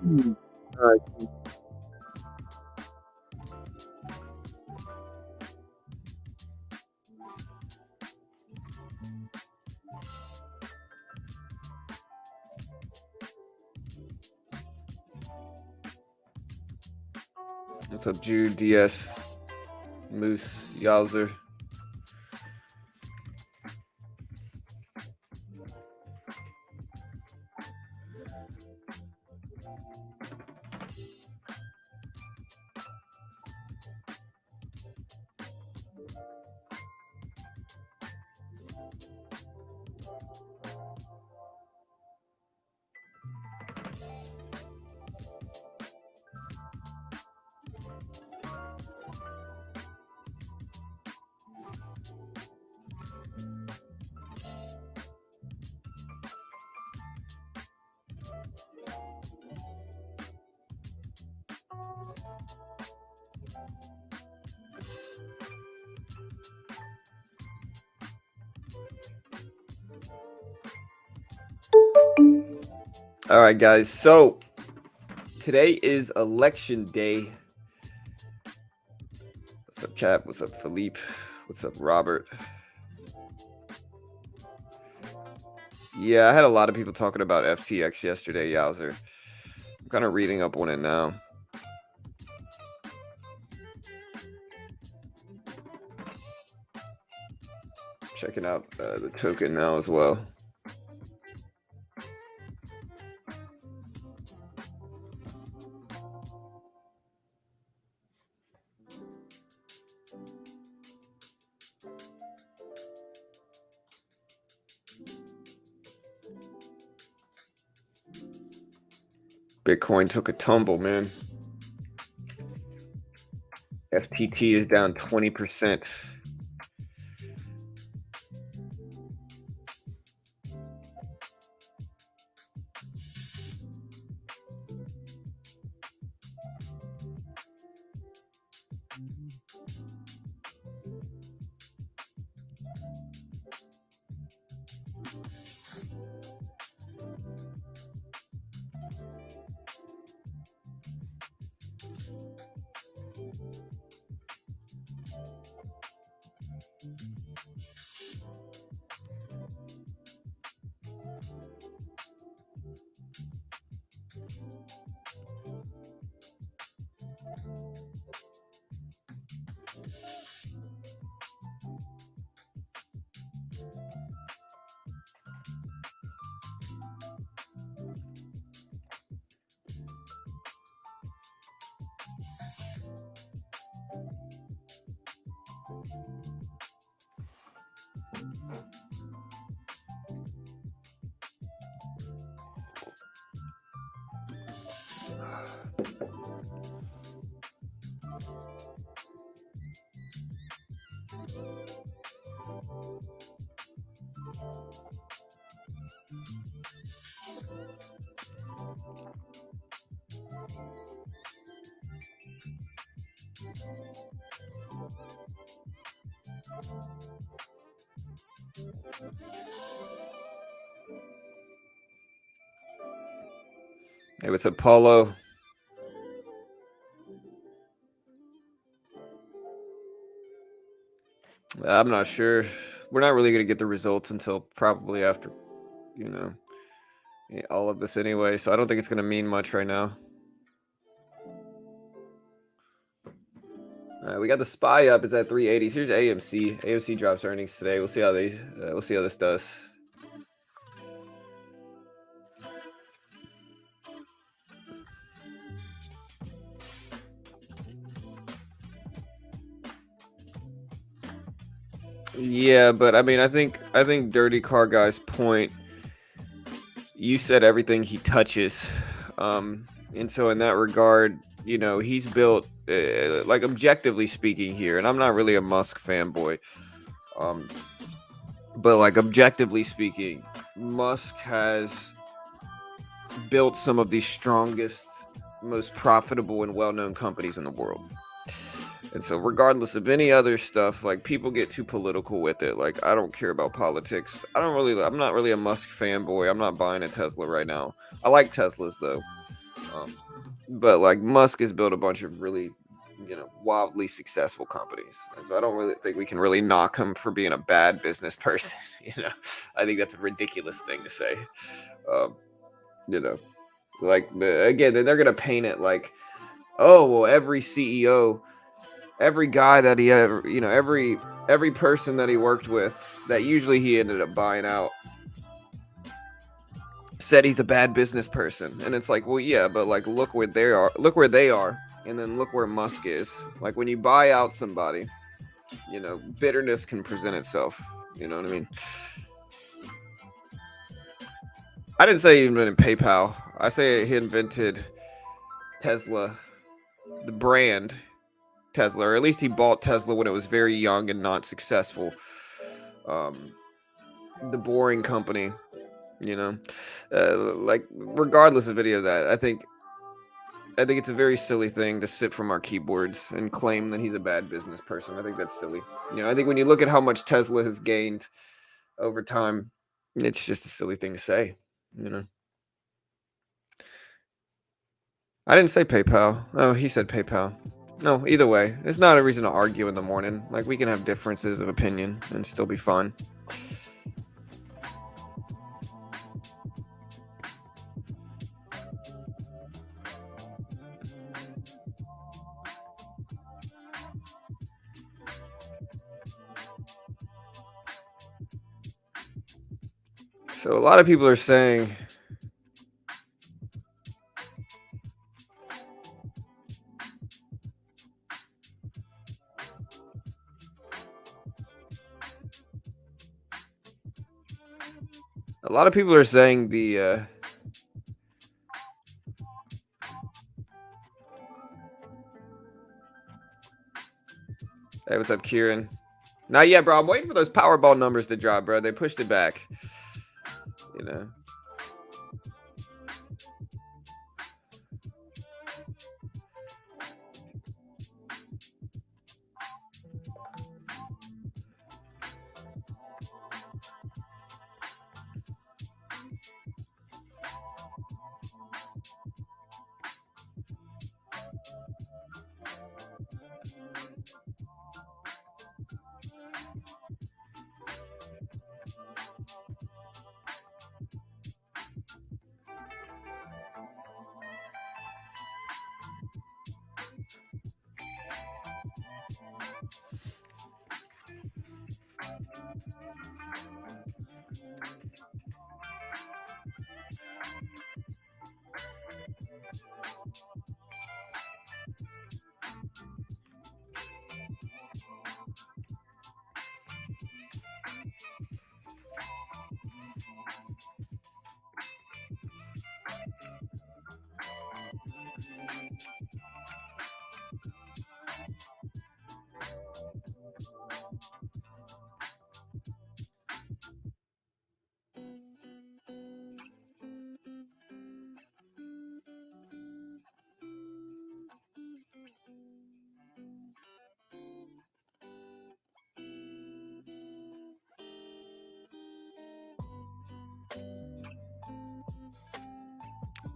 Hmm. All right. What's up, Jude, DS, Moose, Yowzer? All right, guys. So today is election day. What's up, Cap? What's up, Philippe? What's up, Robert? Yeah, I had a lot of people talking about FTX yesterday, Yowzer. I'm kind of reading up on it now. Checking out the token now as well. Bitcoin took a tumble, man. FTT is down 20%. Hey, what's up, Paulo? I'm not sure. We're not really going to get the results until probably after, all of this anyway. So I don't think it's going to mean much right now. All right, we got the SPY up. It's at 380. Here's AMC. AMC drops earnings today. We'll see how this does. Yeah, but I mean, I think Dirty Car Guy's point. You said everything he touches, and so in that regard, he's built like objectively speaking here, and I'm not really a Musk fanboy, but like objectively speaking, Musk has built some of the strongest, most profitable, and well-known companies in the world. And so regardless of any other stuff, like people get too political with it. Like I don't care about politics. I'm not really a Musk fanboy. I'm not buying a Tesla right now. I like Teslas though. Um, but like Musk has built a bunch of really, wildly successful companies, and so I don't really think we can really knock him for being a bad business person. I think that's a ridiculous thing to say. Um, you know, again, they're gonna paint it like, oh well, every CEO, every guy that he ever, every person that he worked with, that usually he ended up buying out, said he's a bad business person. And it's like, well, yeah, but like look where they are, and then look where Musk is. Like when you buy out somebody, bitterness can present itself. You know what I mean? I didn't say he invented PayPal. I say he invented Tesla, the brand Tesla, or at least he bought Tesla when it was very young and not successful. Um, the boring company, you know, like regardless of any of that, I think it's a very silly thing to sit from our keyboards and claim that he's a bad business person. I think that's silly. I think when you look at how much Tesla has gained over time, it's just a silly thing to say. You know, I didn't say PayPal. Oh, he said PayPal. No, either way, it's not a reason to argue in the morning. Like we can have differences of opinion and still be fun. So a lot of people are saying, the hey, what's up, Kieran? Not yet, bro. I'm waiting for those Powerball numbers to drop, bro. They pushed it back. You know.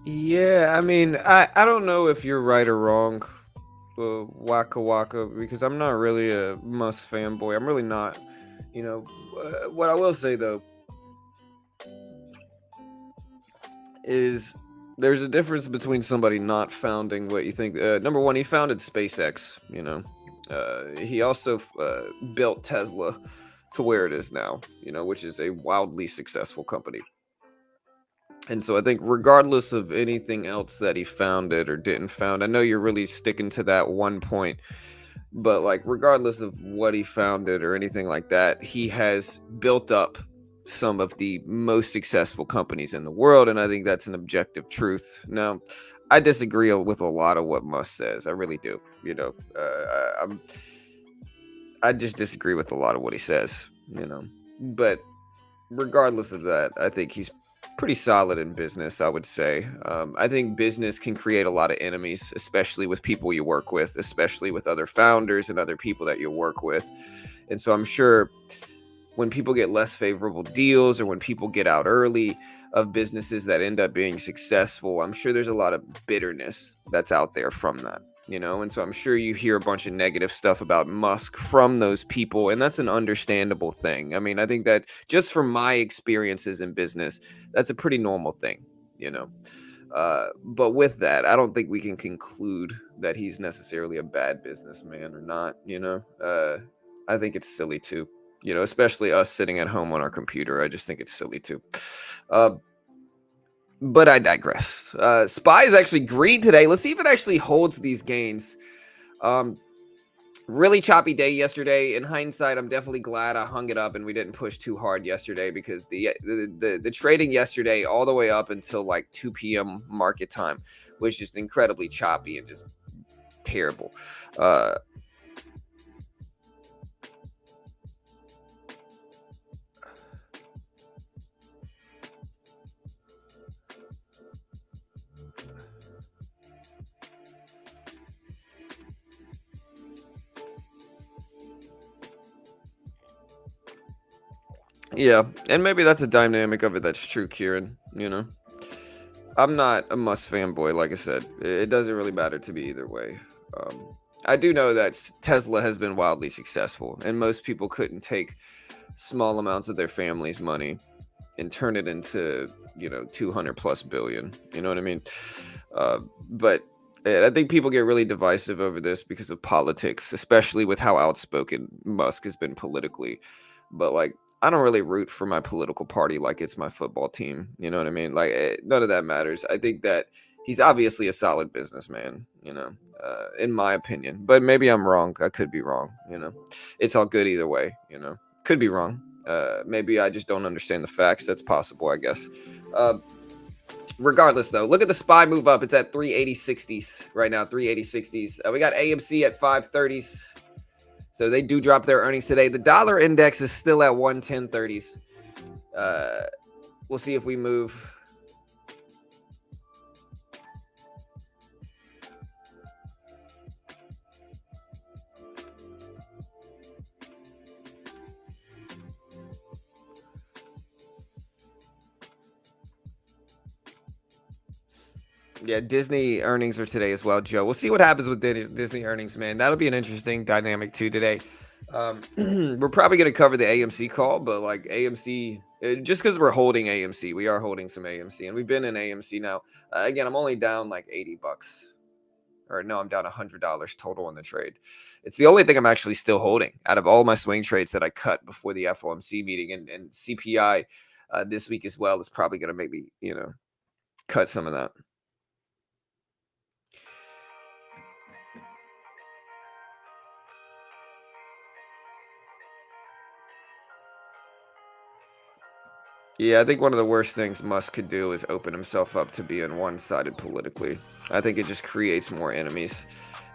Yeah, I mean, I don't know if you're right or wrong, Waka Waka, because I'm not really a Musk fanboy. I'm really not. What I will say though is there's a difference between somebody not founding what you think. Number one, he founded SpaceX. He also built Tesla to where it is now. Which is a wildly successful company. And so I think regardless of anything else that he founded or didn't found, I know you're really sticking to that one point, but like regardless of what he founded or anything like that, he has built up some of the most successful companies in the world, and I think that's an objective truth. Now, I disagree with a lot of what Musk says. I really do. I just disagree with a lot of what he says. But regardless of that, I think he's pretty solid in business, I would say. I think business can create a lot of enemies, especially with people you work with, especially with other founders and other people that you work with. And so I'm sure when people get less favorable deals or when people get out early of businesses that end up being successful, I'm sure there's a lot of bitterness that's out there from that, and so I'm sure you hear a bunch of negative stuff about Musk from those people, and that's an understandable thing. I mean, I think that just from my experiences in business, that's a pretty normal thing, you know. But with that, I don't think we can conclude that he's necessarily a bad businessman or not. I think it's silly too. Especially us sitting at home on our computer. I just think it's silly too. Uh, but I digress. SPY is actually green today. Let's see if it actually holds these gains. Um, Really choppy day yesterday. In hindsight, I'm definitely glad I hung it up and we didn't push too hard yesterday, because the trading yesterday all the way up until like 2 p.m. market time was just incredibly choppy and just terrible. Yeah, and maybe that's a dynamic of it that's true, Kieran. I'm not a Musk fanboy, like I said. It doesn't really matter to me either way. I do know that Tesla has been wildly successful, and most people couldn't take small amounts of their family's money and turn it into 200 plus billion. You know what I mean? But I think people get really divisive over this because of politics, especially with how outspoken Musk has been politically. But like, I don't really root for my political party like it's my football team. You know what I mean? Like, none of that matters. I think that he's obviously a solid businessman, in my opinion. But maybe I'm wrong. I could be wrong. It's all good either way. Could be wrong. Maybe I just don't understand the facts. That's possible, I guess. Regardless, though, look at the SPY move up. It's at 380.60s right now. 380.60s. We got AMC at 530s. So they do drop their earnings today. The dollar index is still at 110.30s. We'll see if we move. Yeah, Disney earnings are today as well, Joe. We'll see what happens with Disney earnings, man. That'll be an interesting dynamic too today. We're probably going to cover the AMC call, but like AMC, just because we're holding AMC, we are holding some AMC, and we've been in AMC now. Again, I'm only down like $80, or no, I'm down $100 total on the trade. It's the only thing I'm actually still holding out of all my swing trades that I cut before the FOMC meeting, and CPI this week as well is probably going to make me, cut some of that. Yeah, I think one of the worst things Musk could do is open himself up to being one-sided politically. I think it just creates more enemies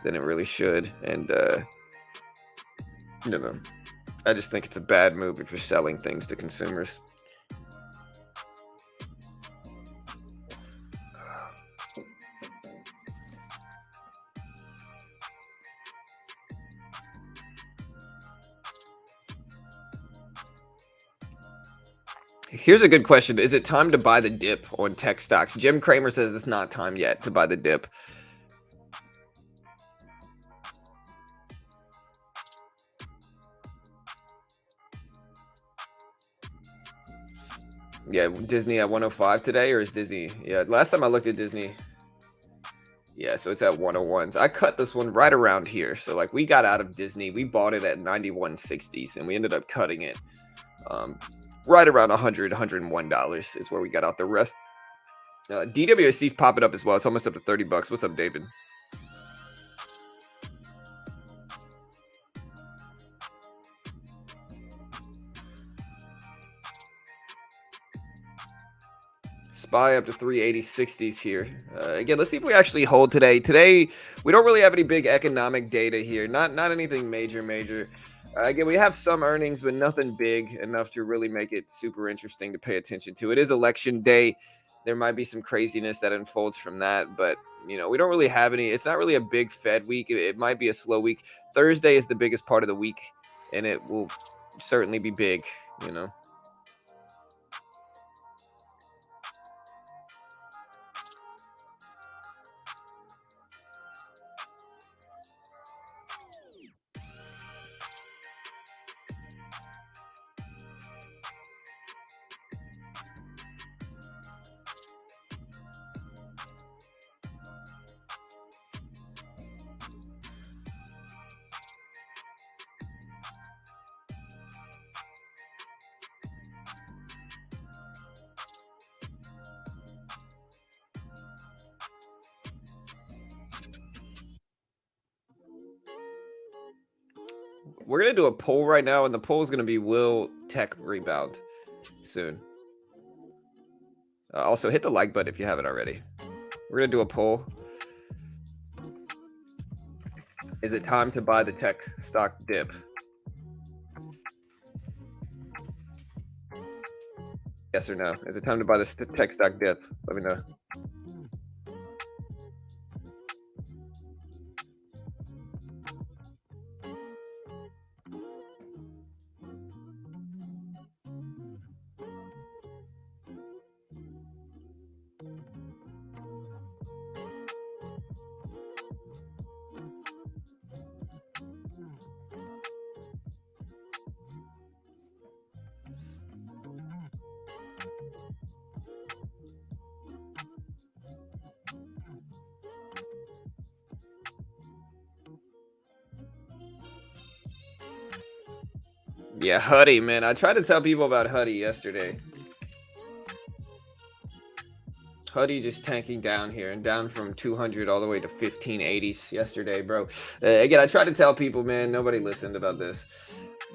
than it really should. And, I just think it's a bad move if you're selling things to consumers. Here's a good question. Is it time to buy the dip on tech stocks? Jim Cramer says it's not time yet to buy the dip. Yeah, Disney at 105 today, or is Disney? Yeah, last time I looked at Disney. Yeah, so it's at 101s. I cut this one right around here. So like we got out of Disney. We bought it at 91.60s and we ended up cutting it. Right around $101 is where we got out the rest. DWSC's popping up as well. It's almost up to $30. What's up, David? SPY up to 380.60s here. Again, let's see if we actually hold today. Today, we don't really have any big economic data here. Not anything major. Again, we have some earnings, but nothing big enough to really make it super interesting to pay attention to. It is election day. There might be some craziness that unfolds from that, but we don't really have any. It's not really a big Fed week. It might be a slow week. Thursday is the biggest part of the week, and it will certainly be big you know. We're gonna do a poll right now, and the poll is gonna be: Will tech rebound soon? Also, hit the like button if you haven't already. We're gonna do a poll. Is it time to buy the tech stock dip? Yes or no? Is it time to buy the tech stock dip? Let me know. Yeah, Huddy, man. I tried to tell people about Huddy yesterday. Huddy just tanking down here and down from 200 all the way to 1580s yesterday, bro. Again, I tried to tell people, man, nobody listened about this.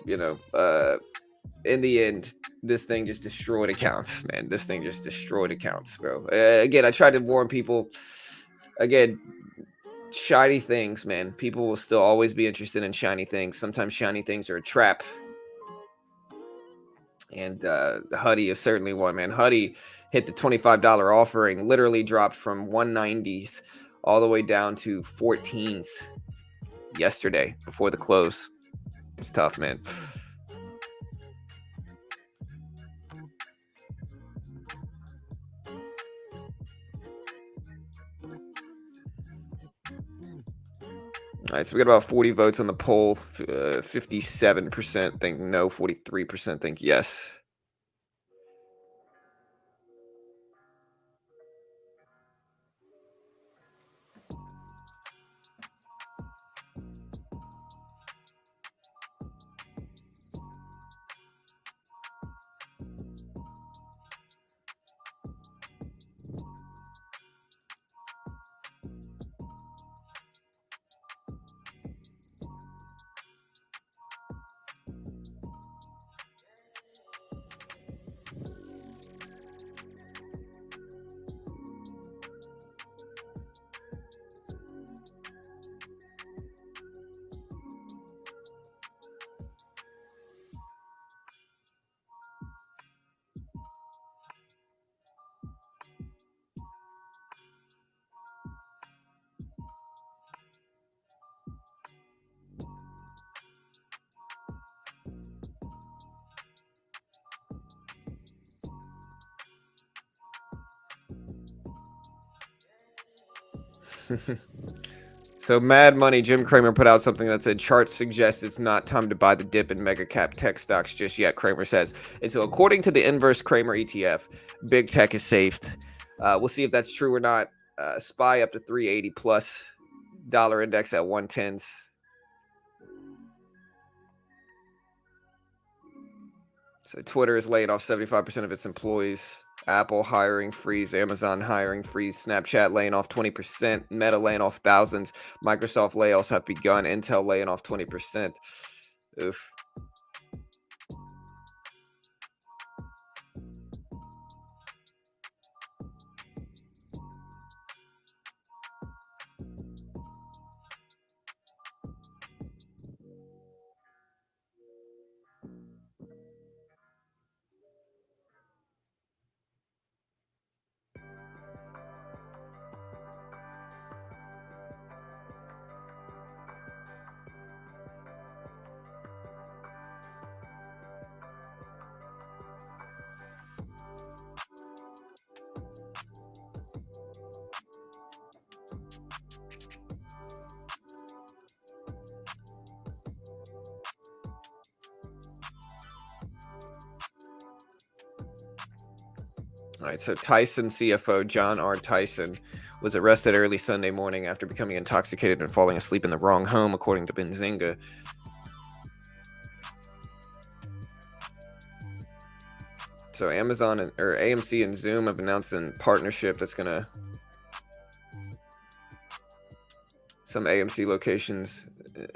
You know, in the end, this thing just destroyed accounts, man. This thing just destroyed accounts, bro. Again, I tried to warn people. Again, shiny things, man. People will still always be interested in shiny things. Sometimes shiny things are a trap. And Huddy is certainly one, man. Huddy hit the $25 offering, literally dropped from 190s all the way down to 14s yesterday before the close. It's tough, man. All right, so we got about 40 votes on the poll. 57% think no, 43% think yes. So Mad Money, Jim Cramer put out something that said charts suggest it's not time to buy the dip in mega cap tech stocks just yet, Cramer says. And so according to the inverse Cramer ETF, big tech is safe. We'll see if that's true or not. SPY up to 380 plus, dollar index at 110s. So Twitter is laying off 75% of its employees. Apple hiring freeze, Amazon hiring freeze, Snapchat laying off 20%, Meta laying off thousands, Microsoft layoffs have begun, Intel laying off 20%. Oof. All right, so Tyson CFO John R. Tyson was arrested early Sunday morning after becoming intoxicated and falling asleep in the wrong home, according to Benzinga. So Amazon or AMC and Zoom have announced a partnership that's gonna. Some AMC locations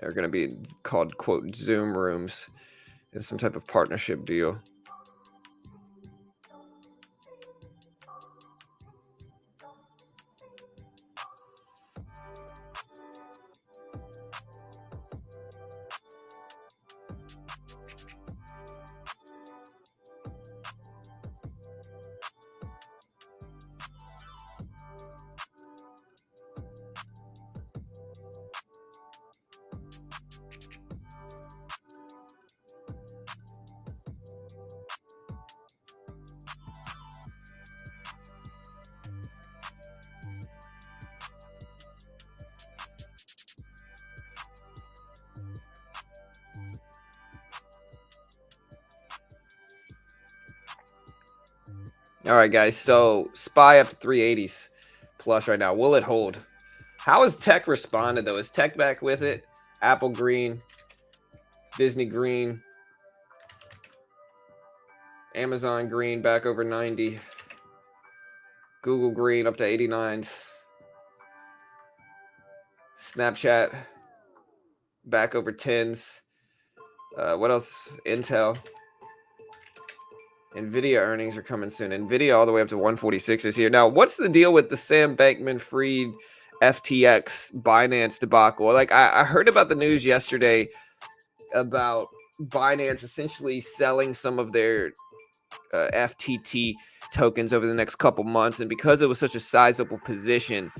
are gonna be called quote Zoom rooms in some type of partnership deal. All right, guys. So SPY up to 380s plus right now. Will it hold? How has tech responded though? Is tech back with it? Apple green, Disney green, Amazon green back over 90, Google green up to 89s, Snapchat back over 10s. What else? Intel. Nvidia earnings are coming soon. Nvidia all the way up to 146 is here. Now, what's the deal with the Sam Bankman-Fried FTX Binance debacle? Like, I heard about the news yesterday about Binance essentially selling some of their FTT tokens over the next couple months. And because it was such a sizable position,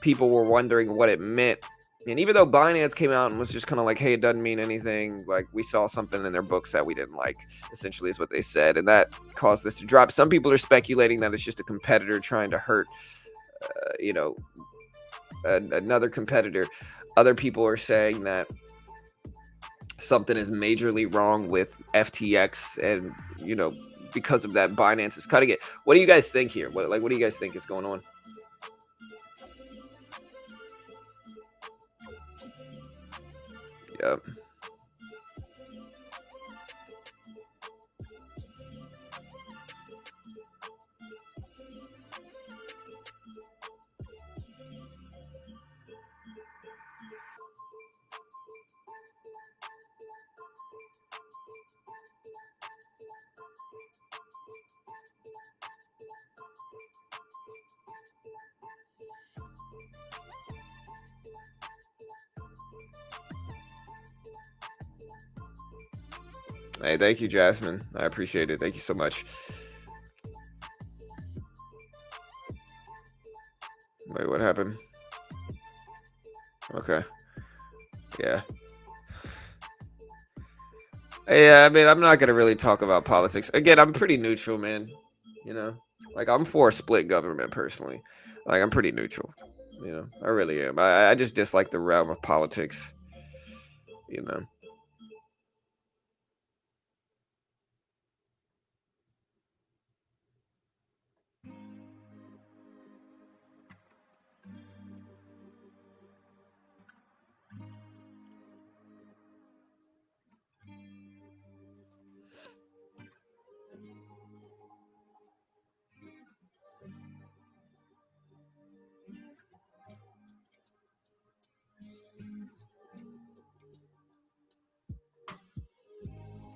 people were wondering what it meant. And even though Binance came out and was just kind of like, hey, it doesn't mean anything, like we saw something in their books that we didn't like, essentially is what they said. And that caused this to drop. Some people are speculating that it's just a competitor trying to hurt, another competitor. Other people are saying that something is majorly wrong with FTX and, because of that, Binance is cutting it. What do you guys think here? What do you guys think is going on? Yep. Hey, thank you, Jasmine. I appreciate it. Thank you so much. Wait, what happened? Okay. Yeah. Yeah, I mean, I'm not going to really talk about politics. Again, I'm pretty neutral, man. Like I'm for a split government personally. Like I'm pretty neutral. I really am. I just dislike the realm of politics. You know.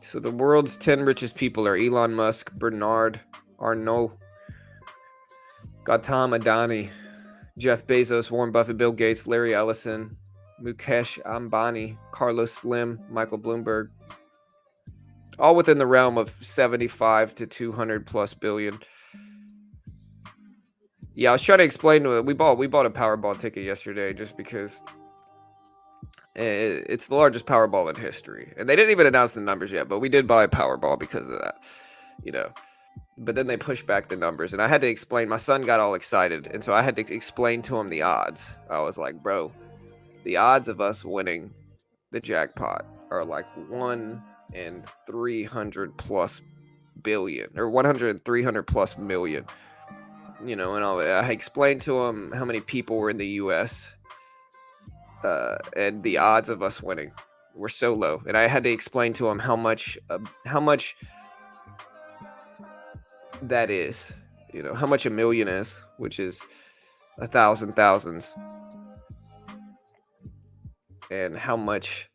So the world's 10 richest people are Elon Musk, Bernard Arnault, Gautam Adani, Jeff Bezos, Warren Buffett, Bill Gates, Larry Ellison, Mukesh Ambani, Carlos Slim, Michael Bloomberg, all within the realm of 75 to 200 plus billion. Yeah, I was trying to explain to it. We bought a Powerball ticket yesterday just because it's the largest Powerball in history, and they didn't even announce the numbers yet. But we did buy a Powerball because of that, But then they pushed back the numbers, and I had to explain. My son got all excited, and so I had to explain to him the odds. I was like, "Bro, the odds of us winning the jackpot are like 1 in 300 plus billion or 100, 300 plus million. And I explained to him how many people were in the U.S. And the odds of us winning were so low, and I had to explain to him how much that is. How much a million is, which is 1,000 thousands, and how much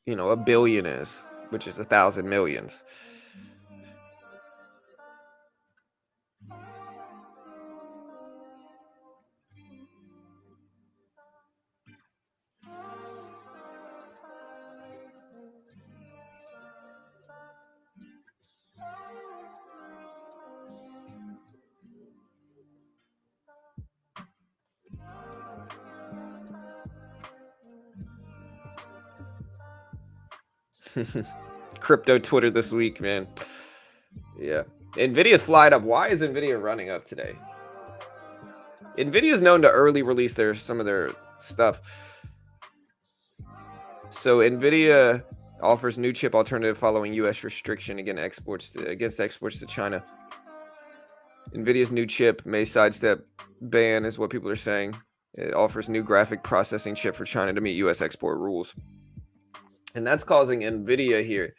a billion is, which is 1,000 millions. Crypto Twitter this week, man. Yeah. Nvidia flied up. Why is Nvidia running up today? Nvidia is known to early release some of their stuff. So Nvidia offers new chip alternative following U.S. restriction against exports to China. Nvidia's new chip may sidestep ban, is what people are saying. It offers new graphic processing chip for China to meet U.S. export rules. And that's causing Nvidia here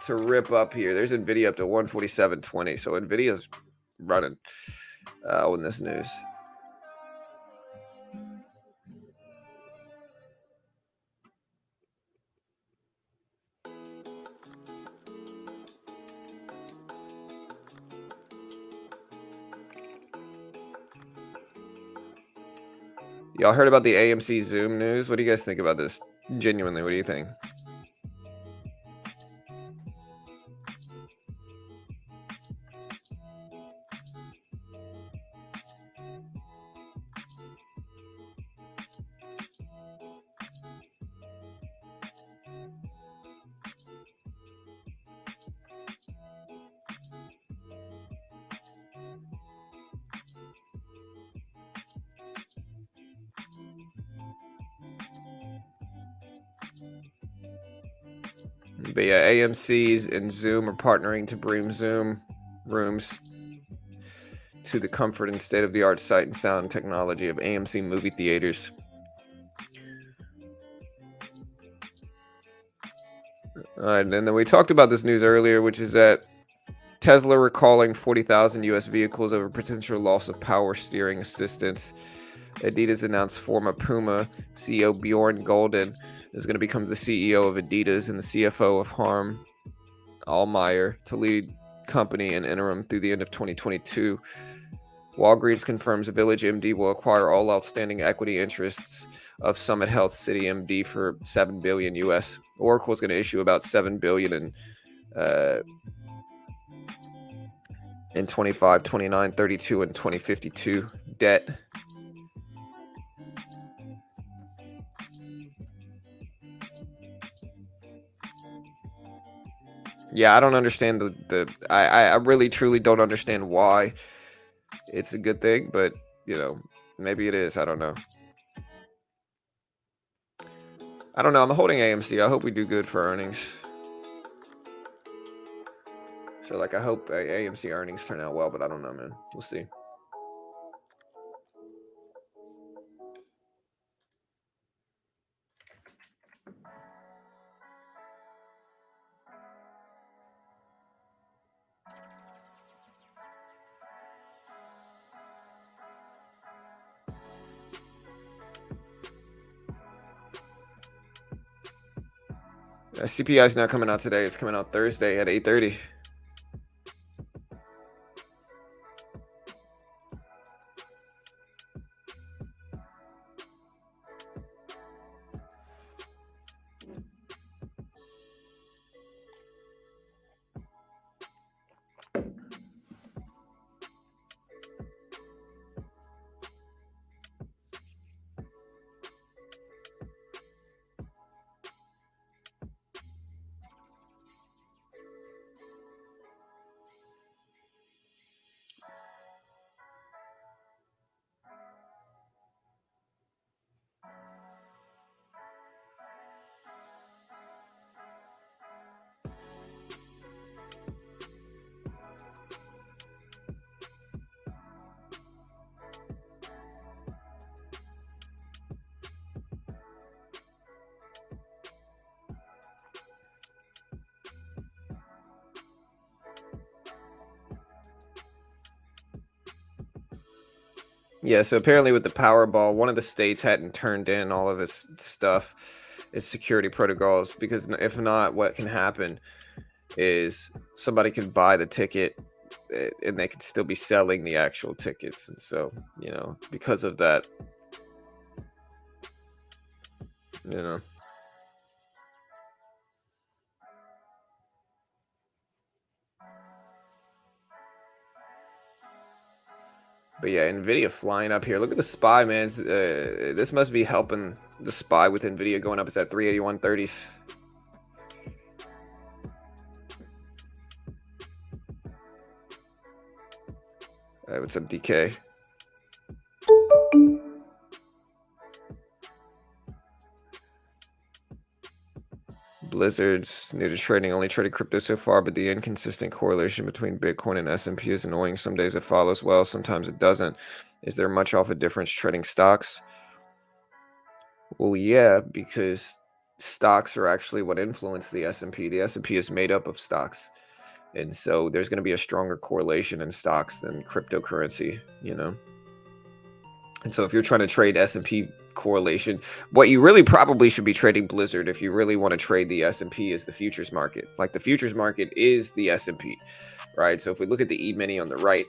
to rip up here. There's Nvidia up to 147.20. So Nvidia's running on this news. Y'all heard about the AMC Zoom news? What do you guys think about this? Genuinely, what do you think? But yeah, AMC's and Zoom are partnering to bring Zoom rooms to the comfort and state-of-the-art sight and sound technology of AMC movie theaters. All right, and then we talked about this news earlier, which is that Tesla recalling 40,000 U.S. vehicles over potential loss of power steering assistance. Adidas announced former Puma CEO Bjorn Gulden is going to become the CEO of Adidas and the CFO of Harm Allmeyer to lead company in interim through the end of 2022. Walgreens confirms Village MD will acquire all outstanding equity interests of Summit Health City MD for $7 billion US. Oracle is going to issue about $7 billion in 25, 29, 32, and 2052 debt. Yeah, I don't understand I really truly don't understand why it's a good thing, but maybe it is. I don't know. I'm holding AMC. I hope we do good for earnings. So I hope AMC earnings turn out well, but I don't know, man. We'll see. CPI is not coming out today. It's coming out Thursday at 8:30. Yeah, so apparently with the Powerball, one of the states hadn't turned in all of its stuff, its security protocols, because if not, what can happen is somebody can buy the ticket, and they could still be selling the actual tickets. And so, because of that, you know. But yeah, Nvidia flying up here. Look at the SPY, man. This must be helping the SPY with Nvidia going up. It's at 381.30s. What's up, DK? Blizzard's new to trading, only traded crypto so far, but the inconsistent correlation between Bitcoin and S&P is annoying. Some days it follows well, sometimes it doesn't. Is there much of a difference trading stocks? Well, yeah, because stocks are actually what influence the S&P. The S&P is made up of stocks. And so there's going to be a stronger correlation in stocks than cryptocurrency. And so if you're trying to trade S&P correlation, what you really probably should be trading Blizzard if you really want to trade the S&P is the futures market. Like the futures market is the S&P, right? So if we look at the E-mini on the right,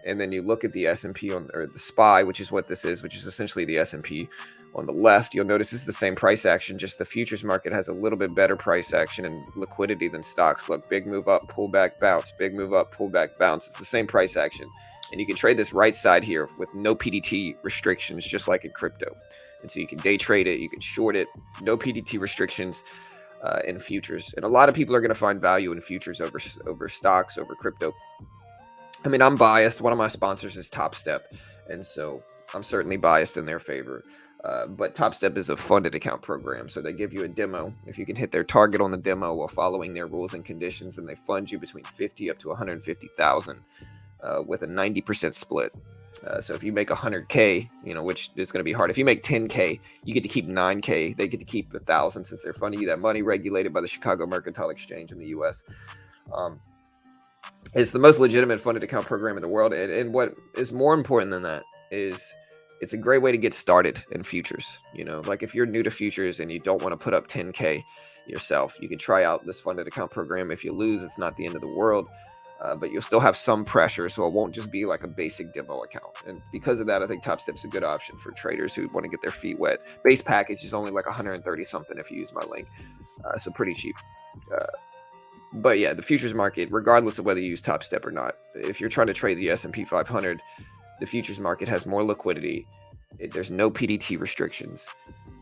and then you look at the S&P or the SPY, which is what this is, which is essentially the S&P on the left, you'll notice it's the same price action, just the futures market has a little bit better price action and liquidity than stocks. Look, big move up, pull back, bounce, big move up, pull back, bounce. It's the same price action. And you can trade this right side here with no PDT restrictions, just like in crypto. And so you can day trade it, you can short it, no PDT restrictions in futures. And a lot of people are going to find value in futures over stocks, over crypto. I mean, I'm biased. One of my sponsors is Top Step, and so I'm certainly biased in their favor. But Top Step is a funded account program, so they give you a demo. If you can hit their target on the demo while following their rules and conditions, and they fund you between 50 up to 150,000 with a 90% split. So if you make 100K, which is going to be hard. If you make 10K, you get to keep 9K. They get to keep 1,000 since they're funding you that money, regulated by the Chicago Mercantile Exchange in the U.S. It's the most legitimate funded account program in the world. And what is more important than that is it's a great way to get started in futures. Like if you're new to futures and you don't want to put up 10K yourself, you can try out this funded account program. If you lose, it's not the end of the world, but you'll still have some pressure. So it won't just be like a basic demo account. And because of that, I think Top Step's a good option for traders who want to get their feet wet. Base package is only like 130 something if you use my link. So pretty cheap. But yeah, the futures market, regardless of whether you use Top Step or not, if you're trying to trade the S&P 500, the futures market has more liquidity. There's no PDT restrictions,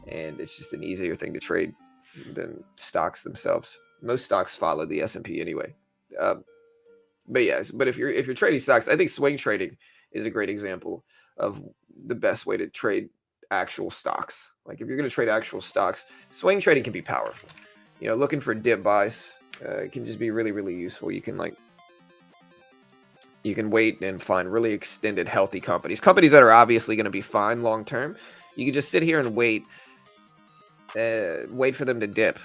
and it's just an easier thing to trade than stocks themselves. Most stocks follow the S&P anyway. But yes, but if you're trading stocks, I think swing trading is a great example of the best way to trade actual stocks. Like if you're going to trade actual stocks, swing trading can be powerful. Looking for dip buys. It can just be really, really useful. You can wait and find really extended, healthy companies that are obviously going to be fine long term. You can just sit here and wait for them to dip.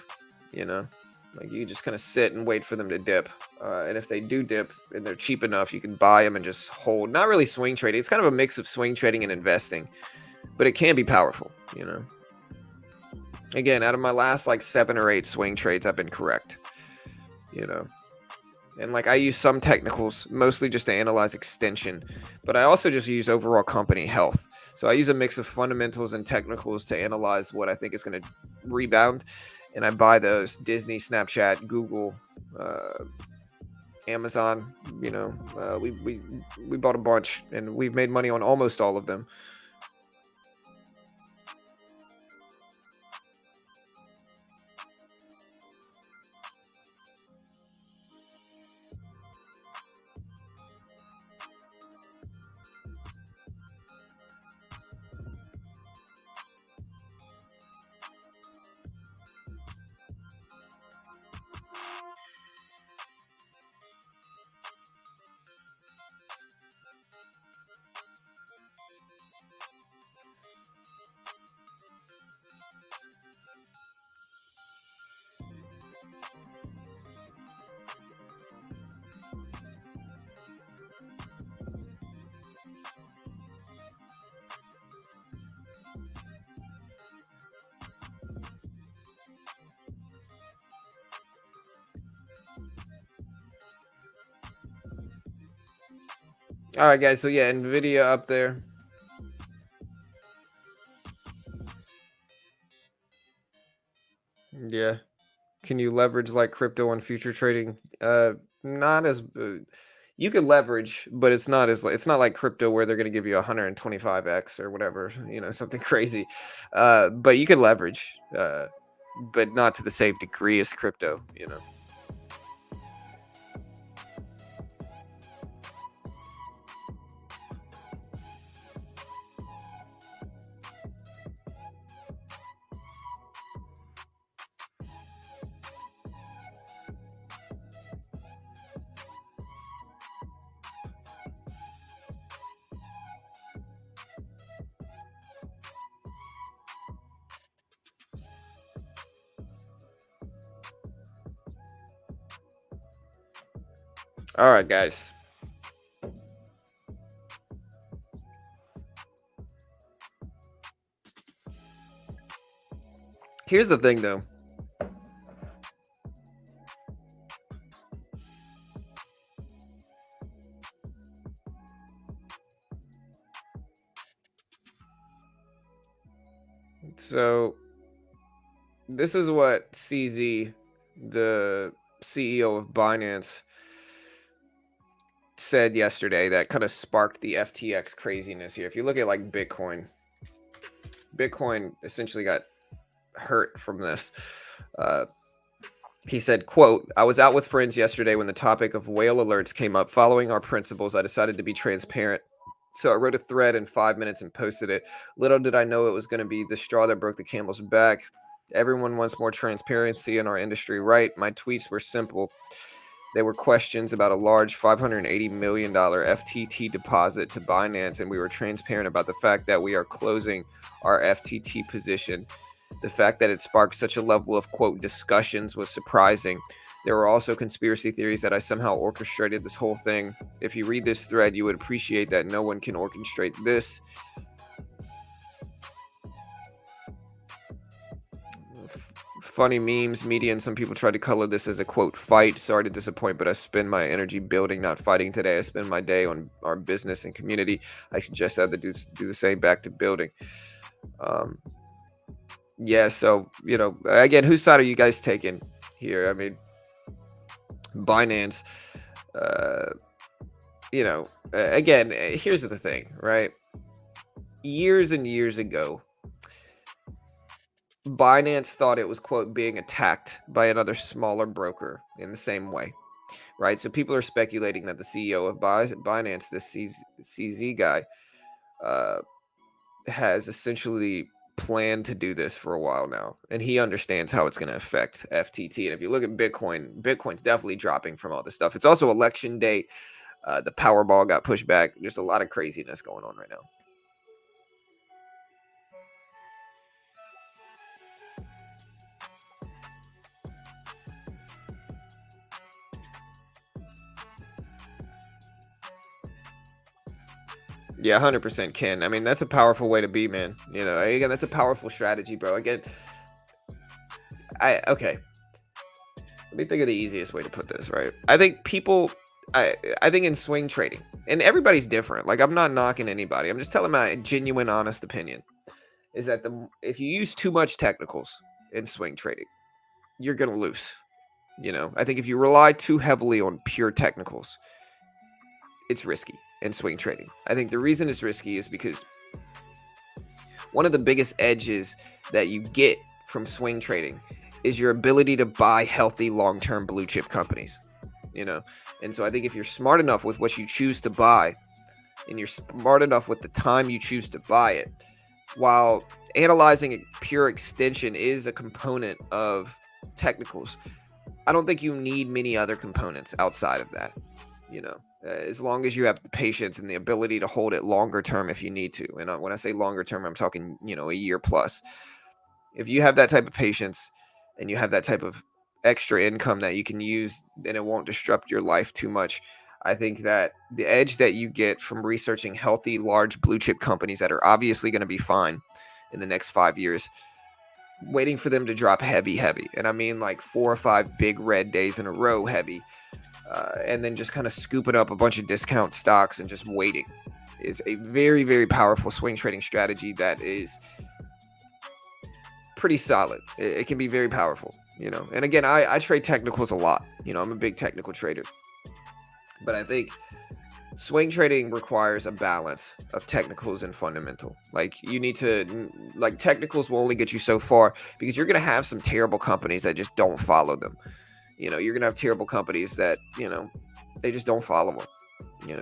Like you just kind of sit and wait for them to dip. And if they do dip and they're cheap enough, you can buy them and just hold. Not really swing trading. It's kind of a mix of swing trading and investing, but it can be powerful. Again, out of my last 7 or 8 swing trades, I've been correct. And I use some technicals mostly just to analyze extension, but I also just use overall company health. So I use a mix of fundamentals and technicals to analyze what I think is going to rebound. And I buy those Disney, Snapchat, Google, Amazon. We bought a bunch and we've made money on almost all of them. All right, guys. So yeah, Nvidia up there. Yeah. Can you leverage like crypto on future trading? Not as you could leverage, but it's not like crypto where they're going to give you 125x or whatever, something crazy. But you could leverage, but not to the same degree as crypto. All right, guys. Here's the thing, though. So this is what CZ, the CEO of Binance, said yesterday that kind of sparked the FTX craziness here. If you look at like Bitcoin essentially got hurt from this. Uh, he said, quote, "I was out with friends yesterday when the topic of whale alerts came up. Following our principles, I decided to be transparent. So I wrote a thread in 5 minutes and posted it. Little did I know it was going to be the straw that broke the camel's back. Everyone wants more transparency in our industry, right? My tweets were simple. They were questions about a large $580 million FTT deposit to Binance, and we were transparent about the fact that we are closing our FTT position. The fact that it sparked such a level of, quote, discussions was surprising. There were also conspiracy theories that I somehow orchestrated this whole thing. If you read this thread, you would appreciate that no one can orchestrate this. Funny memes, media, and some people try to color this as a, quote, fight. Sorry to disappoint, but I spend my energy building, not fighting today. I spend my day on our business and community. I suggest that do the same, back to building. Yeah, so, again, whose side are you guys taking here? I mean, Binance, uh, again, here's the thing, right? Years and years ago, Binance thought it was, quote, being attacked by another smaller broker in the same way, right? So people are speculating that the CEO of Binance, this CZ guy, has essentially planned to do this for a while now, and he understands how it's going to affect FTT. And if you look at Bitcoin's definitely dropping from all this stuff. It's also election day. The Powerball got pushed back. There's a lot of craziness going on right now. Yeah, 100% Ken. I mean, that's a powerful way to be, man. Again, that's a powerful strategy, bro. Again, okay. Let me think of the easiest way to put this, right? I think I think in swing trading, and everybody's different. Like, I'm not knocking anybody. I'm just telling my genuine, honest opinion. Is that if you use too much technicals in swing trading, you're gonna lose. I think if you rely too heavily on pure technicals, it's risky in swing trading. I think the reason it's risky is because one of the biggest edges that you get from swing trading is your ability to buy healthy long-term blue chip companies. And so I think if you're smart enough with what you choose to buy, and you're smart enough with the time you choose to buy it, while analyzing pure extension is a component of technicals, I don't think you need many other components outside of that. As long as you have the patience and the ability to hold it longer term if you need to. And when I say longer term, I'm talking, a year plus. If you have that type of patience and you have that type of extra income that you can use, then it won't disrupt your life too much. I think that the edge that you get from researching healthy, large blue chip companies that are obviously going to be fine in the next 5 years, waiting for them to drop heavy, and I mean like 4 or 5 big red days in a row heavy, and then just kind of scooping up a bunch of discount stocks and just waiting is a very, very powerful swing trading strategy that is pretty solid. It can be very powerful, And again, I trade technicals a lot. I'm a big technical trader. But I think swing trading requires a balance of technicals and fundamental. Like you need to, like technicals will only get you so far because you're going to have some terrible companies that just don't follow them. You're going to have terrible companies that, they just don't follow them.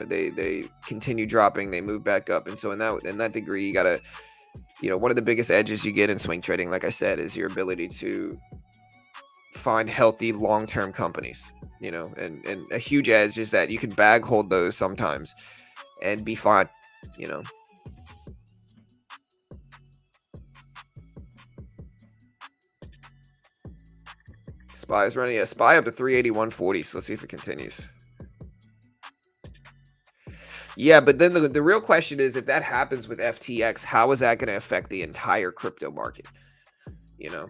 They continue dropping, they move back up. And so in that degree, you got to, one of the biggest edges you get in swing trading, like I said, is your ability to find healthy long-term companies, and a huge edge is that you can bag hold those sometimes and be fine, SPY is running a SPY up to 381.40. So let's see if it continues. Yeah, but then the real question is, if that happens with FTX, how is that going to affect the entire crypto market?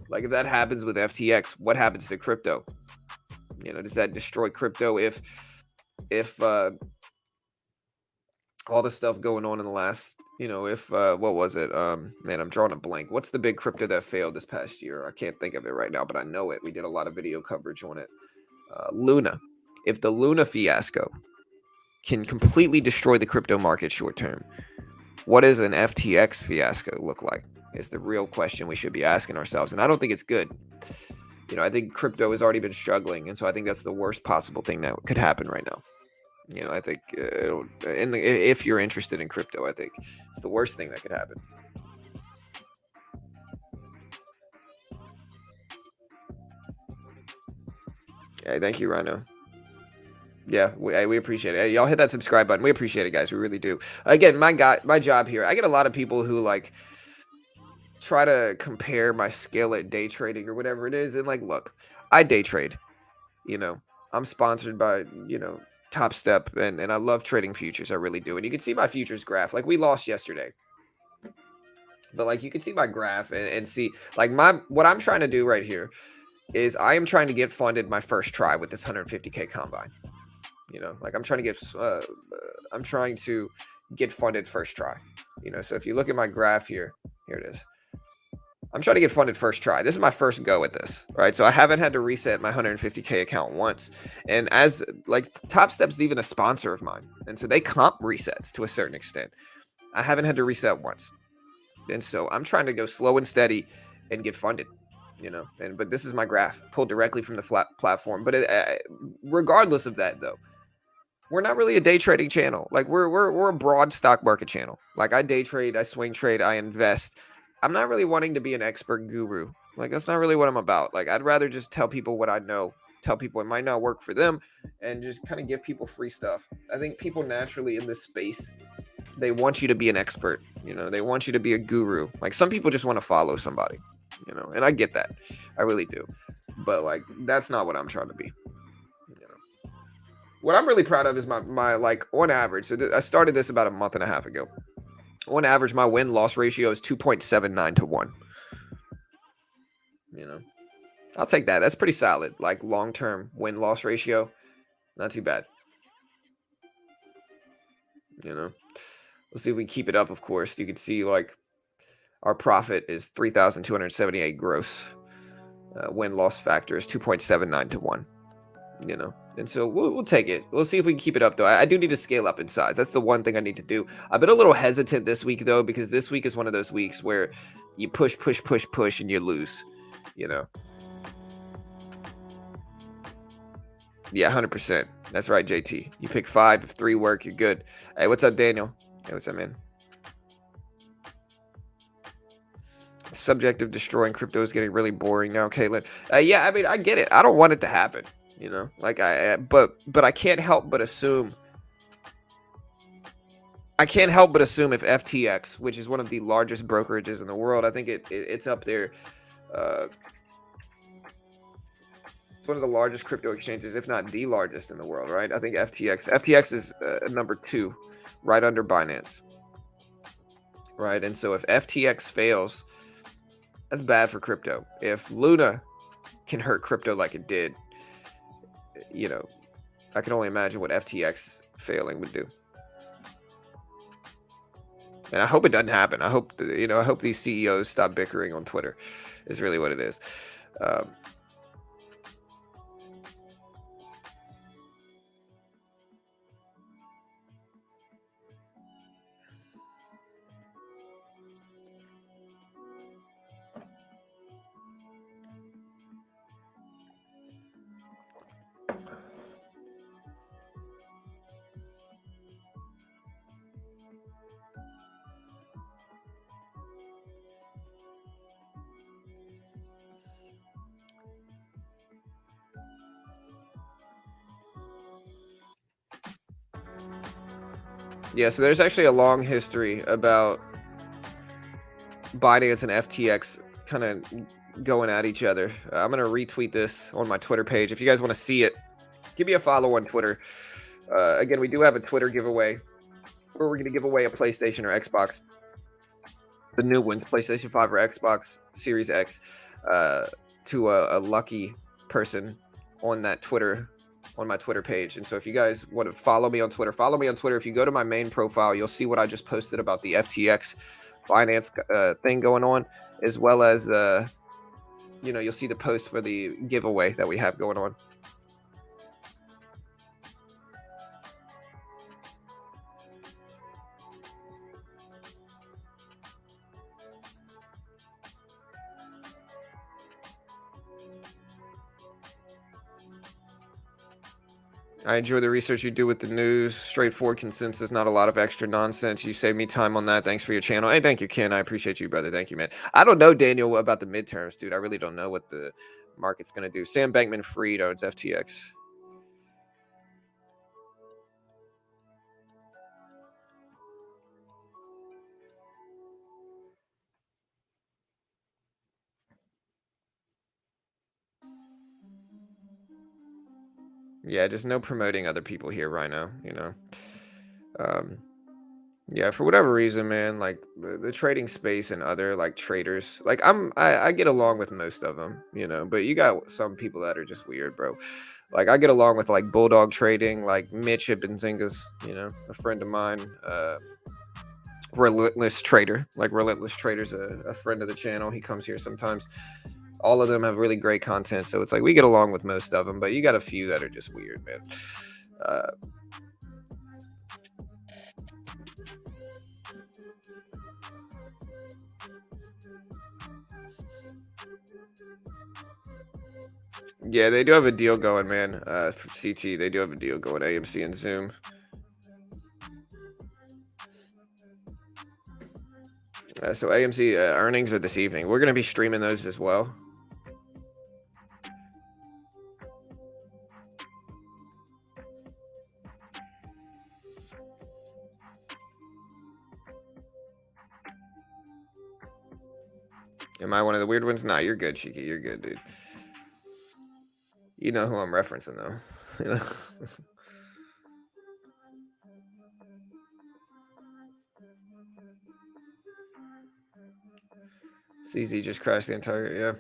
Like if that happens with FTX, what happens to crypto? Does that destroy crypto if all the stuff going on in the last, if what was it? Man, I'm drawing a blank. What's the big crypto that failed this past year? I can't think of it right now, but I know it. We did a lot of video coverage on it. Luna. If the Luna fiasco can completely destroy the crypto market short term, what does an FTX fiasco look like? Is the real question we should be asking ourselves. And I don't think it's good. I think crypto has already been struggling. And so I think that's the worst possible thing that could happen right now. I think if you're interested in crypto, I think it's the worst thing that could happen. Hey, thank you, Rhino. Yeah, we appreciate it. Y'all hit that subscribe button. We appreciate it, guys. We really do. Again, my job here, I get a lot of people who like try to compare my skill at day trading or whatever it is. And like, look, I day trade. I'm sponsored by, Top Step, and I love trading futures. I really do. And you can see my futures graph. Like we lost yesterday. But like you can see my graph and see like what I'm trying to do right here is I am trying to get funded my first try with this 150K combine. Like I'm trying to get funded first try. So if you look at my graph here it is. I'm trying to get funded first try. This is my first go at this, right? So I haven't had to reset my 150K account once. And as like Top Step's even a sponsor of mine. And so they comp resets to a certain extent. I haven't had to reset once. And so I'm trying to go slow and steady and get funded, but this is my graph pulled directly from the platform. But regardless of that, though, we're not really a day trading channel. Like we're a broad stock market channel. Like I day trade, I swing trade, I invest. I'm not really wanting to be an expert guru. Like that's not really what I'm about. Like I'd rather just tell people what I know, tell people it might not work for them, and just kind of give people free stuff. I think people naturally in this space, they want you to be an expert. They want you to be a guru. Like some people just want to follow somebody, and I get that. I really do. But like, that's not what I'm trying to be. What I'm really proud of is my like on average. So I started this about a month and a half ago. On average, my win-loss ratio is 2.79 to 1. I'll take that. That's pretty solid. Like long-term win-loss ratio, not too bad. We'll see if we can keep it up, of course. You can see like our profit is 3,278 gross. Win-loss factor is 2.79 to 1. And so we'll take it. We'll see if we can keep it up, though. I do need to scale up in size. That's the one thing I need to do. I've been a little hesitant this week, though, because this week is one of those weeks where you push, and you lose, Yeah, 100%. That's right, JT. You pick 5. If 3 work, you're good. Hey, what's up, Daniel? Hey, what's up, man? The subject of destroying crypto is getting really boring now, Caitlin. Yeah, I mean, I get it. I don't want it to happen. Like but I can't help but assume. I can't help but assume if FTX, which is one of the largest brokerages in the world, I think it's up there. It's one of the largest crypto exchanges, if not the largest in the world, right? I think FTX is number 2, right under Binance, right? And so if FTX fails, that's bad for crypto. If Luna can hurt crypto like it did, I can only imagine what FTX failing would do. And I hope it doesn't happen. I hope I hope these CEOs stop bickering on Twitter. Is really what it is. Um, yeah, so there's actually a long history about Binance and FTX kind of going at each other. I'm gonna retweet this on my Twitter page. If you guys want to see it, give me a follow on Twitter. Again, we do have a Twitter giveaway where we're gonna give away a PlayStation or Xbox, the new one, PlayStation 5 or Xbox Series X, to a lucky person on that Twitter, on my Twitter page. And so if you guys want to follow me on Twitter, follow me on Twitter. If you go to my main profile, you'll see what I just posted about the FTX finance thing going on, as well as you'll see the post for the giveaway that we have going on. I enjoy the research you do with the news. Straightforward consensus, not a lot of extra nonsense. You save me time on that. Thanks for your channel. Hey, thank you, Ken. I appreciate you, brother. Thank you, man. I don't know, Daniel, about the midterms, dude. I really don't know what the market's going to do. Sam Bankman-Fried owns FTX. Yeah, just no promoting other people here right now, Um, yeah, for whatever reason, man, like the trading space and other like traders, like I get along with most of them, but you got some people that are just weird, bro. Like I get along with like Bulldog Trading, like Mitch at Benzinga's, a friend of mine, Relentless Trader, like Relentless Trader's a friend of the channel. He comes here sometimes. All of them have really great content, so it's like we get along with most of them, but you got a few that are just weird, man. Uh, Yeah, they do have a deal going, man. For CT, they do have a deal going. AMC and Zoom. So AMC earnings are this evening. We're gonna be streaming those as well. Am I one of the weird ones? Nah, you're good, Shiki. You're good, dude. You know who I'm referencing, though. You know. CZ just crashed the entire. Yeah.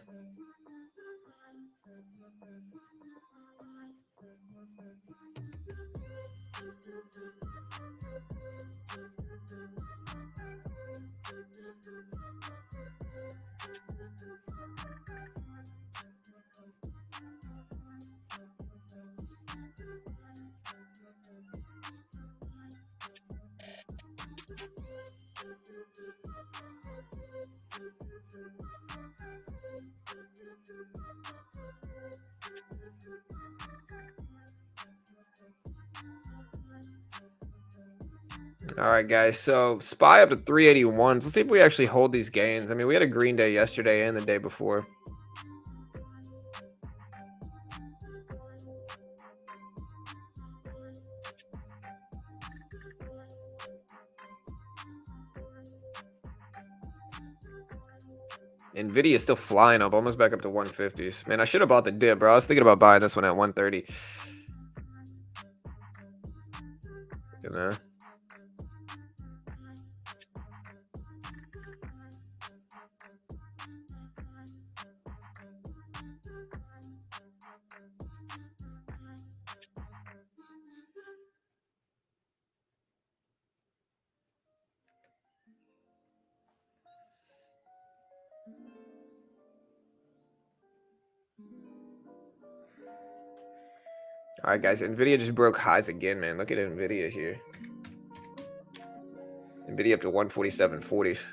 All right, guys. So SPY up to 381s. Let's see if we actually hold these gains. I mean, we had a green day yesterday and the day before. Nvidia is still flying up, almost back up to 150s. Man, I should have bought the dip, bro. I was thinking about buying this one at 130. You know. All right, guys. Nvidia just broke highs again, man. Look at Nvidia here. Nvidia up to 147.40s.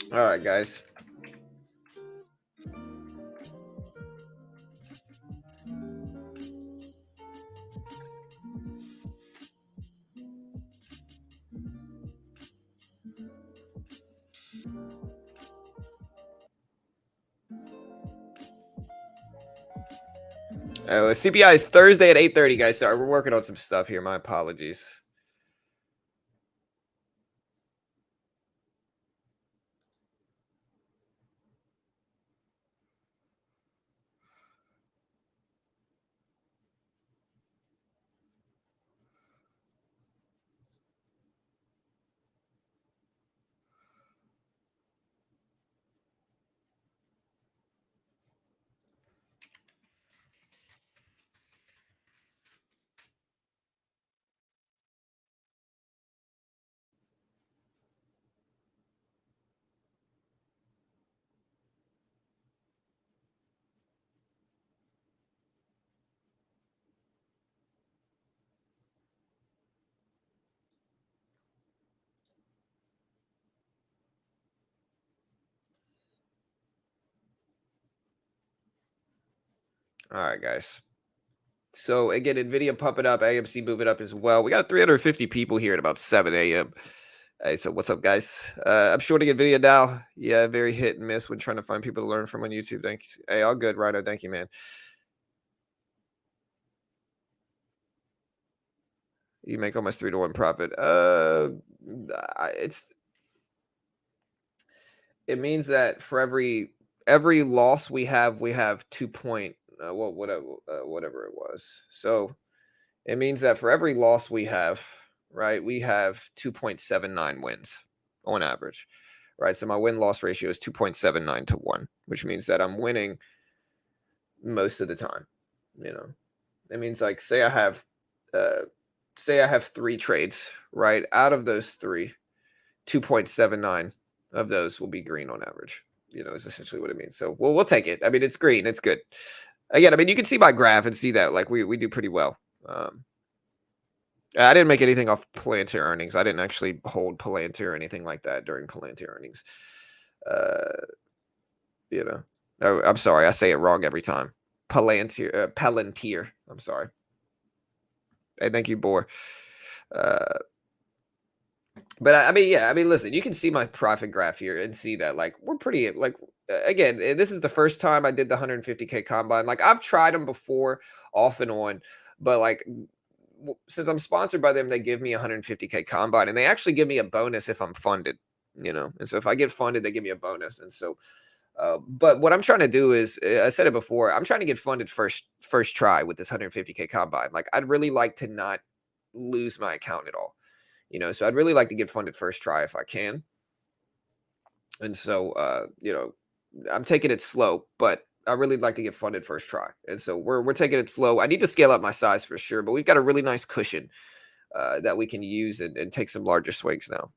All right, guys. CPI is Thursday at 8:30, guys. Sorry, we're working on some stuff here. My apologies. All right, guys. So again, Nvidia pump it up, AMC move it up as well. We got 350 people here at about 7 a.m. Hey, so what's up, guys? I'm shorting Nvidia now. Yeah, very hit and miss when trying to find people to learn from on YouTube. Thanks. Hey, all good, Rhino. Thank you, man. You make almost 3-to-1 profit. It's it means that for every loss we have 2 point well whatever it was. So it means that for every loss we have, right, we have 2.79 wins on average. Right. So my win loss ratio is 2.79 to 1, which means that I'm winning most of the time. You know, it means like uh say I have 3 trades, right? Out of those three, 2.79 of those will be green on average. Is essentially what it means. So we'll take it. I mean, it's green. It's good. Again, I mean, you can see my graph and see that like we do pretty well. I didn't make anything off Palantir earnings. I didn't actually hold Palantir or anything like that during Palantir earnings. Uh, I'm sorry, I say it wrong every time. Palantir. I'm sorry. Hey, thank you, Boar. Uh, But I mean, yeah, I mean, listen, you can see my profit graph here and see that like we're pretty like again, this is the first time I did the 150K combine. Like I've tried them before off and on, but like since I'm sponsored by them, they give me 150K combine and they actually give me a bonus if I'm funded. And so if I get funded, they give me a bonus. And so but what I'm trying to do is I said it before, I'm trying to get funded first try with this 150K combine. Like I'd really like to not lose my account at all. So I'd really like to get funded first try if I can. And so, I'm taking it slow, but I really like to get funded first try. And so we're taking it slow. I need to scale up my size for sure, but we've got a really nice cushion that we can use and take some larger swings now.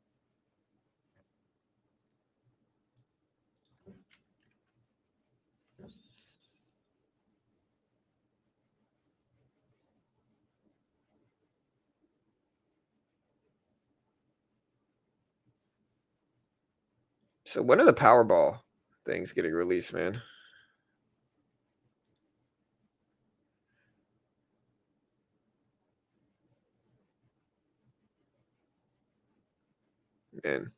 So when are the Powerball things getting released, man? And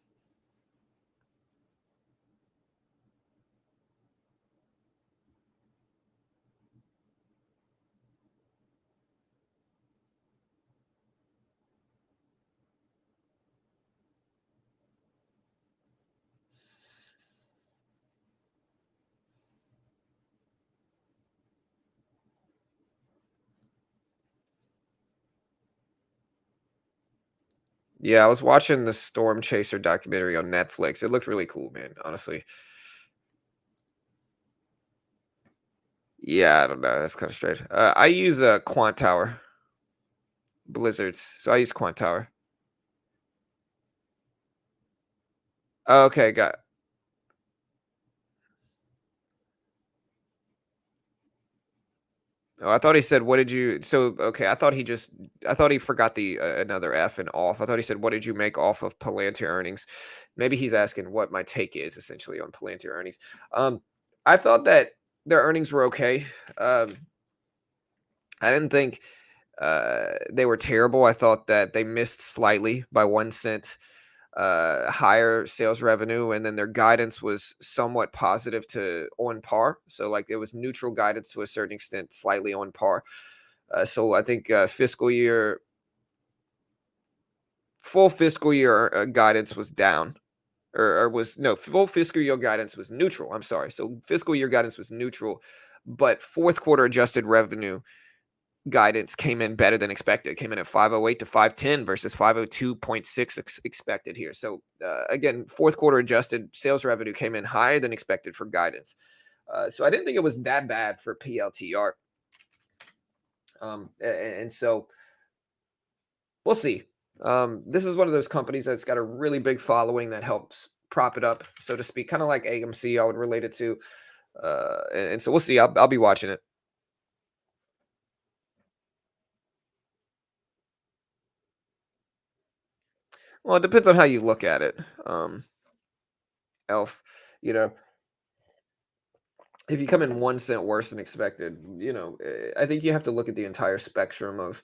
yeah, I was watching the Storm Chaser documentary on Netflix. It looked really cool, man, honestly. Yeah, I don't know. That's kind of strange. I use a Quant Tower Blizzards, so I use Quant Tower. Okay, got. Oh, I thought he said, "What did you?" So okay, I thought he forgot the another F and off. I thought he said, "What did you make off of Palantir earnings?" Maybe he's asking what my take is essentially on Palantir earnings. Um, I thought that their earnings were okay. Um, I didn't think they were terrible. I thought that they missed slightly by 1 cent higher sales revenue, and then their guidance was somewhat positive to on par. So like it was neutral guidance to a certain extent, slightly on par. So I think fiscal year full fiscal year guidance was down. Or was no full fiscal year guidance was neutral. I'm sorry. So fiscal year guidance was neutral, but fourth quarter adjusted revenue guidance came in better than expected. Came in at 508 to 510 versus 502.6 expected here. So again, fourth quarter adjusted sales revenue came in higher than expected for guidance. So I didn't think it was that bad for PLTR. And so we'll see. This is one of those companies that's got a really big following that helps prop it up, so to speak, kind of like AMC. I would relate it to, and so we'll see. I'll be watching it. Well, it depends on how you look at it. Elf, you know, if you come in 1 cent worse than expected, I think you have to look at the entire spectrum of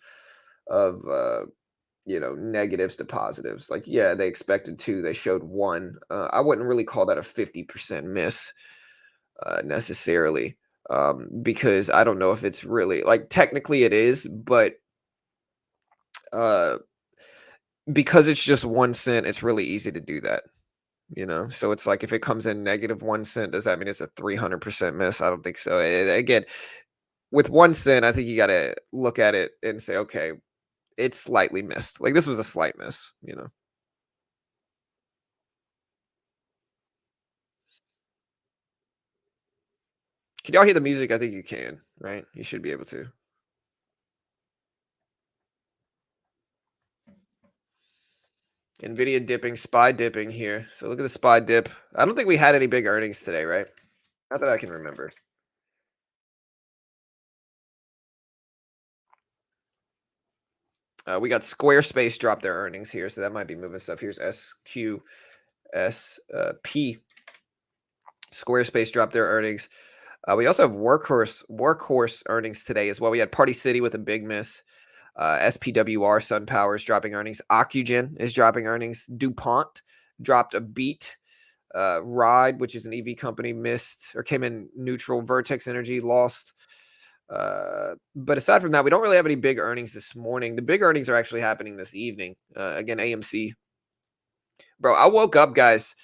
negatives to positives. Like, yeah, they expected two, they showed one. I wouldn't really call that a 50% miss necessarily, because I don't know if it's really like technically it is, but uh, because it's just 1 cent, it's really easy to do that. So it's like if it comes in negative 1 cent, does that mean it's a 300% miss? I don't think so. Again, with 1 cent, I think you got to look at it and say, okay, it's slightly missed. Like this was a slight miss. Can y'all hear the music? I think you can, right? You should be able to. Nvidia dipping, spy dipping here. So look at the spy dip. I don't think we had any big earnings today, right? Not that I can remember. We got Squarespace drop their earnings here, so that might be moving stuff. Here's SQSP. Squarespace dropped their earnings. We also have Workhorse earnings today as well. We had Party City with a big miss. SPWR SunPower is dropping earnings. Ocugen is dropping earnings. DuPont dropped a beat. Ride, which is an EV company, missed or came in neutral. Vertex Energy lost. But aside from that, we don't really have any big earnings this morning. The big earnings are actually happening this evening. Again, AMC. Bro, I woke up, guys.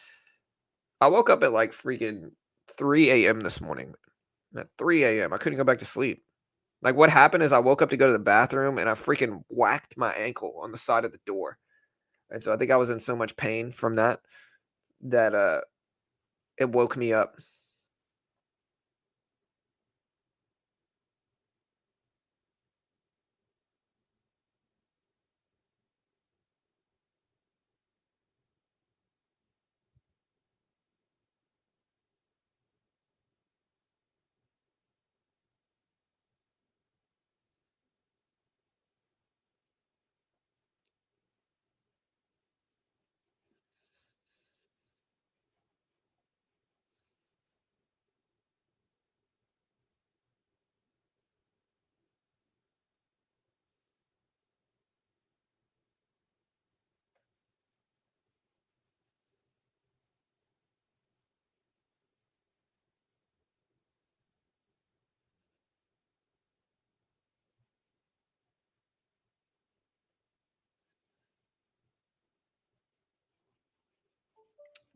I woke up at like freaking 3 a.m. this morning. At 3 a.m. I couldn't go back to sleep. Like what happened is I woke up to go to the bathroom and I freaking whacked my ankle on the side of the door. And so I think I was in so much pain from that it woke me up.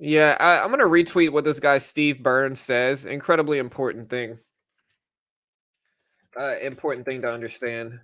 Yeah, I'm gonna retweet what this guy Steve Burns says. Incredibly important thing. Important thing to understand.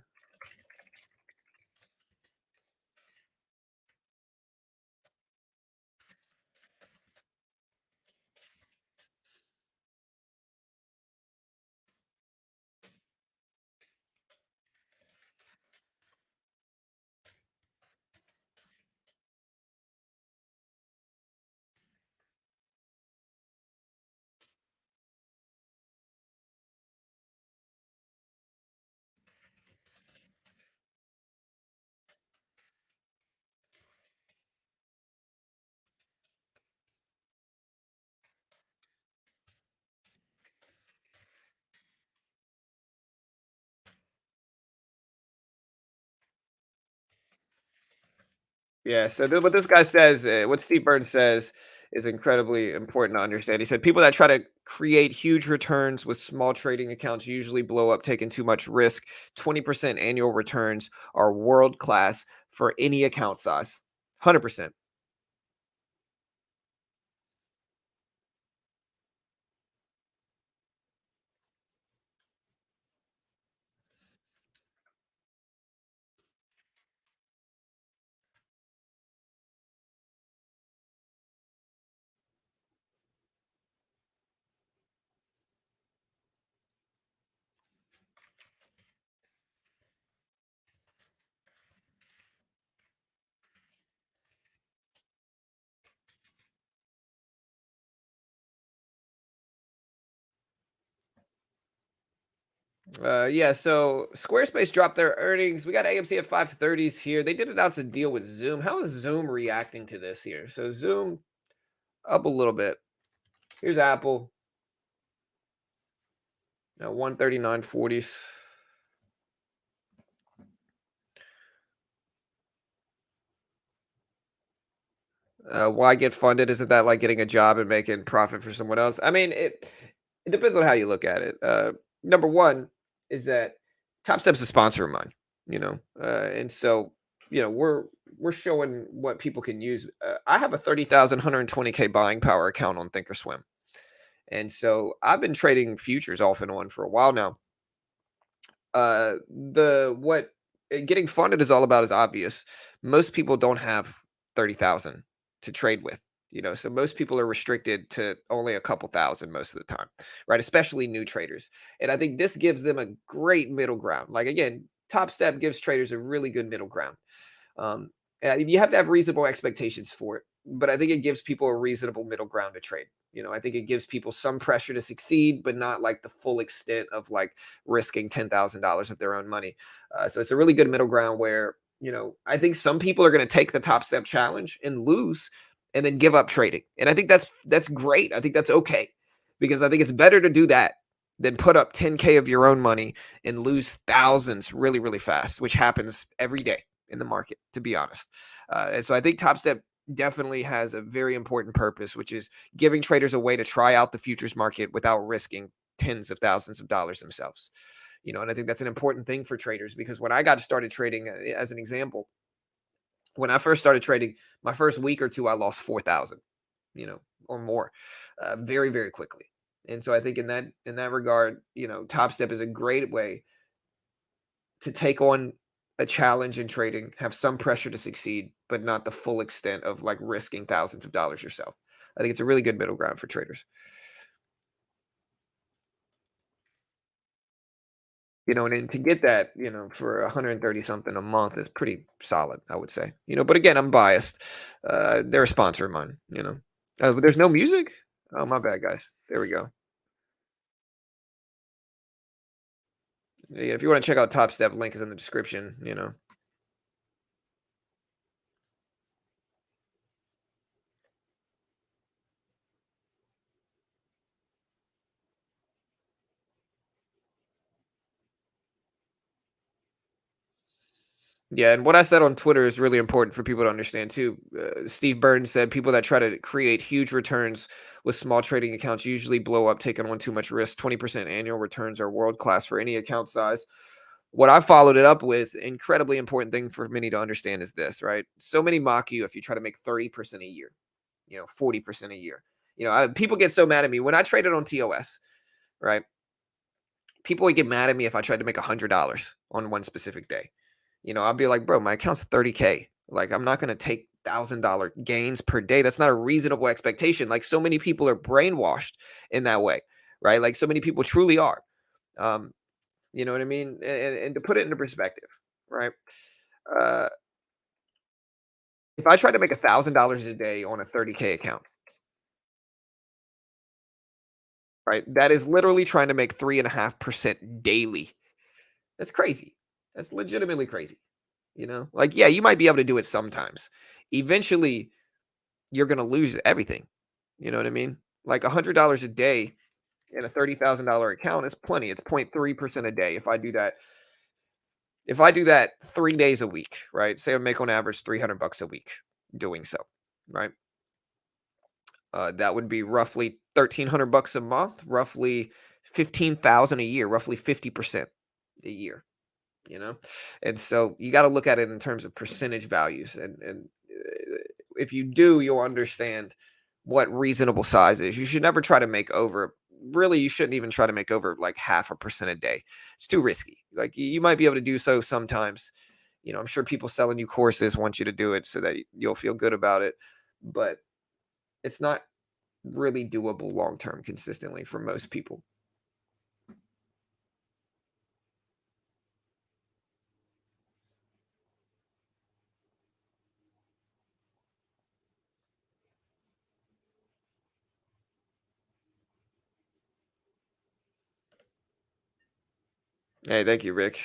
Yeah. So what this guy says, what Steve Burns says, is incredibly important to understand. He said people that try to create huge returns with small trading accounts usually blow up, taking too much risk. 20% annual returns are world class for any account size. 100%. Yeah, so Squarespace dropped their earnings. We got AMC at 5:30s here. They did announce a deal with Zoom. How is Zoom reacting to this here? So Zoom up a little bit. Here's Apple, 139.40s. Why get funded? Isn't that like getting a job and making profit for someone else? I mean, it depends on how you look at it. Number one is that Top Step's a sponsor of mine, and so we're showing what people can use. I have a 30,120K buying power account on Thinkorswim, and so I've been trading futures off and on for a while now. The what Getting funded is all about is obvious. Most people don't have 30,000 to trade with, so most people are restricted to only a couple thousand most of the time, right? Especially new traders. And I think this gives them a great middle ground. Like again, Top Step gives traders a really good middle ground. You have to have reasonable expectations for it, but I think it gives people a reasonable middle ground to trade. I think it gives people some pressure to succeed, but not like the full extent of like risking $10,000 of their own money. So it's a really good middle ground where I think some people are going to take the Top Step challenge and lose, and then give up trading. And I think that's great. I think that's okay because I think it's better to do that than put up 10K of your own money and lose thousands really, really fast, which happens every day in the market, to be honest. And so I think Top Step definitely has a very important purpose, which is giving traders a way to try out the futures market without risking tens of thousands of dollars themselves. And I think that's an important thing for traders because when I got started trading, as an example, when I first started trading, my first week or two, I lost 4,000, or more, very, very quickly. And so I think in that regard, Top Step is a great way to take on a challenge in trading, have some pressure to succeed, but not the full extent of like risking thousands of dollars yourself. I think it's a really good middle ground for traders. And then to get that, for 130 something a month is pretty solid, I would say. But again, I'm biased. They're a sponsor of mine, but there's no music? Oh, my bad, guys. There we go. Yeah, if you want to check out Top Step, link is in the description. Yeah, and what I said on Twitter is really important for people to understand too. Steve Burns said people that try to create huge returns with small trading accounts usually blow up taking on too much risk. 20% annual returns are world class for any account size. What I followed it up with, incredibly important thing for many to understand is this, right? So many mock you if you try to make 30% a year. 40% a year. People get so mad at me when I traded on TOS, right? People would get mad at me if I tried to make $100 on one specific day. I'd be like, bro, my account's 30K. Like, I'm not going to take $1,000 gains per day. That's not a reasonable expectation. Like, so many people are brainwashed in that way, right? Like, so many people truly are. You know what I mean? And to put it into perspective, right? Uh, if I try to make $1,000 a day on a 30K account, right? That is literally trying to make 3.5% daily. That's crazy. That's legitimately crazy. Like, yeah, you might be able to do it sometimes. Eventually, you're going to lose everything. You know what I mean? Like $100 a day in a $30,000 account is plenty. It's 0.3% a day. If I do that 3 days a week, right? Say I make on average $300 a week doing so, right? That would be roughly $1,300 a month, roughly 15,000 a year, roughly 50% a year. And so you got to look at it in terms of percentage values, and if you do, you'll understand what reasonable size is. You should never try to make over. Really, you shouldn't even try to make over like 0.5% a day. It's too risky. Like, you might be able to do so sometimes. I'm sure people selling you courses want you to do it so that you'll feel good about it, but it's not really doable long term consistently for most people. Hey, thank you, Rick.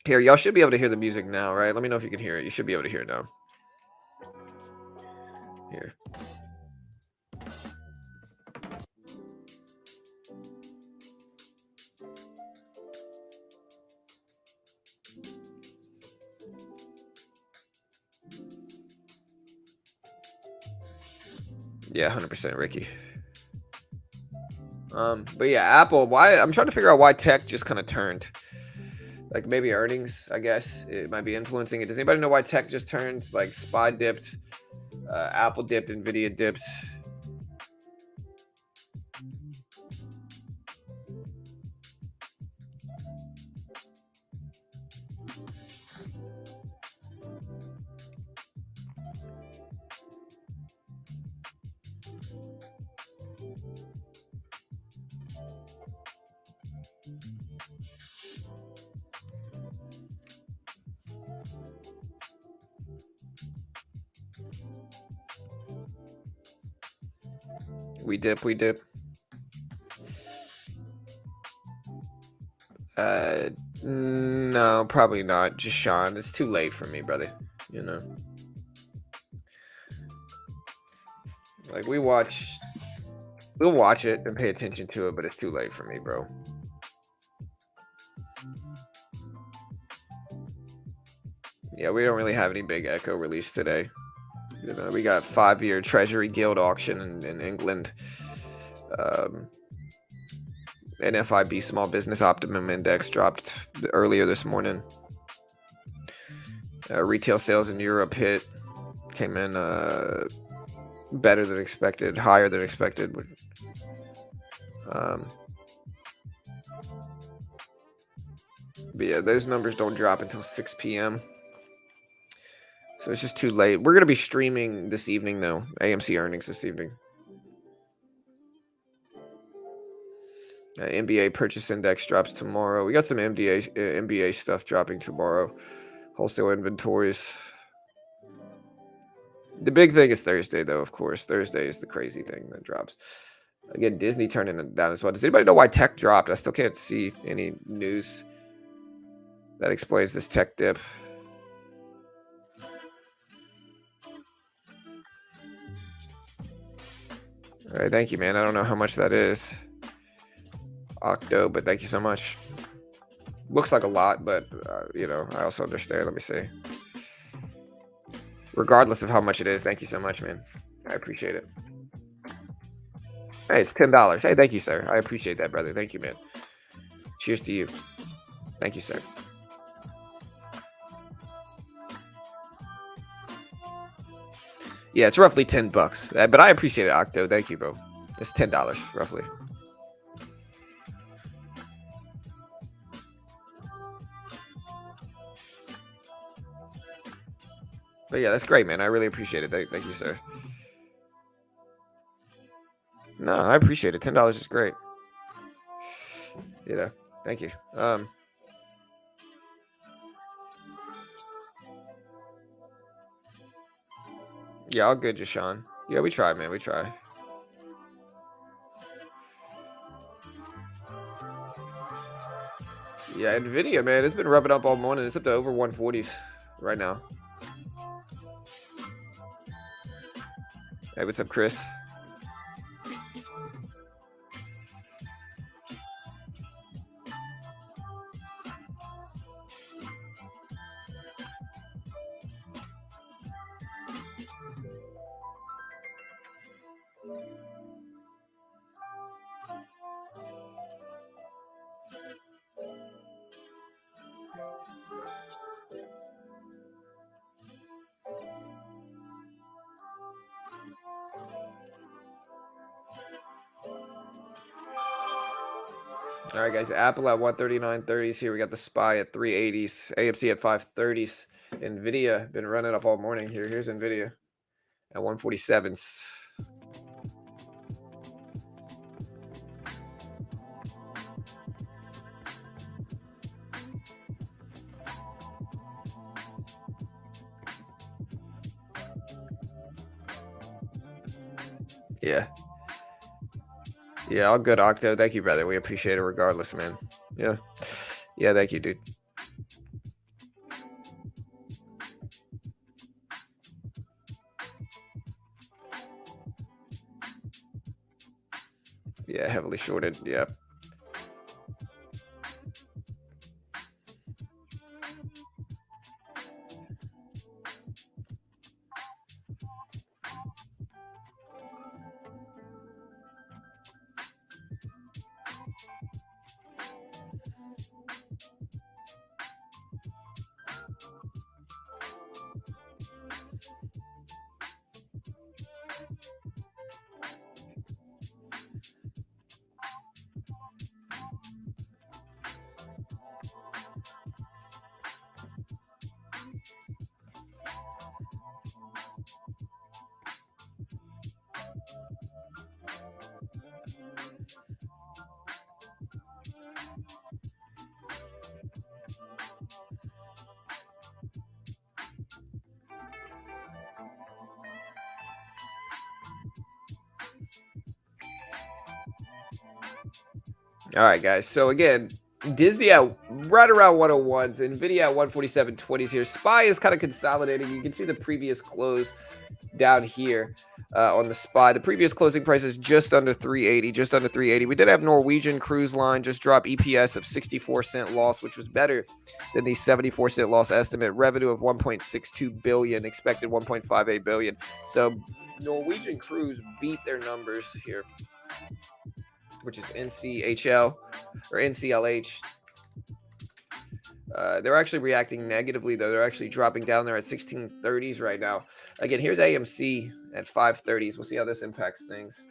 Here, y'all should be able to hear the music now, right? Let me know if you can hear it. You should be able to hear it now. Here. Yeah, 100% Ricky. But yeah, Apple, why I'm trying to figure out why tech just kind of turned. Like, maybe earnings, I guess. It might be influencing it. Does anybody know why tech just turned? Like, SPY dipped, Apple dipped, Nvidia dipped. We dip, we dip. No, probably not. Just Sean. It's too late for me, brother. Like, we'll watch it and pay attention to it, but it's too late for me, bro. Yeah, we don't really have any big Echo release today. We got 5-year Treasury Guild auction in England. NFIB Small Business Optimum Index dropped earlier this morning. Retail sales in Europe came in better than expected, higher than expected. But yeah, those numbers don't drop until 6 p.m. So it's just too late. We're going to be streaming this evening, though. AMC earnings this evening. NBA purchase index drops tomorrow. We got some NBA stuff dropping tomorrow. Wholesale inventories. The big thing is Thursday, though, of course. Thursday is the crazy thing that drops. Again, Disney turning it down as well. Does anybody know why tech dropped? I still can't see any news that explains this tech dip. All right, thank you, man. I don't know how much that is. Octo, but thank you so much. Looks like a lot, but I also understand. Let me see. Regardless of how much it is, thank you so much, man. I appreciate it. Hey, it's $10. Hey, thank you, sir. I appreciate that, brother. Thank you, man. Cheers to you. Thank you, sir. Yeah, it's roughly $10. But I appreciate it, Octo. Thank you, bro. It's $10 roughly. But yeah, that's great, man. I really appreciate it. Thank you, sir. No, I appreciate it. $10 is great. Thank you. Yeah, all good, Jashawn. Yeah, we try, man. We try. Yeah, Nvidia, man, it's been rubbing up all morning. It's up to over 140s right now. Hey, what's up, Chris? All right, guys. Apple at 139.30s here. We got the SPY at 380s. AMC at 530s. Nvidia been running up all morning here. Here's Nvidia at 147s. Yeah. Yeah, all good, Octo. Thank you, brother. We appreciate it regardless, man. Yeah. Yeah, thank you, dude. Yeah, heavily shorted. Yeah. All right, guys. So again, Disney at right around 101s, Nvidia at 147.20s here. SPY is kind of consolidating. You can see the previous close down here on the SPY. The previous closing price is just under 380, just under 380. We did have Norwegian Cruise Line just drop EPS of 64-cent loss, which was better than the 74-cent loss estimate. Revenue of 1.62 billion, expected 1.58 billion. So Norwegian Cruise beat their numbers here, which is NCHL or NCLH. They're actually reacting negatively, though. They're actually dropping down there at 1630s right now. Again, here's AMC at 530s. We'll see how this impacts things.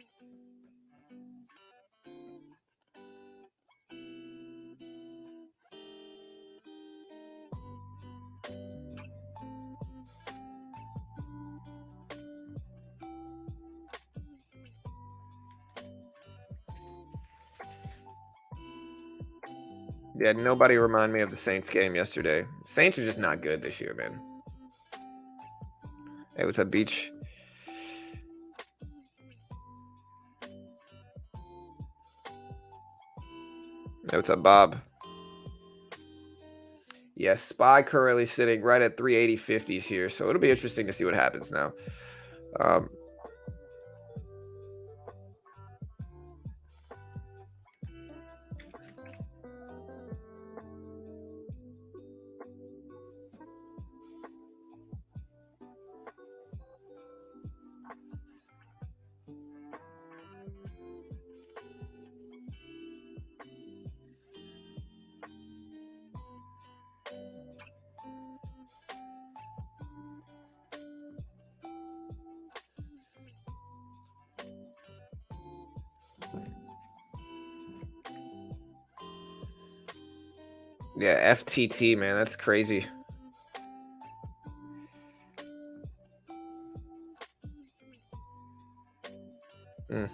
Yeah, nobody remind me of the Saints game yesterday. Saints are just not good this year, man. Hey, what's up, Beach? Hey, what's up, Bob? Yes, SPY currently sitting right at 380.50s here, so it'll be interesting to see what happens now. Yeah, FTT, man, that's crazy. Mm.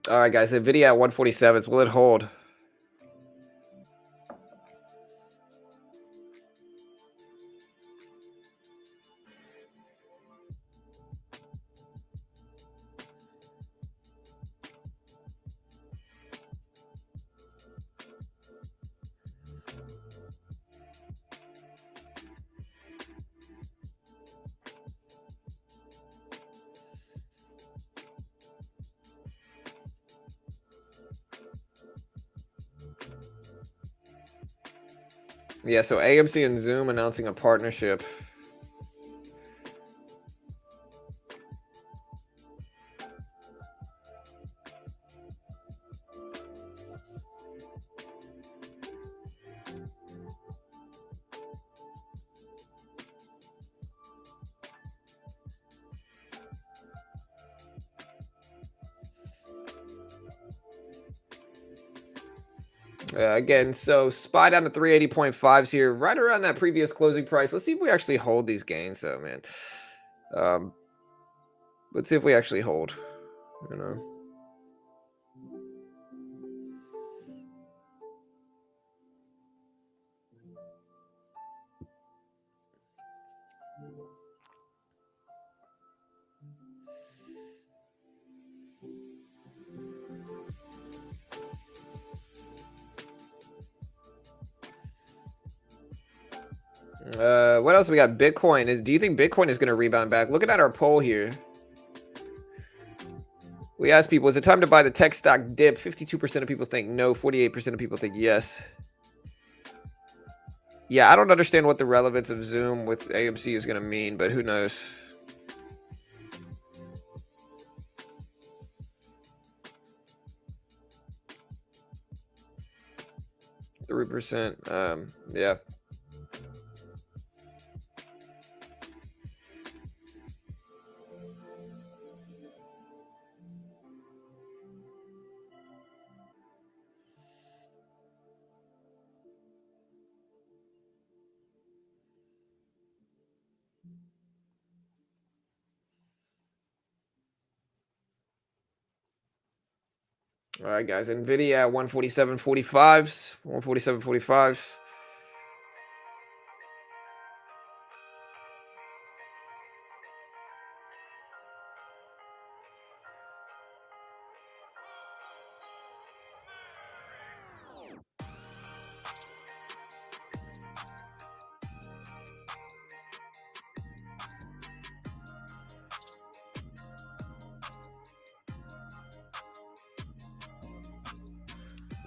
All right, guys, NVIDIA at 147s. Will it hold? Yeah, so AMC and Zoom announcing a partnership. Again, so SPY down to 380.5s here, right around that previous closing price. Let's see if we actually hold these gains, though, man. Um, let's see if we actually hold. You know. What else we got? Bitcoin is. Do you think Bitcoin is going to rebound back? Looking at our poll here, we asked people, is it time to buy the tech stock dip? 52% of people think no. 48% of people think yes. Yeah, I don't understand what the relevance of Zoom with AMC is going to mean, but who knows? 3%. Yeah. All right, guys. NVIDIA at 147.45s. 147.45s.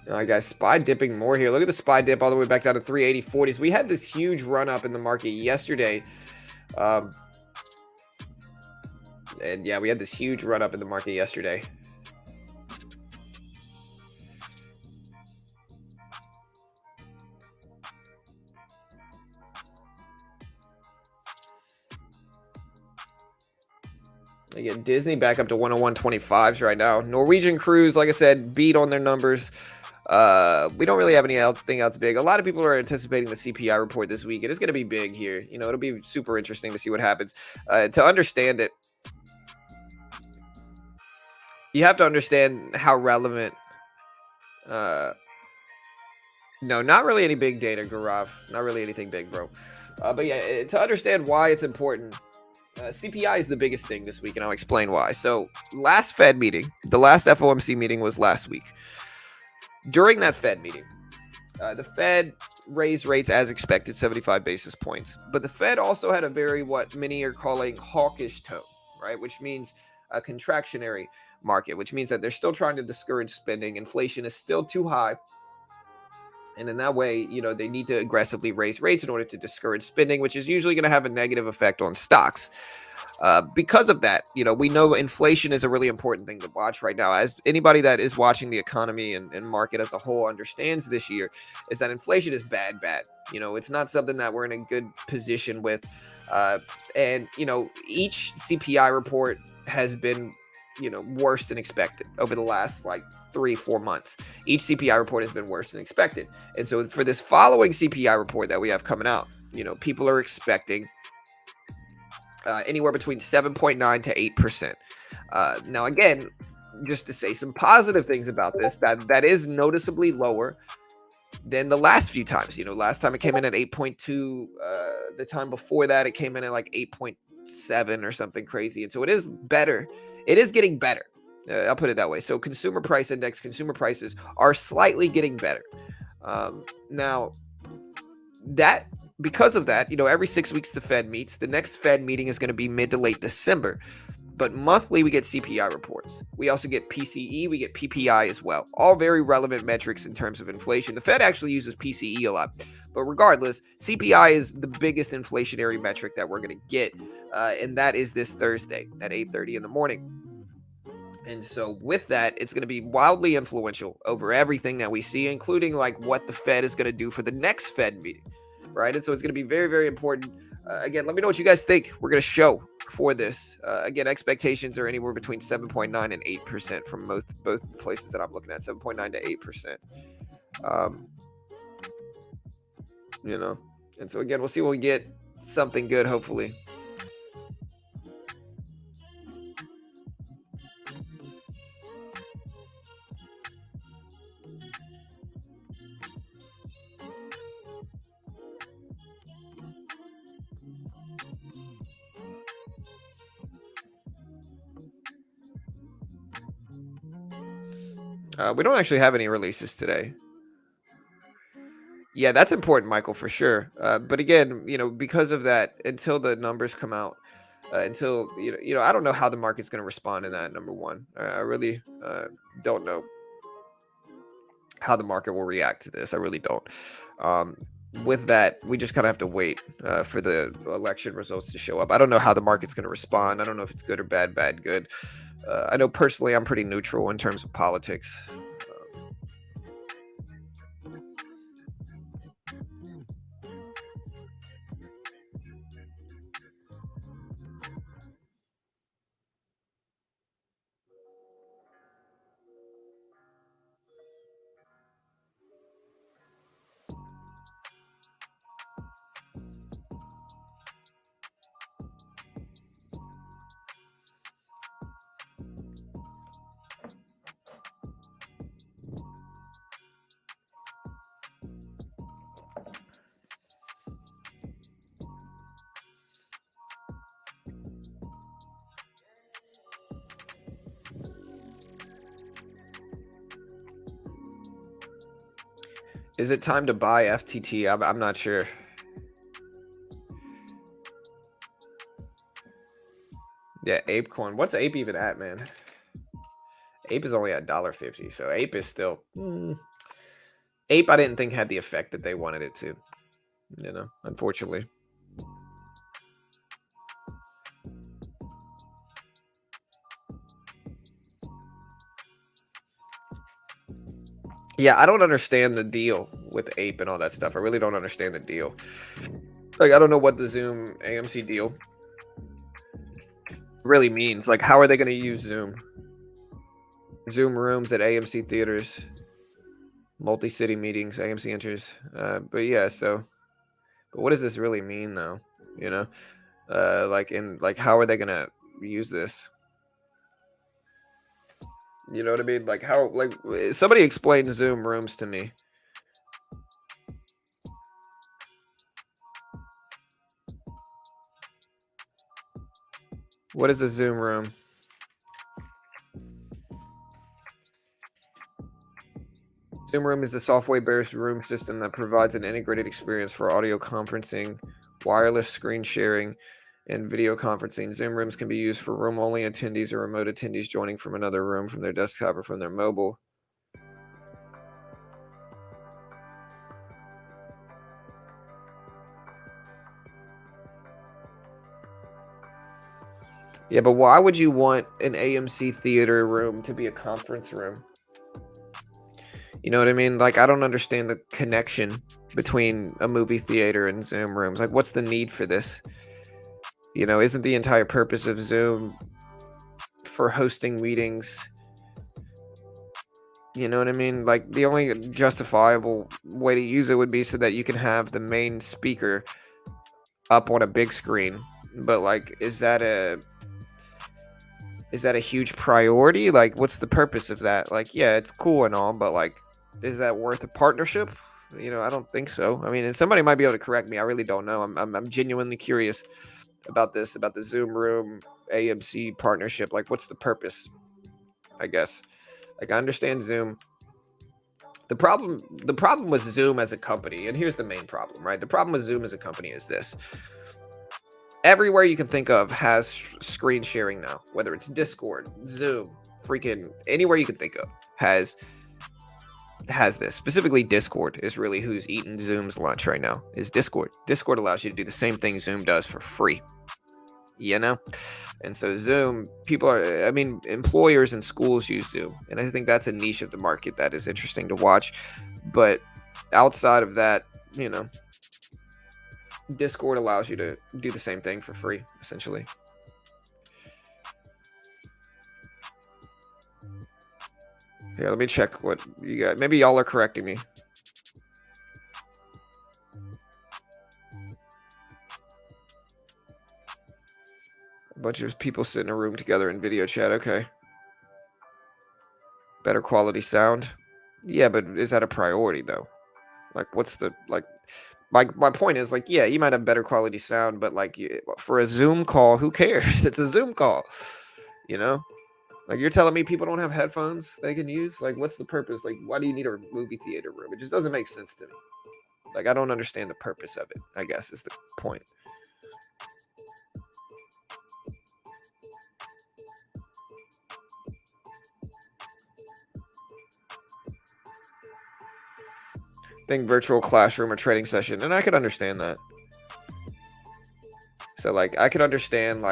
All right, guys. SPY dipping more here. Look at the SPY dip all the way back down to 380.40s. We had this huge run up in the market yesterday. And yeah, we had this huge run up in the market yesterday. Again, Disney back up to 101.25s right now. Norwegian Cruise, like I said, beat on their numbers. We don't really have anything else big. A lot of people are anticipating the CPI report this week. It is going to be big here. You know, it'll be super interesting to see what happens. To understand it, you have to understand how relevant. No, not really any big data, Gaurav. Not really anything big, bro. But yeah, to understand why it's important, CPI is the biggest thing this week, and I'll explain why. So, last Fed meeting, the last FOMC meeting was last week. During that Fed meeting, the Fed raised rates as expected, 75 basis points. But the Fed also had a very, what many are calling hawkish tone, right? Which means a contractionary market, which means that they're still trying to discourage spending. Inflation is still too high. And in that way, they need to aggressively raise rates in order to discourage spending, which is usually going to have a negative effect on stocks. Because of that, we know inflation is a really important thing to watch right now. As anybody that is watching the economy and market as a whole understands this year, is that inflation is bad. It's not something that we're in a good position with. And each CPI report has been, worse than expected over the last like 3-4 months. Each CPI report has been worse than expected. And so for this following CPI report that we have coming out, people are expecting anywhere between 7.9 to 8%. Now, again, just to say some positive things about this, that is noticeably lower than the last few times. Last time it came in at 8.2. The time before that, it came in at like 8.7 or something crazy. And so it is better. It is getting better. I'll put it that way. So consumer price index, consumer prices are slightly getting better. Now, that because of that, every 6 weeks the Fed meets. The next Fed meeting is going to be mid to late December. But monthly, we get CPI reports. We also get PCE, we get PPI as well. All very relevant metrics in terms of inflation. The Fed actually uses PCE a lot. But regardless, CPI is the biggest inflationary metric that we're going to get. And that is this Thursday at 8:30 in the morning. And so with that, it's going to be wildly influential over everything that we see, including like what the Fed is going to do for the next Fed meeting, right? And so it's going to be very, very important. Again, let me know what you guys think we're going to show for this. Again, expectations are anywhere between 7.9 and 8% from both places that I'm looking at, 7.9 to 8%. And so again, we'll see when we get something good, hopefully. We don't actually have any releases today. Yeah, that's important, Michael, for sure. But again, because of that, until the numbers come out, until I don't know how the market's going to respond in that. Number one, I really don't know how the market will react to this. I really don't. With that, we just kind of have to wait for the election results to show up. I don't know how the market's going to respond. I don't know if it's good or bad, good. I know personally I'm pretty neutral in terms of politics. Is it time to buy FTT? I'm not sure. Yeah, Ape coin. What's Ape even at, man? Ape is only at $1.50, so Ape is still... Ape, I didn't think had the effect that they wanted it to. Unfortunately. Yeah, I don't understand the deal with Ape and all that stuff. I really don't understand the deal. Like, I don't know what the Zoom AMC deal really means. Like, how are they going to use Zoom? Zoom rooms at AMC theaters, multi-city meetings, AMC enters. But yeah, so, but what does this really mean, though? How are they going to use this? You know what I mean? Like, how, like, somebody explain Zoom rooms to me. What is a Zoom room? Zoom Room is a software-based room system that provides an integrated experience for audio conferencing, wireless screen sharing, and video conferencing. Zoom Rooms can be used for room-only attendees or remote attendees joining from another room from their desktop or from their mobile. Yeah, but why would you want an AMC theater room to be a conference room? You know what I mean? Like, I don't understand the connection between a movie theater and Zoom rooms. Like, what's the need for this? Isn't the entire purpose of Zoom for hosting meetings? You know what I mean? Like, the only justifiable way to use it would be so that you can have the main speaker up on a big screen. But like, is that a huge priority? Like, what's the purpose of that? Like, yeah, it's cool and all, but like, is that worth a partnership? I don't think so. I mean, and somebody might be able to correct me. I really don't know. I'm genuinely curious about this, about the Zoom Room AMC partnership. Like, what's the purpose? I guess. Like, I understand Zoom. The problem with Zoom as a company, and here's the main problem, right? The problem with Zoom as a company is this: everywhere you can think of has screen sharing now, whether it's Discord, Zoom, freaking anywhere you can think of has this. Specifically, Discord is really who's eating Zoom's lunch right now. Is Discord allows you to do the same thing Zoom does for free, you know? And so Zoom, employers and schools use Zoom, and I think that's a niche of the market that is interesting to watch. But outside of that, Discord allows you to do the same thing for free, essentially. Here, let me check what you got. Maybe y'all are correcting me. A bunch of people sit in a room together in video chat. Okay. Better quality sound. Yeah, but is that a priority though? Like, what's the like? My point is, like, yeah, you might have better quality sound, but like, for a Zoom call, who cares? It's a Zoom call. You know, like, you're telling me people don't have headphones they can use? Like, what's the purpose? Like, why do you need a movie theater room? It just doesn't make sense to me. Like, I don't understand the purpose of it, I guess is the point. Think virtual classroom or training session, and I could understand that. So like, I could understand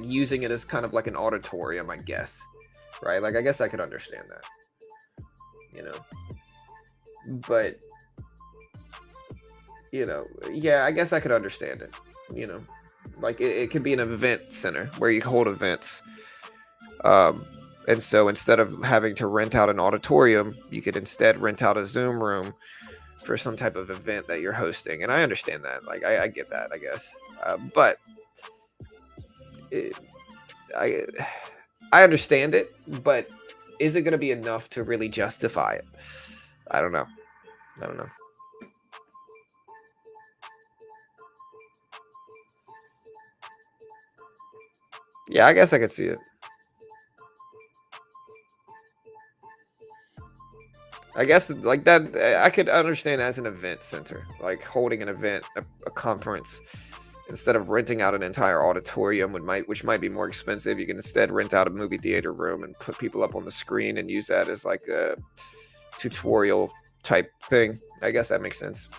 using it as kind of like an auditorium, I guess. Right? Like, I guess I could understand that. You know. But yeah, I guess I could understand it. Like, it could be an event center where you hold events. And so instead of having to rent out an auditorium, you could instead rent out a Zoom room for some type of event that you're hosting. And I understand that. Like, I get that, I guess. But it, I I understand it, but is it going to be enough to really justify it? I don't know. I don't know. Yeah, I guess I could see it. I guess like that, I could understand as an event center, like holding an event, a conference, instead of renting out an entire auditorium, which might be more expensive. You can instead rent out a movie theater room and put people up on the screen and use that as like a tutorial type thing. I guess that makes sense.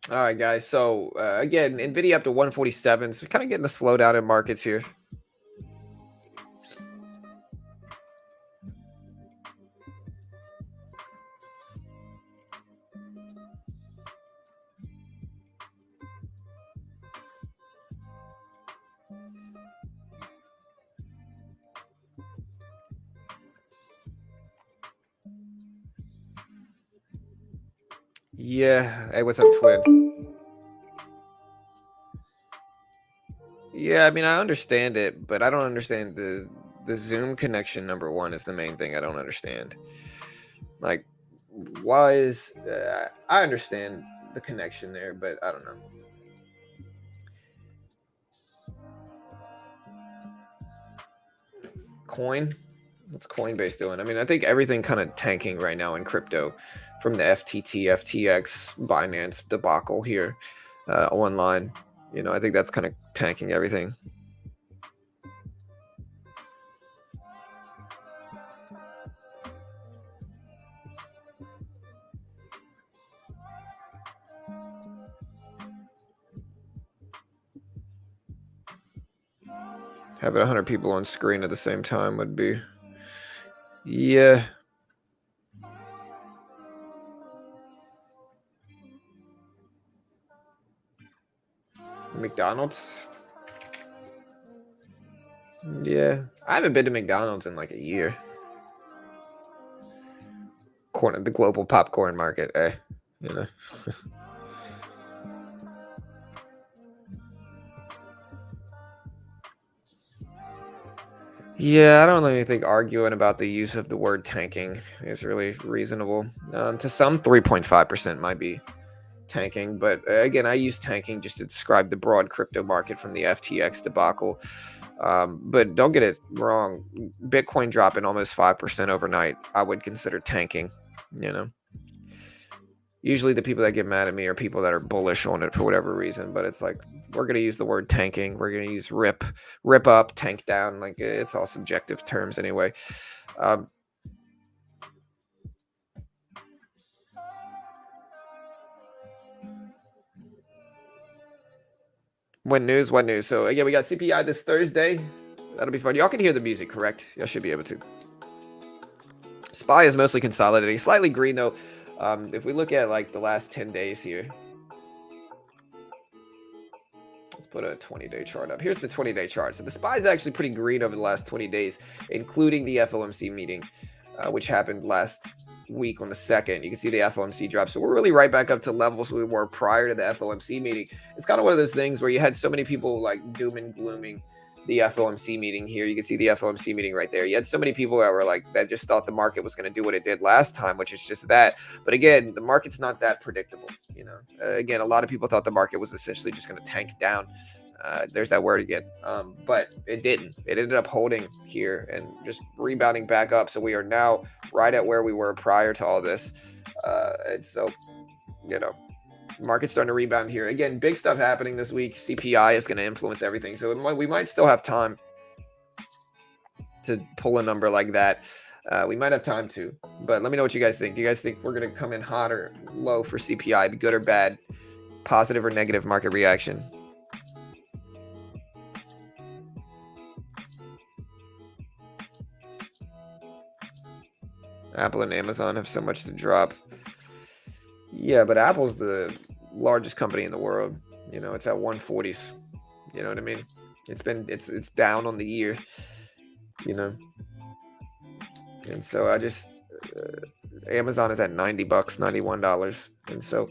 All right, guys. So again, Nvidia up to 147. So kind of getting a slowdown in markets here. Yeah. Hey, what's up, Twin? Yeah, I mean, I understand it, but I don't understand the Zoom connection, number one, is the main thing I don't understand. Like, why is I understand the connection there, but I don't know. Coin? What's Coinbase doing? I mean, I think everything kind of tanking right now in crypto, from the FTT, FTX, Binance debacle here online. You know, I think that's kind of tanking everything. Having 100 people on screen at the same time would be, yeah. McDonald's? Yeah. I haven't been to McDonald's in like a year. The global popcorn market, you know. Yeah, I don't really think arguing about the use of the word tanking is really reasonable. To some, 3.5% might be tanking, but again, I use tanking just to describe the broad crypto market from the FTX debacle. But don't get it wrong, Bitcoin dropping almost 5% overnight, I would consider tanking. You know, usually the people that get mad at me are people that are bullish on it for whatever reason, but it's like, we're going to use the word tanking, we're going to use rip up, tank down, like it's all subjective terms anyway. What news? So again, we got CPI this Thursday. That'll be fun. Y'all can hear the music, correct? Y'all should be able to. SPY is mostly consolidating, slightly green though. If we look at like the last 10 days here, let's put a 20-day chart up. Here's the 20-day chart. So the SPY is actually pretty green over the last 20 days, including the FOMC meeting, which happened last week on the 2nd. You can see the FOMC drop. So we're really right back up to levels we were prior to the FOMC meeting. It's kind of one of those things where you had so many people like doom and glooming the FOMC meeting here. You can see the FOMC meeting right there. You had so many people that were like, that just thought the market was going to do what it did last time, which is just that. But again, the market's not that predictable. You know, again, a lot of people thought the market was essentially just going to tank down. There's that word again. But it didn't. It ended up holding here and just rebounding back up. So we are now right at where we were prior to all this. And so, you know, market's starting to rebound here. Again, big stuff happening this week. CPI is going to influence everything. So we might still have time to pull a number like that. We might have time to. But let me know what you guys think. Do you guys think we're going to come in hot or low for CPI? Good or bad? Positive or negative market reaction? Apple and Amazon have so much to drop. Yeah, but Apple's the largest company in the world. You know, it's at 140s. You know what I mean? It's down on the year. You know, and so I just Amazon is at $90, $91, and so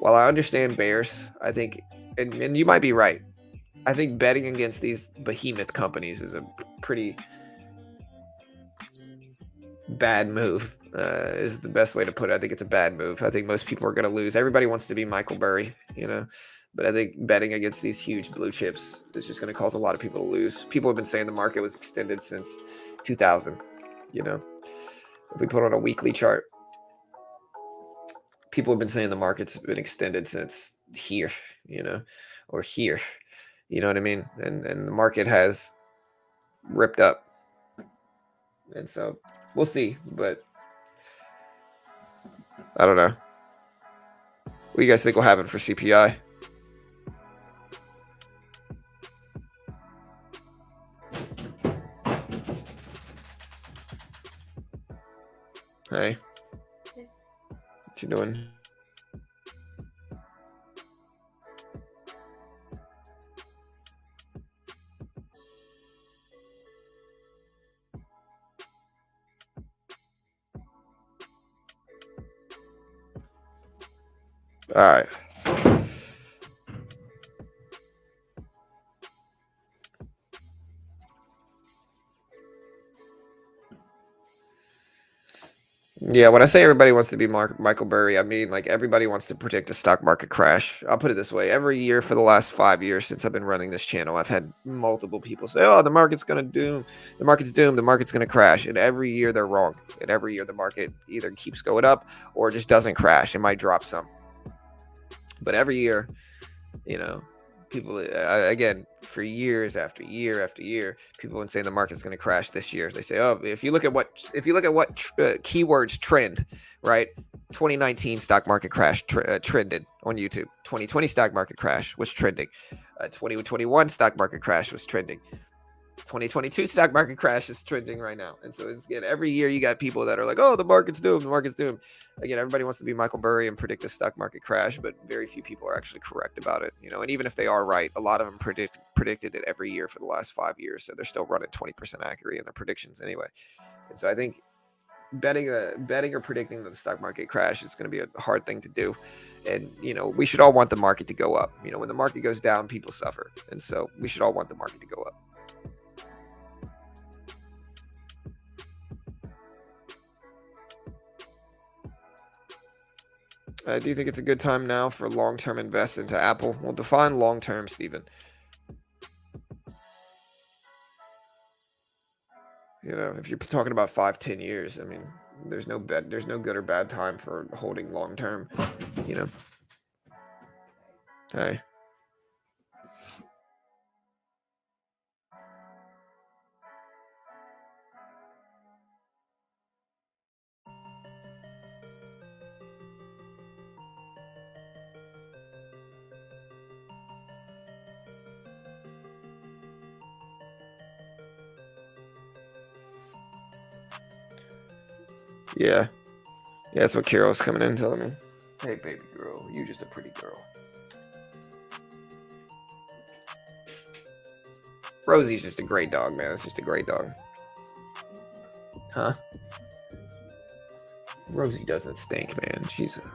while I understand bears, I think, and you might be right. I think betting against these behemoth companies is a pretty bad move, is the best way to put it. I think it's a bad move. I think most people are going to lose. Everybody wants to be Michael Burry, you know, but I think betting against these huge blue chips is just going to cause a lot of people to lose. People have been saying the market was extended since 2000, you know. If we put on a weekly chart, people have been saying the market's been extended since here, you know, or here, you know what I mean? And the market has ripped up. And so we'll see, but I don't know. What do you guys think will happen for CPI? Hey, what you doing? All right. Yeah, when I say everybody wants to be Michael Burry, I mean like everybody wants to predict a stock market crash. I'll put it this way: every year for the last 5 years since I've been running this channel, I've had multiple people say, "Oh, the market's gonna doom, the market's doomed, the market's gonna crash," and every year they're wrong. And every year the market either keeps going up or just doesn't crash. It might drop some, but every year, you know, people again for years after year after year, people have been saying the market's going to crash this year. They say, oh, if you look at what keywords trend, right? 2019 stock market crash trended on YouTube. 2020 stock market crash was trending. 2021 stock market crash was trending. 2022 stock market crash is trending right now. And so it's, again, every year you got people that are like, oh, the market's doomed, the market's doomed. Again, everybody wants to be Michael Burry and predict the stock market crash, but very few people are actually correct about it. You know, and even if they are right, a lot of them predicted it every year for the last 5 years. So they're still running 20% accurate in their predictions anyway. And so I think betting or predicting that the stock market crash is going to be a hard thing to do. And, you know, we should all want the market to go up. You know, when the market goes down, people suffer. And so we should all want the market to go up. Do you think it's a good time now for long-term invest into Apple? Well, define long-term, Stephen. You know, if you're talking about 5-10 years, I mean, there's no good or bad time for holding long-term, you know. Hey. Yeah. Yeah, that's what Carol's coming in telling me. Hey, baby girl, you just a pretty girl. Rosie's just a great dog, man. It's just a great dog. Huh? Rosie doesn't stink, man. She's a...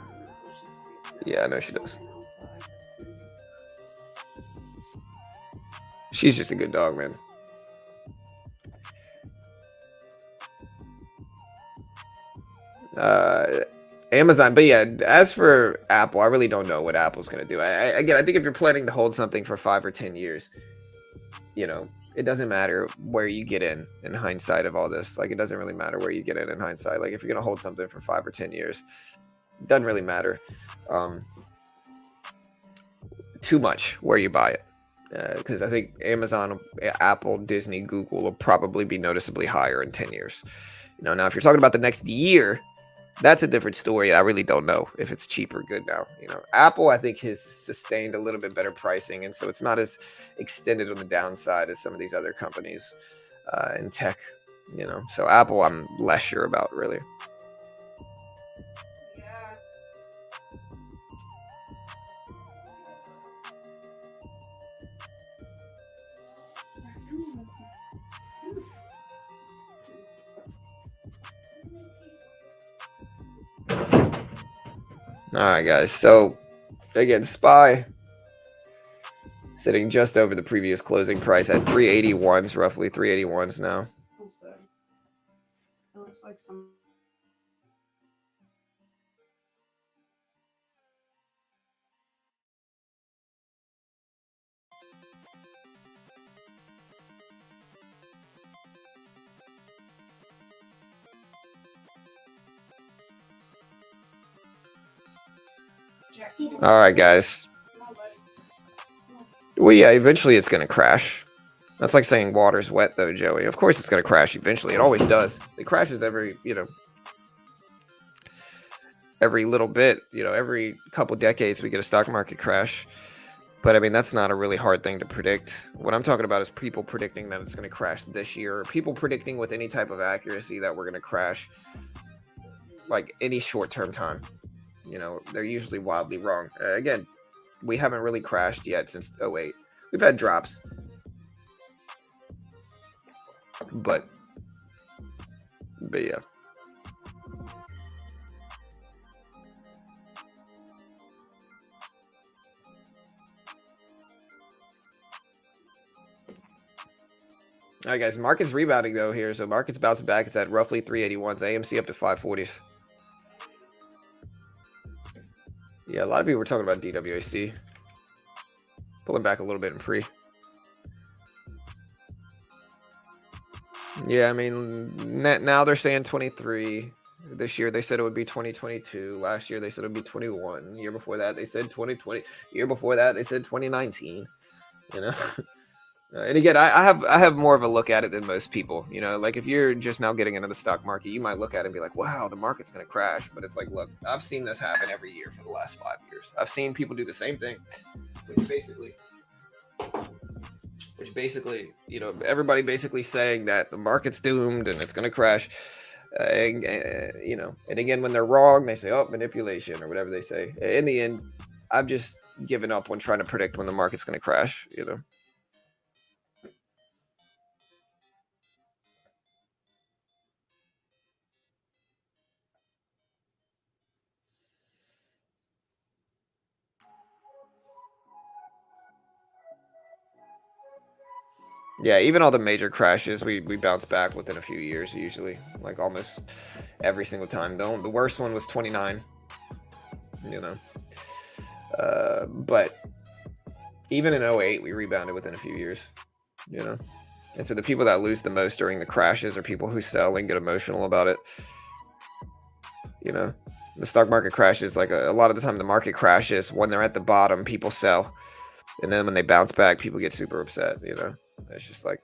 Yeah, I know she does. She's just a good dog, man. Amazon, but yeah, as for Apple, I really don't know what Apple's going to do. Again, I think if you're planning to hold something for 5 or 10 years, you know, it doesn't matter where you get in hindsight of all this. Like, it doesn't really matter where you get in hindsight. Like, if you're going to hold something for 5 or 10 years, it doesn't really matter too much where you buy it. Because I think Amazon, Apple, Disney, Google will probably be noticeably higher in 10 years. You know, now if you're talking about the next year, that's a different story. I really don't know if it's cheap or good now. You know, Apple, I think, has sustained a little bit better pricing, and so it's not as extended on the downside as some of these other companies in tech. You know, so Apple, I'm less sure about, really. All right, guys. So again, SPY sitting just over the previous closing price at 381s, roughly 381s now. It looks like some. All right, guys. Well, yeah, eventually it's going to crash. That's like saying water's wet, though, Joey. Of course it's going to crash eventually. It always does. It crashes every, you know, every little bit. You know, every couple decades we get a stock market crash. But, I mean, that's not a really hard thing to predict. What I'm talking about is people predicting that it's going to crash this year. Or people predicting with any type of accuracy that we're going to crash, like, any short-term time. You know, they're usually wildly wrong. Again, we haven't really crashed yet since 2008. We've had drops. But yeah. All right, guys. Market's rebounding, though, here. So market's bouncing back. It's at roughly 381s. AMC up to 540s. Yeah, a lot of people were talking about DWAC pulling back a little bit in pre. Yeah, I mean, now they're saying 23. This year they said it would be 2022. Last year they said it would be 21. The year before that they said 2020. The year before that they said 2019. You know. And again, I have more of a look at it than most people. You know, like if you're just now getting into the stock market, you might look at it and be like, "Wow, the market's going to crash." But it's like, look, I've seen this happen every year for the last 5 years. I've seen people do the same thing, which basically, you know, everybody basically saying that the market's doomed and it's going to crash. You know, and again, when they're wrong, they say, "Oh, manipulation" or whatever they say. In the end, I've just given up on trying to predict when the market's going to crash. You know. Yeah, even all the major crashes, we bounce back within a few years usually, like almost every single time. The worst one was 29, you know. But even in '08, we rebounded within a few years, you know. And so the people that lose the most during the crashes are people who sell and get emotional about it, you know. The stock market crashes, like a lot of the time the market crashes when they're at the bottom, people sell. And then when they bounce back, people get super upset, you know. It's just like,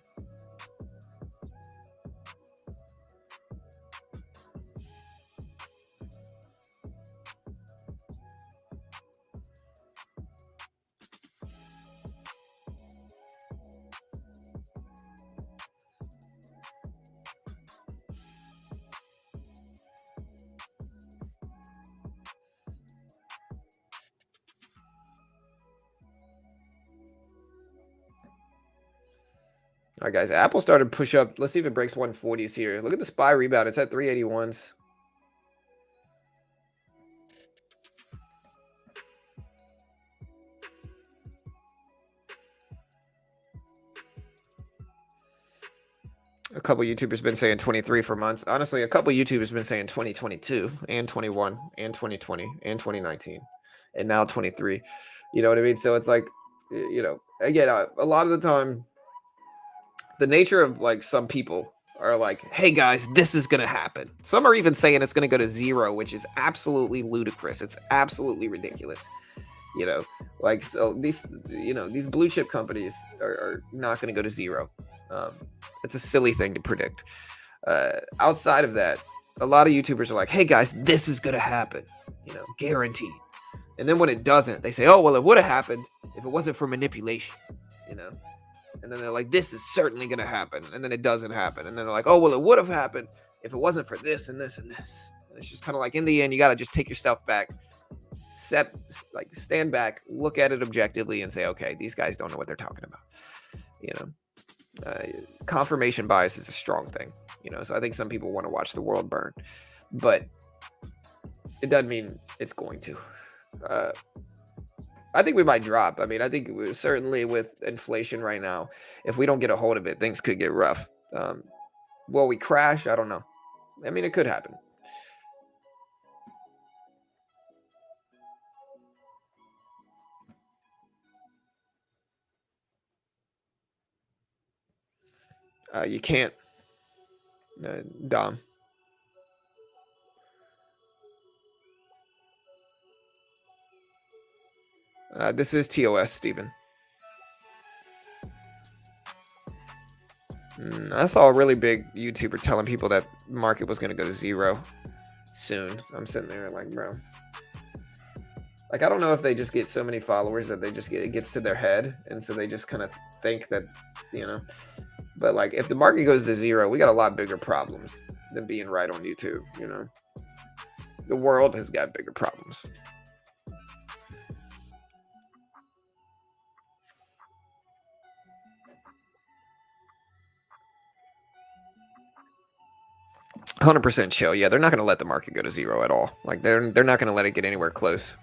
all right, guys. Apple started to push up. Let's see if it breaks 140s here. Look at the SPY rebound. It's at 381s. A couple YouTubers been saying 23 for months. Honestly, a couple YouTubers been saying 2022 and 21 and 2020 and 2019 and now 23. You know what I mean? So it's like, you know, again, a lot of the time, the nature of like some people are like, hey guys, this is going to happen. Some are even saying it's going to go to zero, which is absolutely ludicrous. It's absolutely ridiculous. You know, like, so these, you know, these blue chip companies are not going to go to zero. It's a silly thing to predict. Outside of that, a lot of YouTubers are like, hey guys, this is going to happen, you know, guaranteed. And then when it doesn't, they say, oh, well, it would have happened if it wasn't for manipulation, you know. And then they're like, this is certainly going to happen. And then it doesn't happen. And then they're like, oh, well, it would have happened if it wasn't for this and this and this. And it's just kind of like, in the end, you got to just take yourself back, stand back, look at it objectively and say, okay, these guys don't know what they're talking about. You know, confirmation bias is a strong thing, you know, so I think some people want to watch the world burn, but it doesn't mean it's going to. I think we might drop. I mean, I think certainly with inflation right now, if we don't get a hold of it, things could get rough. Will we crash? I don't know. I mean, it could happen. You can't, Dom. This is TOS, Stephen. I saw a really big YouTuber telling people that market was going to go to zero soon. I'm sitting there like, bro. Like, I don't know if they just get so many followers that they just it gets to their head. And so they just kind of think that, you know. But, like, if the market goes to zero, we got a lot bigger problems than being right on YouTube, you know. The world has got bigger problems. %, chill. Yeah, they're not going to let the market go to zero at all. Like, they're not going to let it get anywhere close.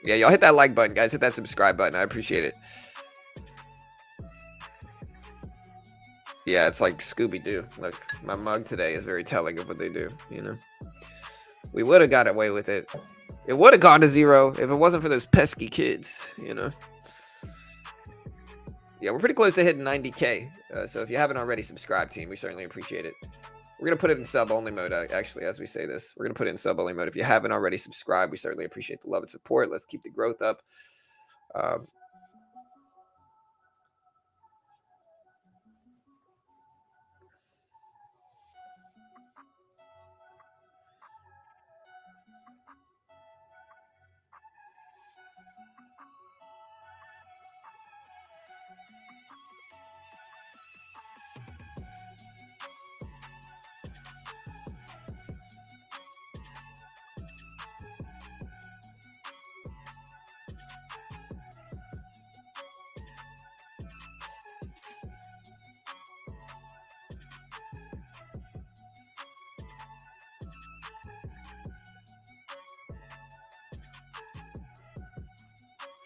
Yeah, y'all hit that like button, guys. Hit that subscribe button. I appreciate it. Yeah, it's like Scooby-Doo. Look, my mug today is very telling of what they do, you know. We would have got away with it It would have gone to 0 if it wasn't for those pesky kids, you know. Yeah, we're pretty close to hitting 90K. So if you haven't already subscribed, team, we certainly appreciate it. We're going to put it in sub-only mode, actually, as we say this. We're going to put it in sub-only mode. If you haven't already subscribed, we certainly appreciate the love and support. Let's keep the growth up.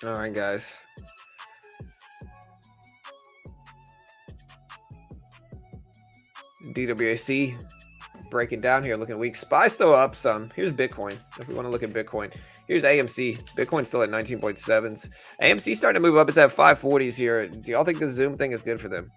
All right, guys. DWAC breaking down here, looking weak. SPY still up some. Here's Bitcoin. If we want to look at Bitcoin, here's AMC. Bitcoin's still at 19.7s. AMC starting to move up. It's at 540s here. Do y'all think the Zoom thing is good for them?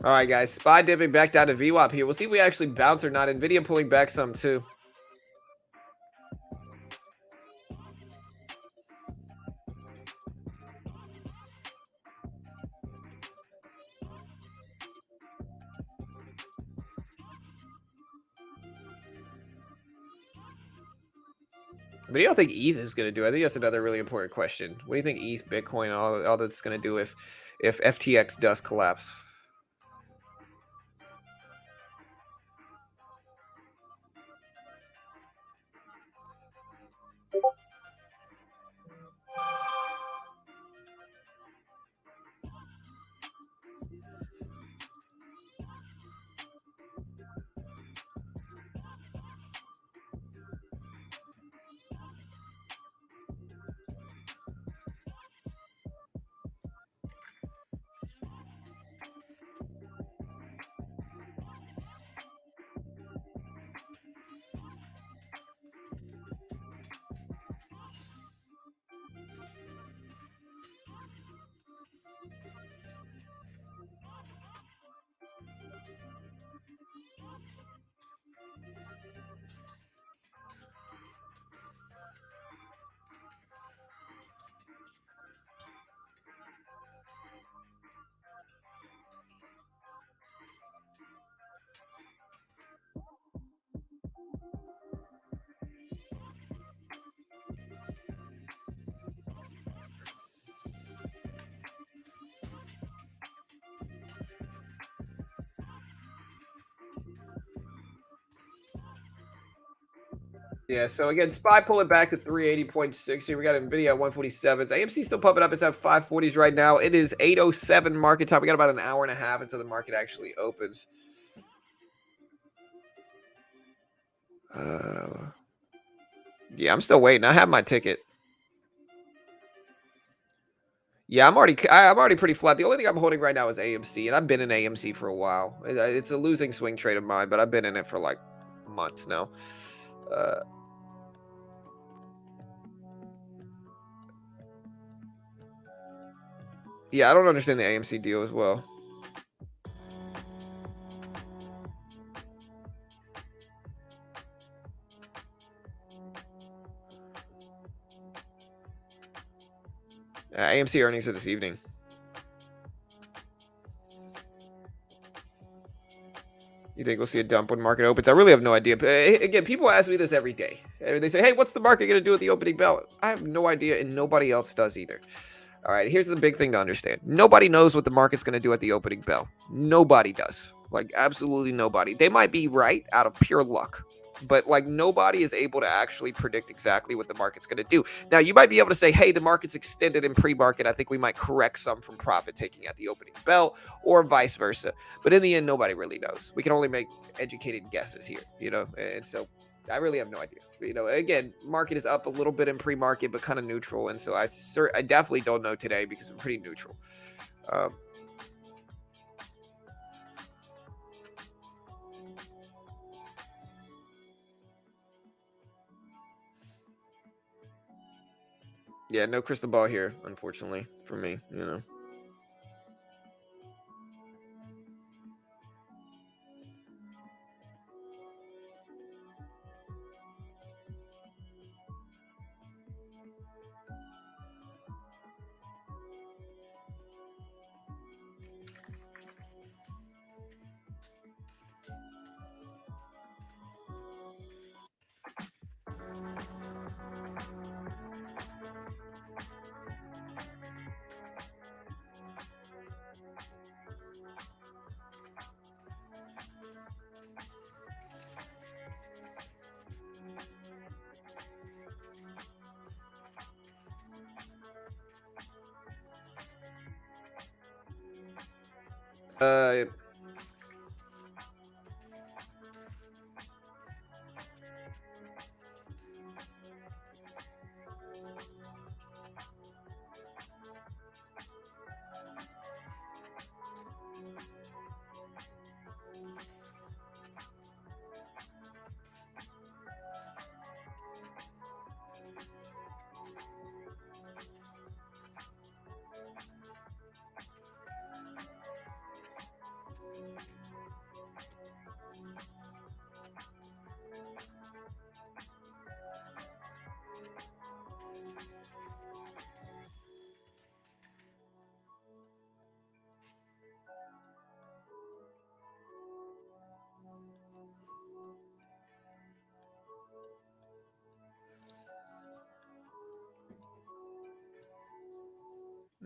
All right, guys. SPY dipping back down to VWAP here. We'll see if we actually bounce or not. NVIDIA pulling back some too. What do y'all think ETH is going to do? I think that's another really important question. What do you think ETH, Bitcoin, all that's going to do if FTX does collapse? Yeah, so again, SPY pulling back to 380.6 here. We got NVIDIA at 147s. AMC still pumping up. It's at 540s right now. It is 8:07 market time. We got about an hour and a half until the market actually opens. Yeah, I'm still waiting. I have my ticket. Yeah, I'm already pretty flat. The only thing I'm holding right now is AMC, and I've been in AMC for a while. It's a losing swing trade of mine, but I've been in it for like months now. Yeah, I don't understand the AMC deal as well. AMC earnings are this evening. You think we'll see a dump when market opens? I really have no idea. But again, people ask me this every day. They say, "Hey, what's the market going to do at the opening bell?" I have no idea, and nobody else does either. All right, here's the big thing to understand. Nobody knows what the market's going to do at the opening bell. Nobody does. Like, absolutely nobody. They might be right out of pure luck, but like nobody is able to actually predict exactly what the market's going to do. Now, you might be able to say, hey, the market's extended in pre-market. I think we might correct some from profit taking at the opening bell or vice versa. But in the end, nobody really knows. We can only make educated guesses here, and so I really have no idea. Again, market is up a little bit in pre-market, but kind of neutral, and so I definitely don't know today because I'm pretty neutral. Um, yeah, no crystal ball here, unfortunately, for me.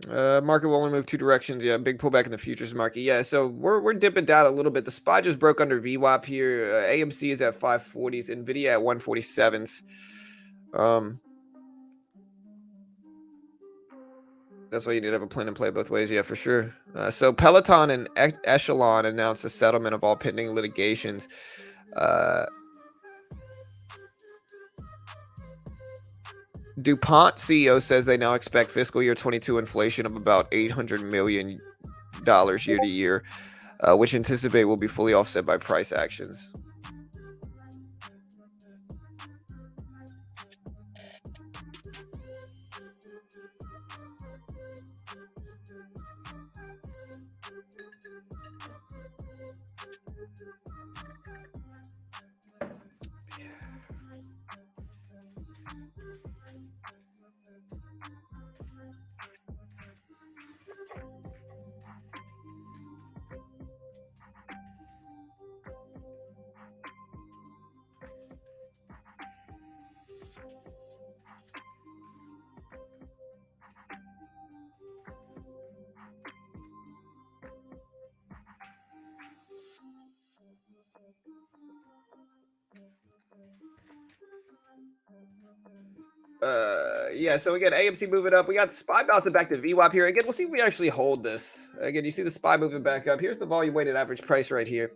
Uh, market will only move two directions. Yeah, big pullback in the futures market. Yeah, so we're dipping down a little bit. The SPY just broke under VWAP here. AMC is at 540s, Nvidia at 147s. That's why you need to have a plan and play both ways. Yeah, for sure. So Peloton and Echelon announced a settlement of all pending litigations. DuPont CEO says they now expect fiscal year 22 inflation of about $800 million year to year, which anticipate will be fully offset by price actions. Yeah, so again, AMC moving up. We got SPY bouncing back to VWAP here. Again, we'll see if we actually hold this. Again, you see the SPY moving back up. Here's the volume weighted average price right here.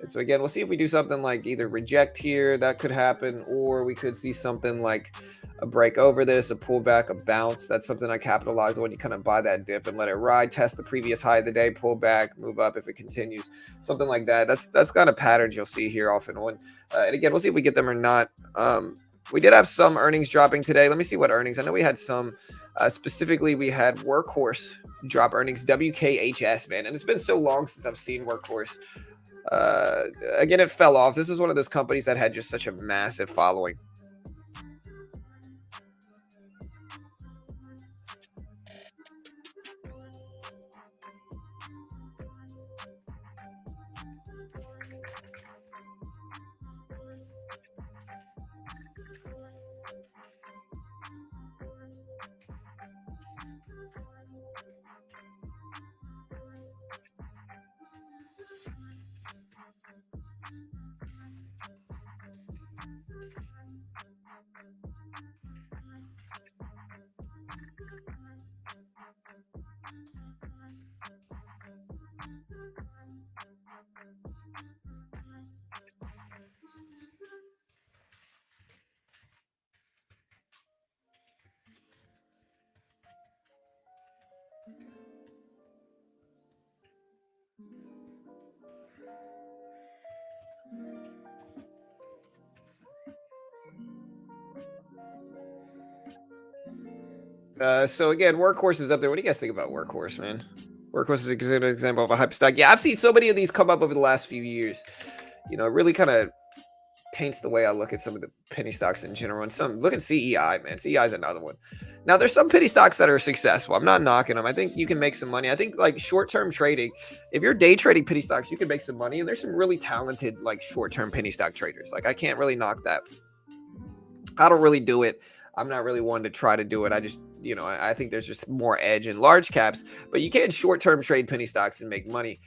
And so again, we'll see if we do something like either reject here, that could happen, or we could see something like a break over this, a pullback, a bounce. That's something I capitalize on. You kind of buy that dip and let it ride, test the previous high of the day, pull back, move up if it continues, something like that. That's kind of patterns you'll see here off and on. And again, we'll see if we get them or not. We did have some earnings dropping today. Let me see what earnings. I know we had some. Specifically, we had Workhorse drop earnings, WKHS, man. And it's been so long since I've seen Workhorse. Again, it fell off. This is one of those companies that had just such a massive following. So again, Workhorse is up there. What do you guys think about Workhorse, man? Workhorse is a good example of a hype stock. Yeah, I've seen so many of these come up over the last few years. You know, it really kind of taints the way I look at some of the penny stocks in general. And some look at CEI, man. CEI is another one. Now, there's some penny stocks that are successful. I'm not knocking them. I think you can make some money. I think like short-term trading, if you're day trading penny stocks, you can make some money. And there's some really talented like short-term penny stock traders. Like I can't really knock that. I don't really do it. I'm not really one to try to do it. I just, you know, I think there's just more edge in large caps, but you can short-term trade penny stocks and make money.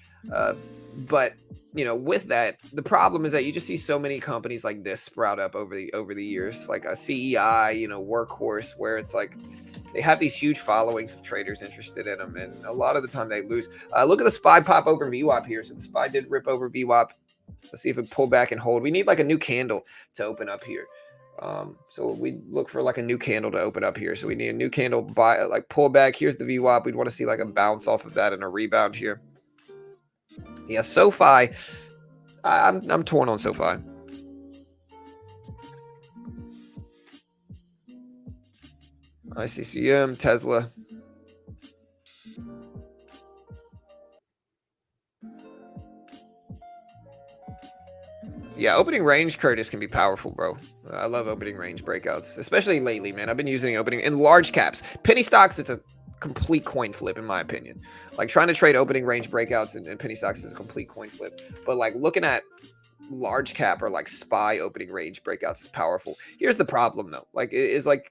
But you know, with that, the problem is that you just see so many companies like this sprout up over the years, like a CEI, you know, Workhorse, where it's like they have these huge followings of traders interested in them, and a lot of the time they lose. Look at the SPY pop over VWAP here. So the SPY did rip over VWAP. Let's see if it pulled back and hold. We need like a new candle to open up here. So we look for like a new candle to open up here. So we need a new candle buy, like pull back. Here's the VWAP. We'd want to see like a bounce off of that and a rebound here. Yeah, SoFi. I'm torn on SoFi. ICCM, Tesla. Yeah, opening range, Curtis, can be powerful, bro. I love opening range breakouts, especially lately, man. I've been using opening in large caps. Penny stocks, it's a complete coin flip, in my opinion. Like trying to trade opening range breakouts and penny stocks is a complete coin flip. But like looking at large cap or like SPY opening range breakouts is powerful. Here's the problem, though. Like, it is like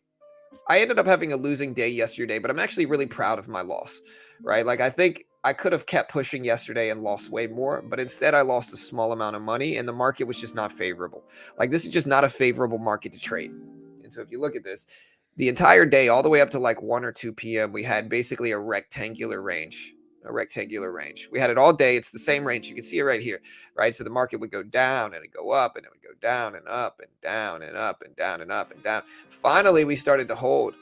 I ended up having a losing day yesterday, but I'm actually really proud of my loss, right? Like, I think I could have kept pushing yesterday and lost way more, but instead I lost a small amount of money and the market was just not favorable. Like, this is just not a favorable market to trade. And so if you look at this, the entire day, all the way up to like 1 or 2 p.m., we had basically a rectangular range. We had it all day. It's the same range. You can see it right here, right? So the market would go down and it'd go up and it would go down and up and down and up and down and up and down. Finally, we started to hold.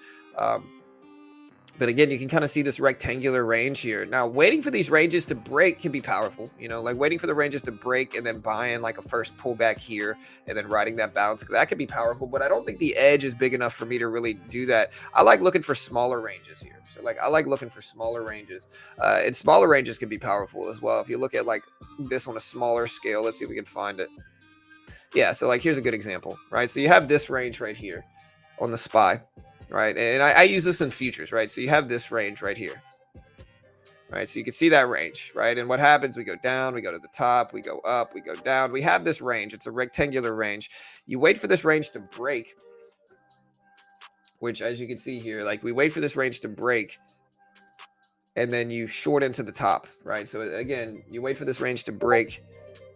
But again, you can kind of see this rectangular range here. Now, waiting for these ranges to break can be powerful. You know, like waiting for the ranges to break and then buying like a first pullback here and then riding that bounce. That could be powerful, but I don't think the edge is big enough for me to really do that. I like looking for smaller ranges here. So like I like looking for smaller ranges. And smaller ranges can be powerful as well. If you look at like this on a smaller scale, let's see if we can find it. Yeah, so like here's a good example, right? So you have this range right here on the SPY. Right, and I use this in futures, right? So you have this range right here, right? So you can see that range, right? And what happens? We go down, we go to the top, we go up, we go down. We have this range. It's a rectangular range. You wait for this range to break, which, as you can see here, like we wait for this range to break, and then you short into the top, right? So again, you wait for this range to break,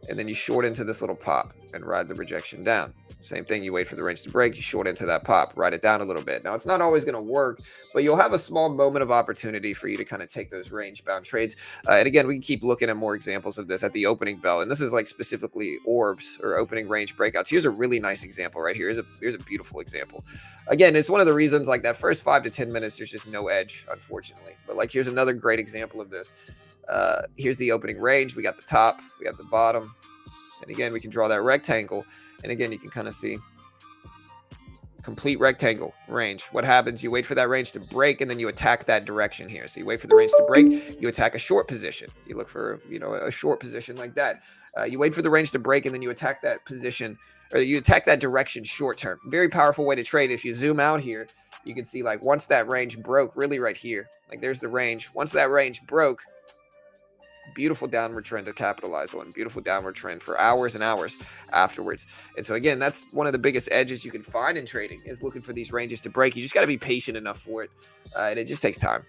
and then you short into this little pop and ride the rejection down. Same thing, you wait for the range to break, you short into that pop, ride it down a little bit. Now, it's not always going to work, but you'll have a small moment of opportunity for you to kind of take those range-bound trades. And again, we can keep looking at more examples of this at the opening bell. And this is like specifically orbs or opening range breakouts. Here's a really nice example right here. Here's a beautiful example. Again, it's one of the reasons like that first 5 to 10 minutes, there's just no edge, unfortunately. But like here's another great example of this. Here's the opening range. We got the top, we got the bottom. And again, we can draw that rectangle. And again, you can kind of see complete rectangle range. What happens? You wait for that range to break and then you attack that direction here. So you wait for the range to break, you attack a short position. You look for, you know, a short position like that. You wait for the range to break and then you attack that position, or you attack that direction short term. Very powerful way to trade. If you zoom out here, you can see like once that range broke, really right here, like there's the range. Once that range broke, beautiful downward trend to capitalize on, beautiful downward trend for hours and hours afterwards. And so again, that's one of the biggest edges you can find in trading, is looking for these ranges to break. You just got to be patient enough for it, and it just takes time.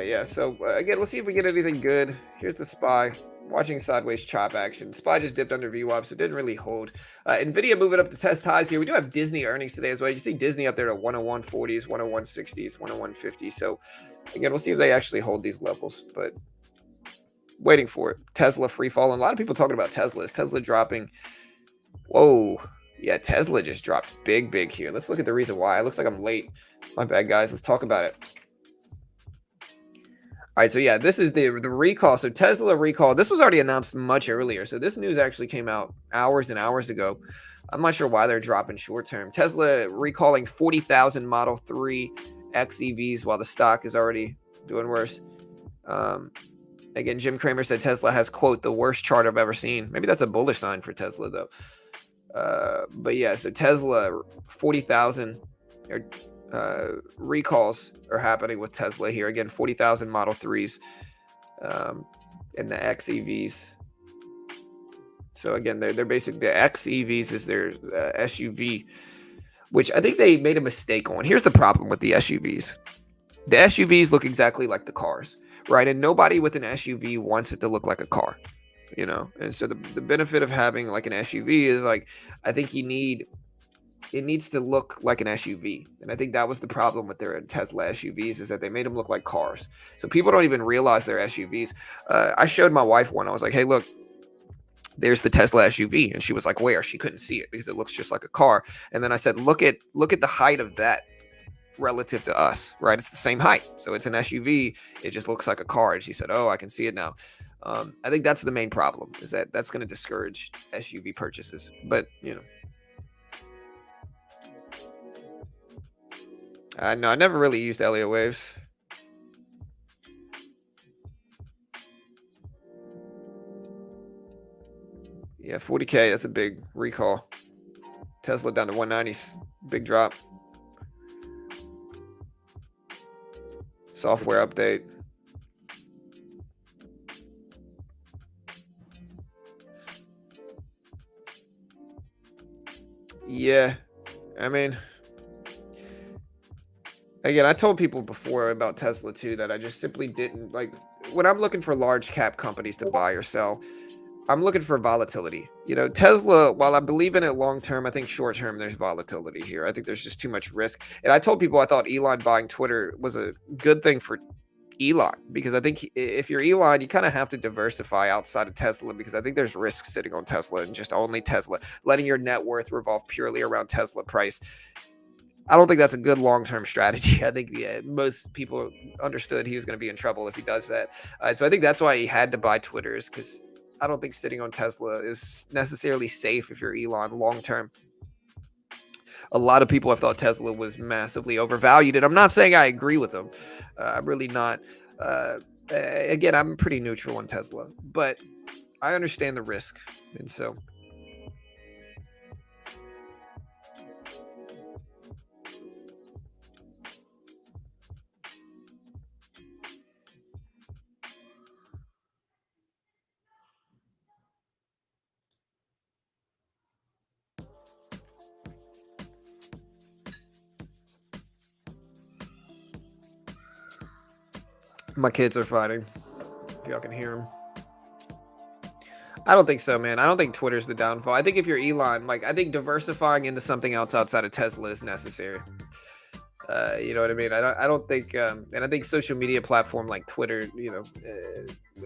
Yeah, so again, we'll see if we get anything good. Here's the SPY. Watching sideways chop action. SPY just dipped under VWAP, so it didn't really hold. Nvidia moving up to test highs here. We do have Disney earnings today as well. You see Disney up there at 101.40s, 101.60s, 101.50s. So again, we'll see if they actually hold these levels, but waiting for it. Tesla free fall. And a lot of people talking about Tesla. Is Tesla dropping? Whoa. Yeah, Tesla just dropped big here. Let's look at the reason why. It looks like I'm late. My bad, guys. Let's talk about it. All right, so yeah, this is the recall. So Tesla recall. This was already announced much earlier. So this news actually came out hours and hours ago. I'm not sure why they're dropping short term. Tesla recalling 40,000 Model 3 xEVs while the stock is already doing worse. Again, Jim Cramer said Tesla has, quote, the worst chart I've ever seen. Maybe that's a bullish sign for Tesla, though. But yeah, so Tesla 40,000 recalls are happening with Tesla here. Again, 40,000 Model 3s and the xEVs. So again, they're basically, the xEVs is their SUV, which I think they made a mistake on. Here's the problem with the SUVs. The SUVs look exactly like the cars, right? And nobody with an SUV wants it to look like a car, you know? And so the benefit of having like an SUV is like, I think it needs to look like an SUV. And I think that was the problem with their Tesla SUVs, is that they made them look like cars. So people don't even realize they're SUVs. I showed my wife one. I was like, hey, look, there's the Tesla SUV. And she was like, where? She couldn't see it because it looks just like a car. And then I said, look at the height of that relative to us, right? It's the same height. So it's an SUV. It just looks like a car. And she said, oh, I can see it now. I think that's the main problem, is that that's going to discourage SUV purchases. But, you know, no, I never really used Elliott waves. Yeah, 40K, that's a big recall. Tesla down to 190s, big drop. Software update. Yeah, I mean, again, I told people before about Tesla too that I just simply didn't like, when I'm looking for large cap companies to buy or sell, I'm looking for volatility. You know, Tesla, while I believe in it long term, I think short term there's volatility here. I think there's just too much risk. And I told people I thought Elon buying Twitter was a good thing for Elon, because I think if you're Elon, you kind of have to diversify outside of Tesla, because I think there's risks sitting on Tesla and just only Tesla, letting your net worth revolve purely around Tesla price. I don't think that's a good long-term strategy. I think most people understood he was going to be in trouble if he does that. So I think that's why he had to buy Twitter, is because I don't think sitting on Tesla is necessarily safe if you're Elon long-term. A lot of people have thought Tesla was massively overvalued, and I'm not saying I agree with them. I'm really not. Again, I'm pretty neutral on Tesla, but I understand the risk, and so My kids are fighting. If y'all can hear them. I don't think so, man. I don't think Twitter's the downfall. I think if you're Elon, like, I think diversifying into something else outside of Tesla is necessary. You know what I mean? I don't think, and I think social media platform like Twitter,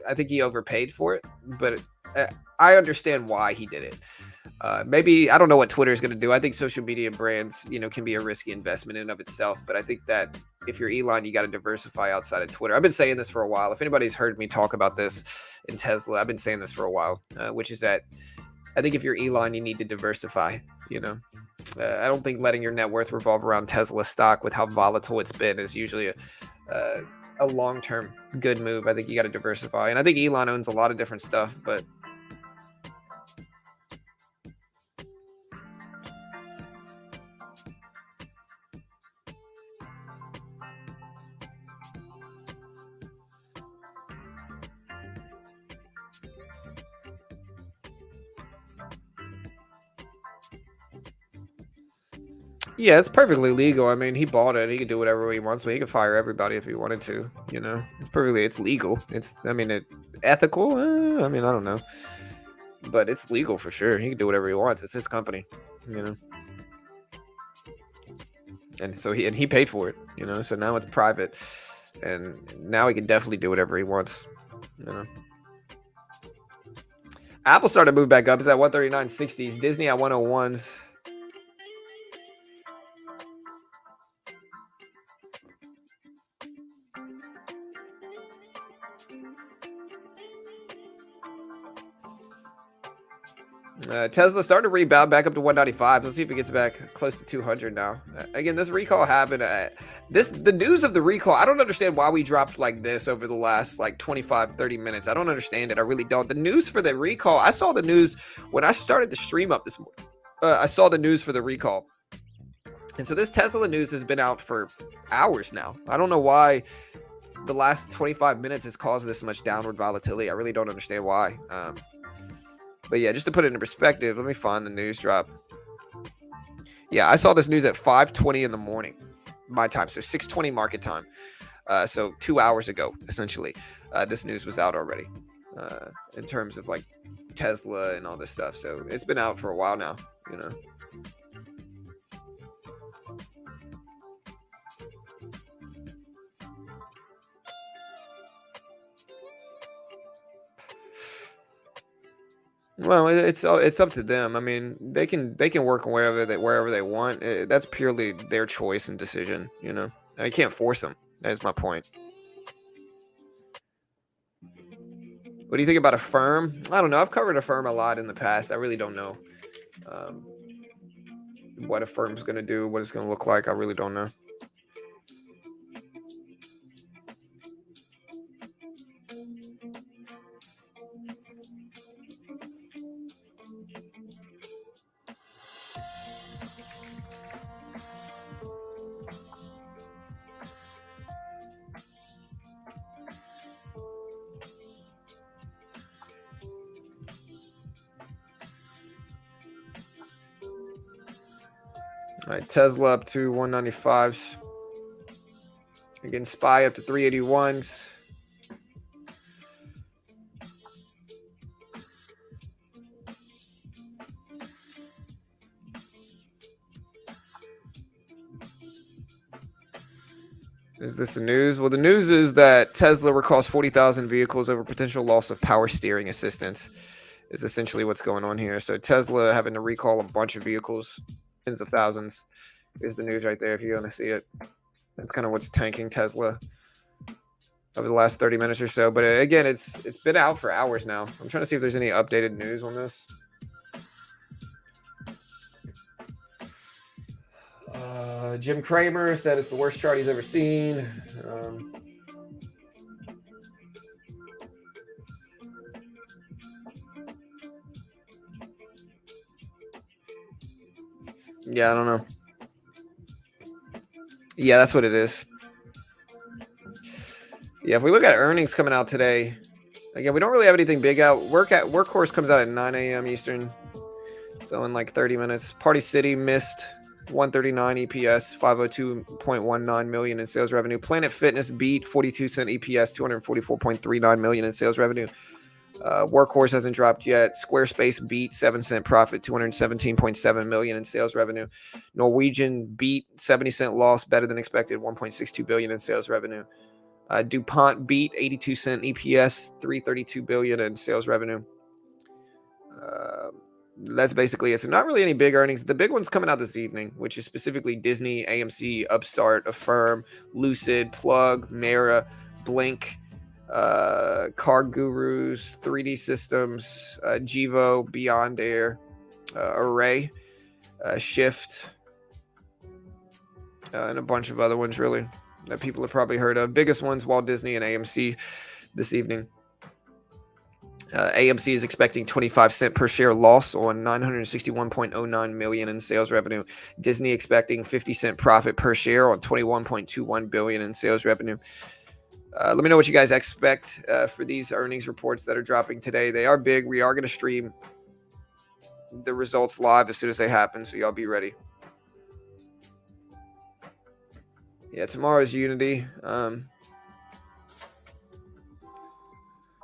I think he overpaid for it, but I understand why he did it. Maybe I don't know what Twitter is going to do. I think social media brands, can be a risky investment in and of itself. But I think that if you're Elon, you got to diversify outside of Twitter. I've been saying this for a while. If anybody's heard me talk about this in Tesla, I've been saying this for a while, which is that I think if you're Elon, you need to diversify. I don't think letting your net worth revolve around Tesla stock with how volatile it's been is usually a long-term good move. I think you got to diversify. And I think Elon owns a lot of different stuff, but yeah, it's perfectly legal. I mean, he bought it. He can do whatever he wants, but he can fire everybody if he wanted to. It's legal. Ethical. I don't know, but it's legal for sure. He can do whatever he wants. It's his company, and so he paid for it. So now it's private, and now he can definitely do whatever he wants. Apple started to move back up. It's at 139.60s. Disney at 101s. Tesla started to rebound back up to 195. Let's see if it gets back close to 200 now. Again, this recall happened. The news of the recall, I don't understand why we dropped like this over the last like 25, 30 minutes. I don't understand it. I really don't. The news for the recall, I saw the news when I started the stream up this morning. I saw the news for the recall. And so this Tesla news has been out for hours now. I don't know why the last 25 minutes has caused this much downward volatility. I really don't understand why. But yeah, just to put it into perspective, let me find the news drop. Yeah, I saw this news at 5:20 in the morning, my time. So 6:20 market time. So 2 hours ago, essentially, this news was out already in terms of like Tesla and all this stuff. So it's been out for a while now, Well, it's up to them. I mean, they can work wherever they want. That's purely their choice and decision. I can't force them. That's my point. What do you think about a firm? I don't know. I've covered a firm a lot in the past. I really don't know what a firm's going to do, what it's going to look like. I really don't know. All right, Tesla up to 195s. Again, SPY up to 381s. Is this the news? Well, the news is that Tesla recalls 40,000 vehicles over potential loss of power steering assistance is essentially what's going on here. So Tesla having to recall a bunch of vehicles, tens of thousands. Here's the news right there if you want to see it. That's kind of what's tanking Tesla over the last 30 minutes or so. But again, it's been out for hours now. I'm trying to see if there's any updated news on this. Jim Cramer said it's the worst chart he's ever seen. Yeah, I don't know. Yeah, that's what it is. Yeah, if we look at earnings coming out today, again, we don't really have anything big out. Workhorse comes out at 9 a.m. Eastern. So in like 30 minutes. Party City missed 139 EPS, 502.19 million in sales revenue. Planet Fitness beat, 42-cent EPS, 244.39 million in sales revenue. Workhorse hasn't dropped yet. Squarespace beat, 7-cent profit, 217.7 million in sales revenue. Norwegian beat, 70-cent loss, better than expected, 1.62 billion in sales revenue. DuPont beat, 82-cent EPS, 332 billion in sales revenue. That's basically it. So not really any big earnings. The big one's coming out this evening, which is specifically Disney, AMC, Upstart, Affirm, Lucid, Plug, Mara, Blink, Car Gurus, 3D Systems, Gevo, Beyond Air, Array, Shift, and a bunch of other ones really that people have probably heard of. Biggest ones, Walt Disney and AMC this evening. AMC is expecting 25-cent per share loss on 961.09 million in sales revenue. Disney expecting 50-cent profit per share on 21.21 billion in sales revenue. Let me know what you guys expect for these earnings reports that are dropping today. They are big. We are going to stream the results live as soon as they happen, so y'all be ready. Yeah, tomorrow's Unity.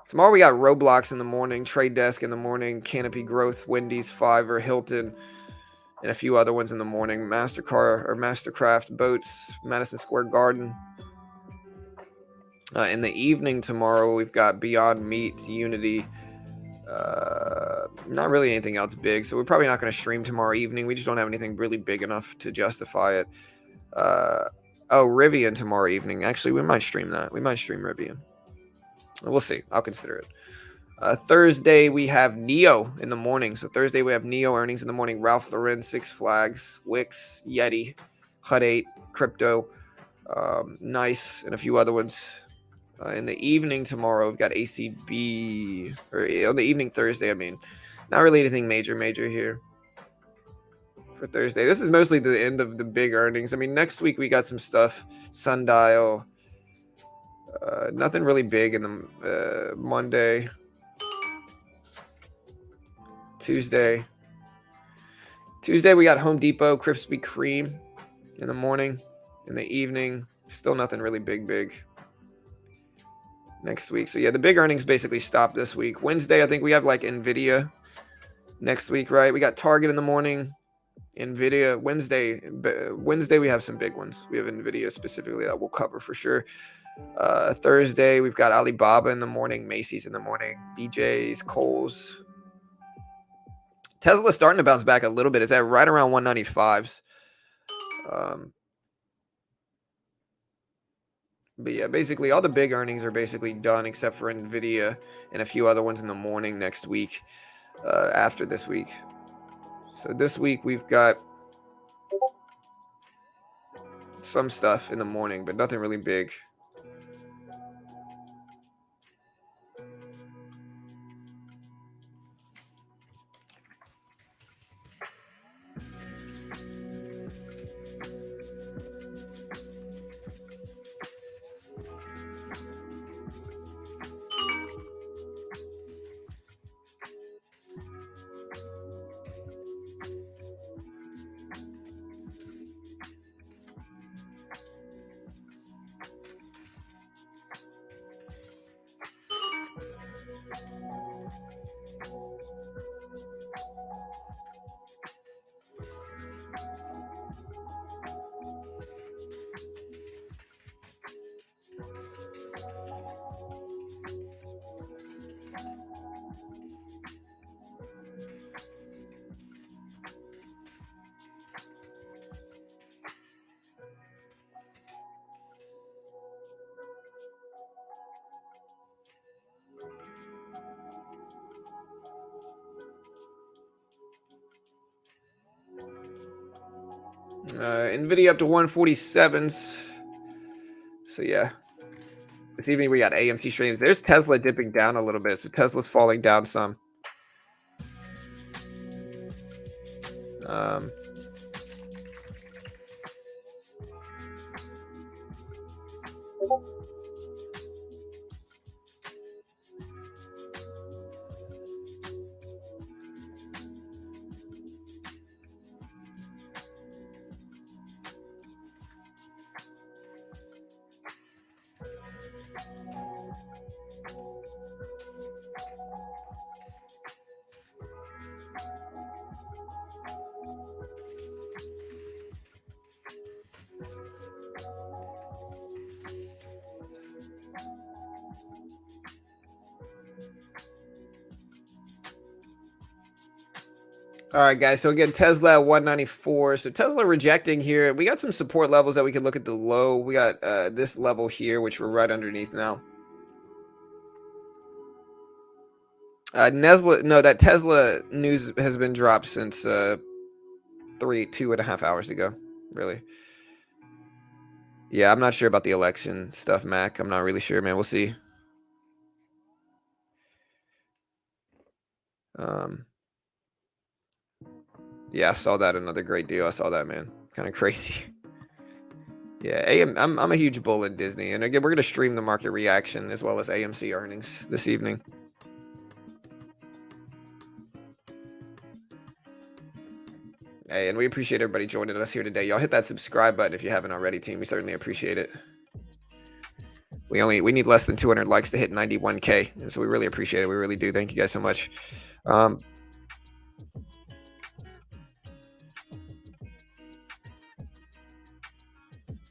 Tomorrow we got Roblox in the morning, Trade Desk in the morning, Canopy Growth, Wendy's, Fiverr, Hilton, and a few other ones in the morning. Mastercraft, Boats, Madison Square Garden. In the evening tomorrow we've got Beyond Meat, Unity. Not really anything else big, so we're probably not going to stream tomorrow evening. We just don't have anything really big enough to justify it. Rivian tomorrow evening. Actually, we might stream that. We might stream Rivian. We'll see. I'll consider it. Thursday, we have Neo in the morning. So Thursday, we have Neo earnings in the morning. Ralph Lauren, Six Flags, Wix, Yeti, Hut 8, Crypto, Nice, and a few other ones. In the evening tomorrow, we've got ACB, or on the evening Thursday, I mean. Not really anything major here for Thursday. This is mostly the end of the big earnings. I mean, next week we got some stuff. Sundial. Nothing really big in the Monday. Tuesday we got Home Depot, Krispy Kreme in the morning. In the evening, still nothing really big next week. So yeah, the big earnings basically stopped this week. Wednesday, I think we have like Nvidia next week, right? We got Target in the morning, Nvidia. Wednesday we have some big ones. We have Nvidia specifically that we'll cover for sure. Thursday, we've got Alibaba in the morning, Macy's in the morning, BJ's, Kohl's. Tesla's starting to bounce back a little bit. It's at right around 195s. But yeah, basically all the big earnings are basically done except for Nvidia and a few other ones in the morning next week, after this week. So this week we've got some stuff in the morning, but nothing really big. Nvidia up to 147s. So yeah, this evening we got AMC streams. There's Tesla dipping down a little bit, so Tesla's falling down some. All right, guys. So again, Tesla at 194. So Tesla rejecting here. We got some support levels that we can look at the low. We got this level here, which we're right underneath now. No, that Tesla news has been dropped since 2.5 hours ago. Really. Yeah, I'm not sure about the election stuff, Mac. I'm not really sure, man. We'll see. Yeah, I saw that. Another great deal. I saw that, man. Kind of crazy. Yeah, I'm a huge bull in Disney, and again, we're gonna stream the market reaction as well as AMC earnings this evening. Hey, and we appreciate everybody joining us here today. Y'all hit that subscribe button if you haven't already, team. We certainly appreciate it. We need less than 200 likes to hit 91K, and so we really appreciate it. We really do. Thank you guys so much.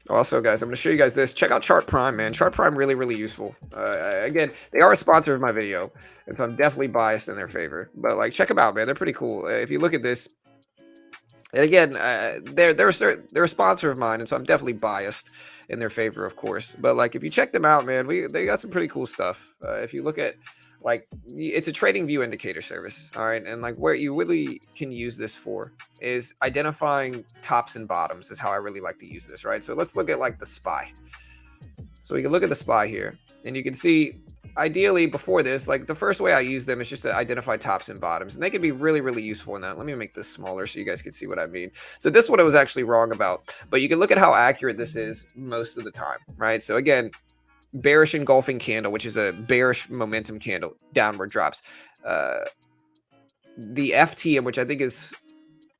Also, guys, I'm going to show you guys this. Check out Chart Prime, man. Chart Prime, really, really useful. Again, they are a sponsor of my video, and so I'm definitely biased in their favor. But, like, check them out, man. They're pretty cool. If you look at this, and again, they're a sponsor of mine, and so I'm definitely biased in their favor, of course. But, like, if you check them out, man, they got some pretty cool stuff. If you look at, like, it's a trading view indicator service, all right? And, like, where you really can use this for is identifying tops and bottoms is how I really like to use this, right? So let's look at, like, the SPY. So we can look at the SPY here, and you can see, ideally, before this, like, the first way I use them is just to identify tops and bottoms, and they can be really, really useful in that. Let me make this smaller so you guys can see what I mean. So this one I was actually wrong about, but you can look at how accurate this is most of the time, right? So again, bearish engulfing candle, which is a bearish momentum candle, downward drops. The FTM, which I think is,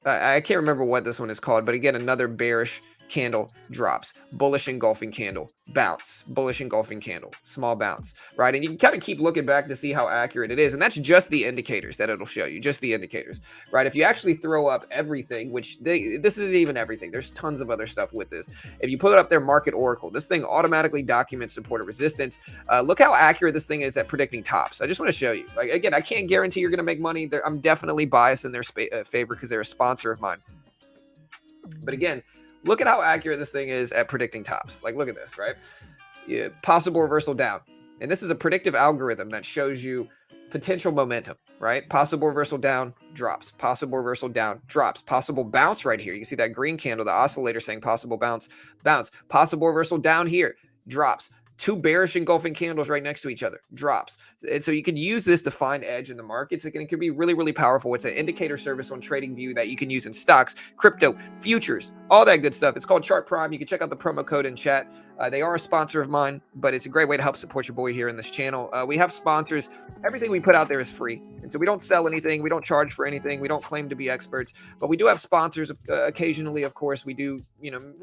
I can't remember what this one is called, but again, another bearish candle drops, bullish engulfing candle, bounce, bullish engulfing candle, small bounce, right? And you can kind of keep looking back to see how accurate it is. And that's just the indicators that it'll show you, just the indicators, right? If you actually throw up everything, which this isn't even everything, there's tons of other stuff with this. If you put up their market oracle, this thing automatically documents support and resistance. Look how accurate this thing is at predicting tops. I just want to show you. Like, again, I can't guarantee you're going to make money. I'm definitely biased in their favor because they're a sponsor of mine. But again, look at how accurate this thing is at predicting tops. Like, look at this, right? Yeah, possible reversal down. And this is a predictive algorithm that shows you potential momentum, right? Possible reversal down, drops. Possible reversal down, drops. Possible bounce right here. You can see that green candle, the oscillator saying possible bounce, bounce. Possible reversal down here, drops. Two bearish engulfing candles right next to each other, drops. And so you can use this to find edge in the markets. It can be really, really powerful. It's an indicator service on TradingView that you can use in stocks, crypto, futures, all that good stuff. It's called Chart Prime. You can check out the promo code in chat. They are a sponsor of mine, but it's a great way to help support your boy here in this channel. We have sponsors. Everything we put out there is free. And so we don't sell anything. We don't charge for anything. We don't claim to be experts, but we do have sponsors occasionally. Of course, we do,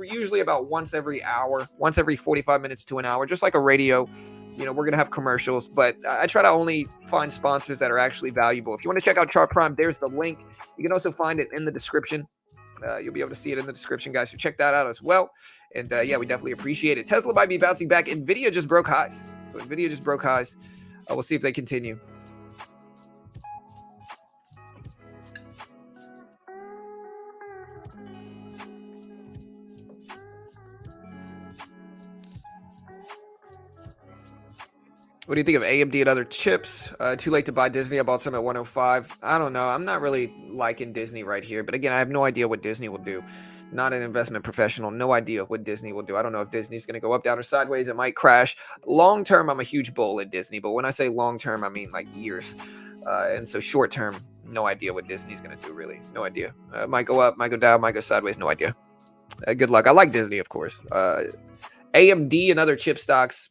usually about once every hour, once every 45 minutes to an hour, just like a radio. We're going to have commercials, but I try to only find sponsors that are actually valuable. If you want to check out Chart Prime, there's the link. You can also find it in the description. You'll be able to see it in the description, guys. So check that out as well. And yeah, we definitely appreciate it. Tesla might be bouncing back. NVIDIA just broke highs. So NVIDIA just broke highs. We'll see if they continue. What do you think of AMD and other chips? Too late to buy Disney. I bought some at 105. I don't know. I'm not really liking Disney right here. But again, I have no idea what Disney will do. Not an investment professional. No idea what Disney will do. I don't know if Disney's going to go up, down, or sideways. It might crash. Long term, I'm a huge bull at Disney. But when I say long term, I mean like years. And so short term, no idea what Disney's going to do, really. No idea. Might go up, might go down, might go sideways. No idea. Good luck. I like Disney, of course. AMD and other chip stocks.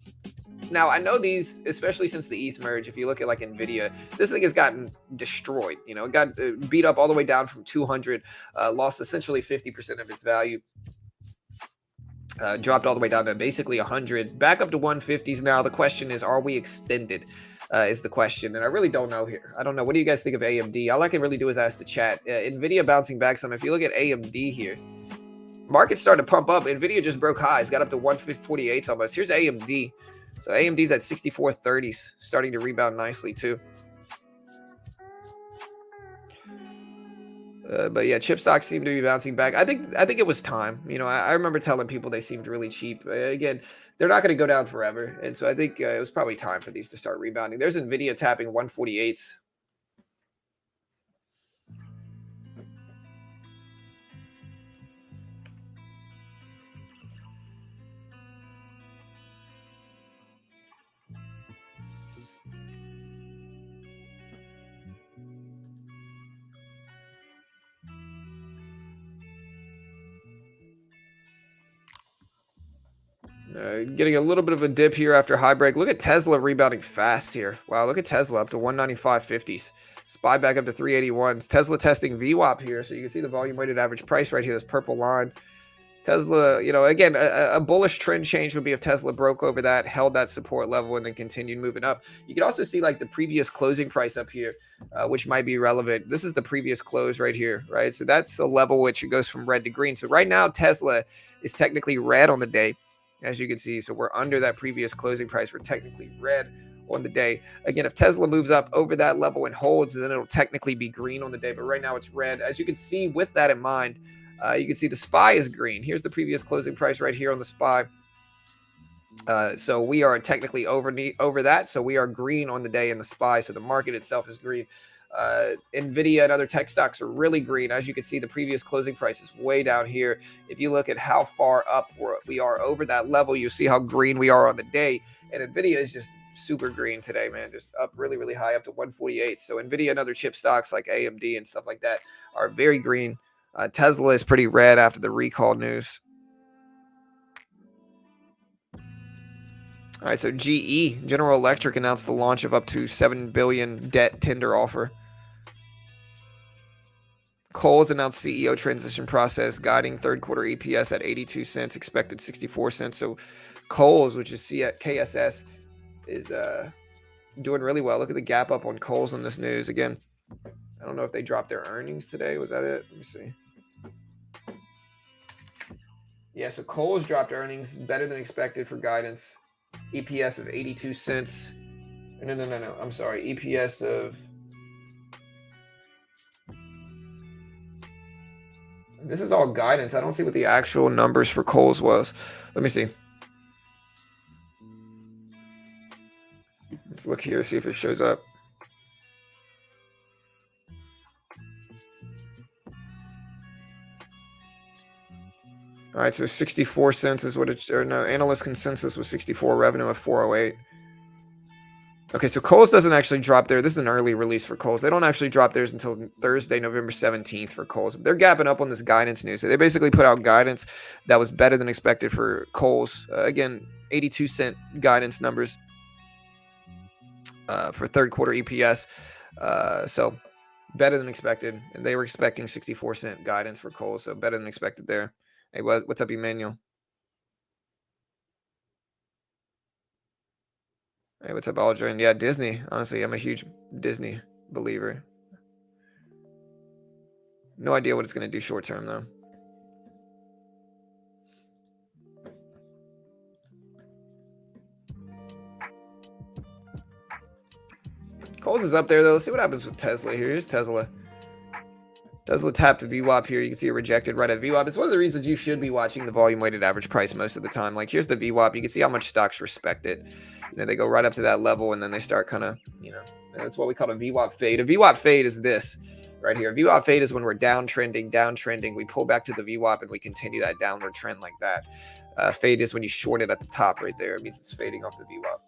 Now, I know these, especially since the ETH merge, if you look at like NVIDIA, this thing has gotten destroyed. It got beat up all the way down from 200, lost essentially 50% of its value, dropped all the way down to basically 100, back up to 150s now. The question is, are we extended? Is the question. And I really don't know here. I don't know. What do you guys think of AMD? All I can really do is ask the chat. NVIDIA bouncing back some. If you look at AMD here, market started to pump up. NVIDIA just broke highs, got up to 148 almost. Here's AMD. So AMD's at 64.30s, starting to rebound nicely too. But yeah, chip stocks seem to be bouncing back. I think it was time. I remember telling people they seemed really cheap. Again, they're not going to go down forever, and so I think it was probably time for these to start rebounding. There's Nvidia tapping 148s. Getting a little bit of a dip here after high break. Look at Tesla rebounding fast here. Wow, look at Tesla up to 195.50s. SPY back up to 381s. Tesla testing VWAP here. So you can see the volume weighted average price right here, this purple line. Tesla, again, a bullish trend change would be if Tesla broke over that, held that support level, and then continued moving up. You can also see like the previous closing price up here, which might be relevant. This is the previous close right here, right? So that's the level which it goes from red to green. So right now, Tesla is technically red on the day, as you can see. So we're under that previous closing price. We're technically red on the day. Again, if Tesla moves up over that level and holds, then it'll technically be green on the day. But right now it's red. As you can see, with that in mind, you can see the SPY is green. Here's the previous closing price right here on the SPY. So we are technically over that. So we are green on the day in the SPY. So the market itself is green. Nvidia and other tech stocks are really green. As you can see, the previous closing price is way down here. If you look at how far up we are over that level, you see how green we are on the day. And Nvidia is just super green today, man. Just up really, really high, up to 148. So Nvidia and other chip stocks like AMD and stuff like that are very green. Tesla is pretty red after the recall news. All right, so GE, General Electric, announced the launch of up to $7 billion debt tender offer. Kohl's announced CEO transition process, guiding third quarter EPS at 82 cents, expected 64 cents. So Kohl's, which is KSS, is doing really well. Look at the gap up on Kohl's on this news. Again, I don't know if they dropped their earnings today. Was that it? Let me see. Yeah, so Kohl's dropped earnings better than expected for guidance. EPS of 82 cents. No. I'm sorry. EPS of... This is all guidance. I don't see what the actual numbers for Kohl's was. Let me see. Let's look here, see if it shows up. All right, so 64 cents is what it, or no, analyst consensus was 64, revenue of 408. Okay, so Kohl's doesn't actually drop there. This is an early release for Kohl's. They don't actually drop theirs until Thursday, November 17th for Kohl's. They're gapping up on this guidance news. So they basically put out guidance that was better than expected for Kohl's. Again, 82 cent guidance numbers for third quarter EPS. So better than expected. And they were expecting 64 cent guidance for Kohl's. So better than expected there. Hey, what's up, Emmanuel? Hey, what's up, Aldrin? Yeah, Disney. Honestly, I'm a huge Disney believer. No idea what it's going to do short term, though. Kohl's is up there, though. Let's see what happens with Tesla here. Here's Tesla. Tesla tapped the VWAP here. You can see it rejected right at VWAP. It's one of the reasons you should be watching the volume weighted average price most of the time. Like, here's the VWAP. You can see how much stocks respect it. They go right up to that level, and then they start kind of, that's what we call a VWAP fade. A VWAP fade is this right here. A VWAP fade is when we're downtrending. We pull back to the VWAP, and we continue that downward trend like that. Fade is when you short it at the top right there. It means it's fading off the VWAP.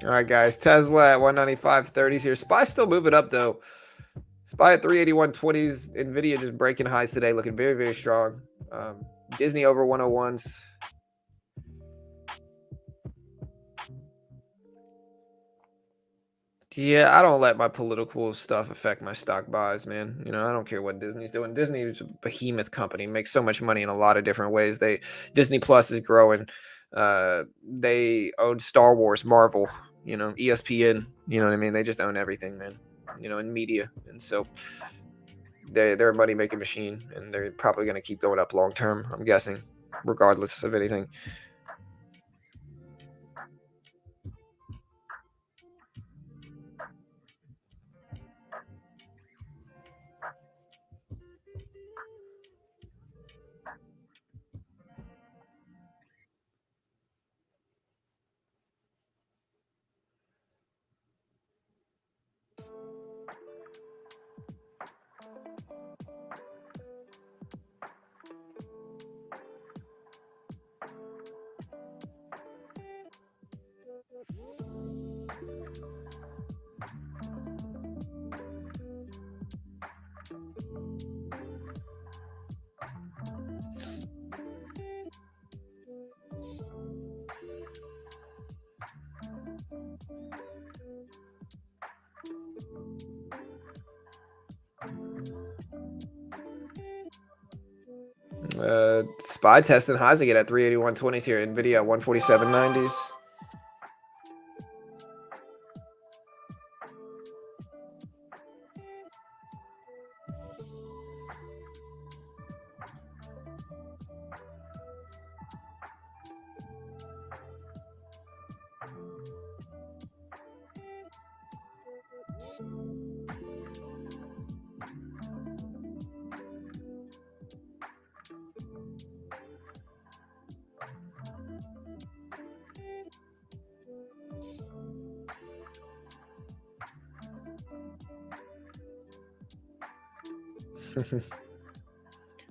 All right, guys. Tesla at 195.30s here. SPY still moving up though. SPY at 381.20s. Nvidia just breaking highs today, looking very, very strong. Disney over 101s. Yeah, I don't let my political stuff affect my stock buys, man. You know, I don't care what Disney's doing. Disney is a behemoth company, makes so much money in a lot of different ways. Disney Plus is growing. They own Star Wars, Marvel, ESPN. You know what I mean? They just own everything, man. In media, and so they're a money making machine, and they're probably going to keep going up long term. I'm guessing, regardless of anything. SPY testing highs again at 381.20s here. Nvidia at 147.90s.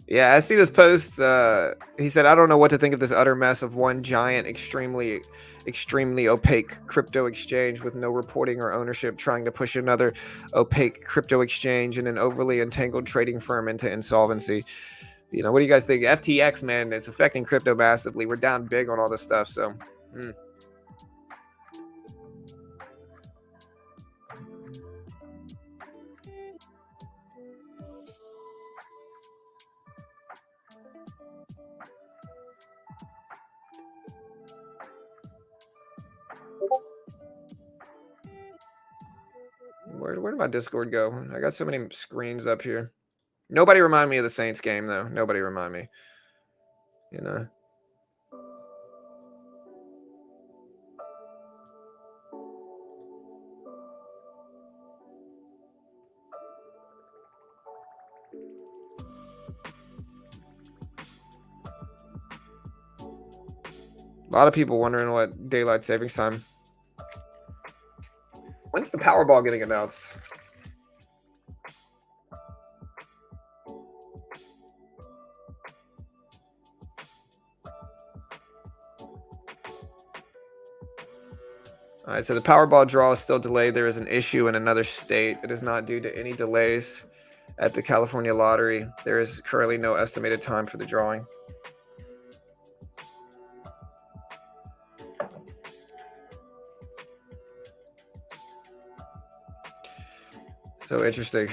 Yeah, I see this post. He said, I don't know what to think of this utter mess of one giant, extremely opaque crypto exchange with no reporting or ownership trying to push another opaque crypto exchange and an overly entangled trading firm into insolvency. What do you guys think? FTX, man, it's affecting crypto massively. We're down big on all this stuff. So, where did my Discord go? I got so many screens up here. Nobody remind me of the Saints game, though. Nobody remind me. A lot of people wondering what daylight savings time. When's the Powerball getting announced? All right, so the Powerball draw is still delayed. There is an issue in another state. It is not due to any delays at the California lottery. There is currently no estimated time for the drawing. So interesting.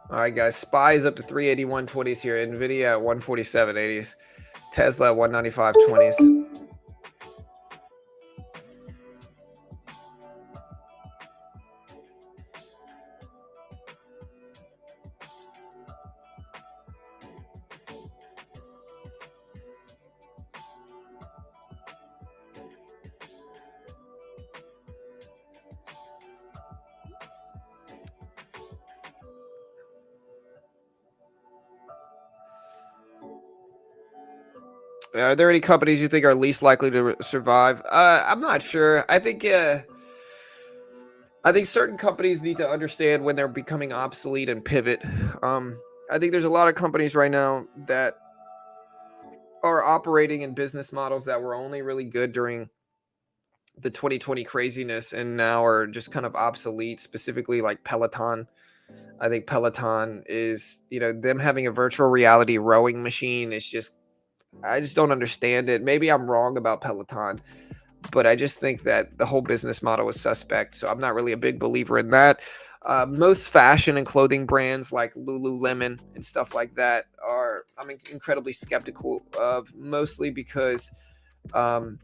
All right, guys. SPY is up to 381.20s here. Nvidia at 147.80s. Tesla at 195.20s. Are there any companies you think are least likely to survive? I'm not sure. I think I think certain companies need to understand when they're becoming obsolete and pivot. Um, I think there's a lot of companies right now that are operating in business models that were only really good during the 2020 craziness and now are just kind of obsolete, specifically like Peloton. I think Peloton is, them having a virtual reality rowing machine is just, I just don't understand it. Maybe I'm wrong about Peloton, but I just think that the whole business model is suspect. So I'm not really a big believer in that. Most fashion and clothing brands like Lululemon and stuff like that I'm incredibly skeptical of, um,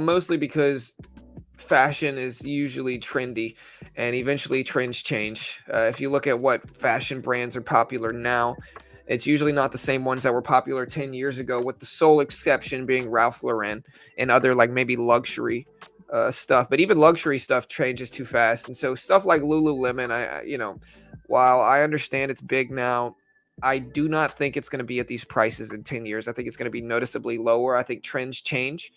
mostly because fashion is usually trendy and eventually trends change. If you look at what fashion brands are popular now, it's usually not the same ones that were popular 10 years ago, with the sole exception being Ralph Lauren and other like maybe luxury stuff. But even luxury stuff changes too fast. And so stuff like Lululemon, while I understand it's big now, I do not think it's going to be at these prices in 10 years. I think it's going to be noticeably lower. I think trends change,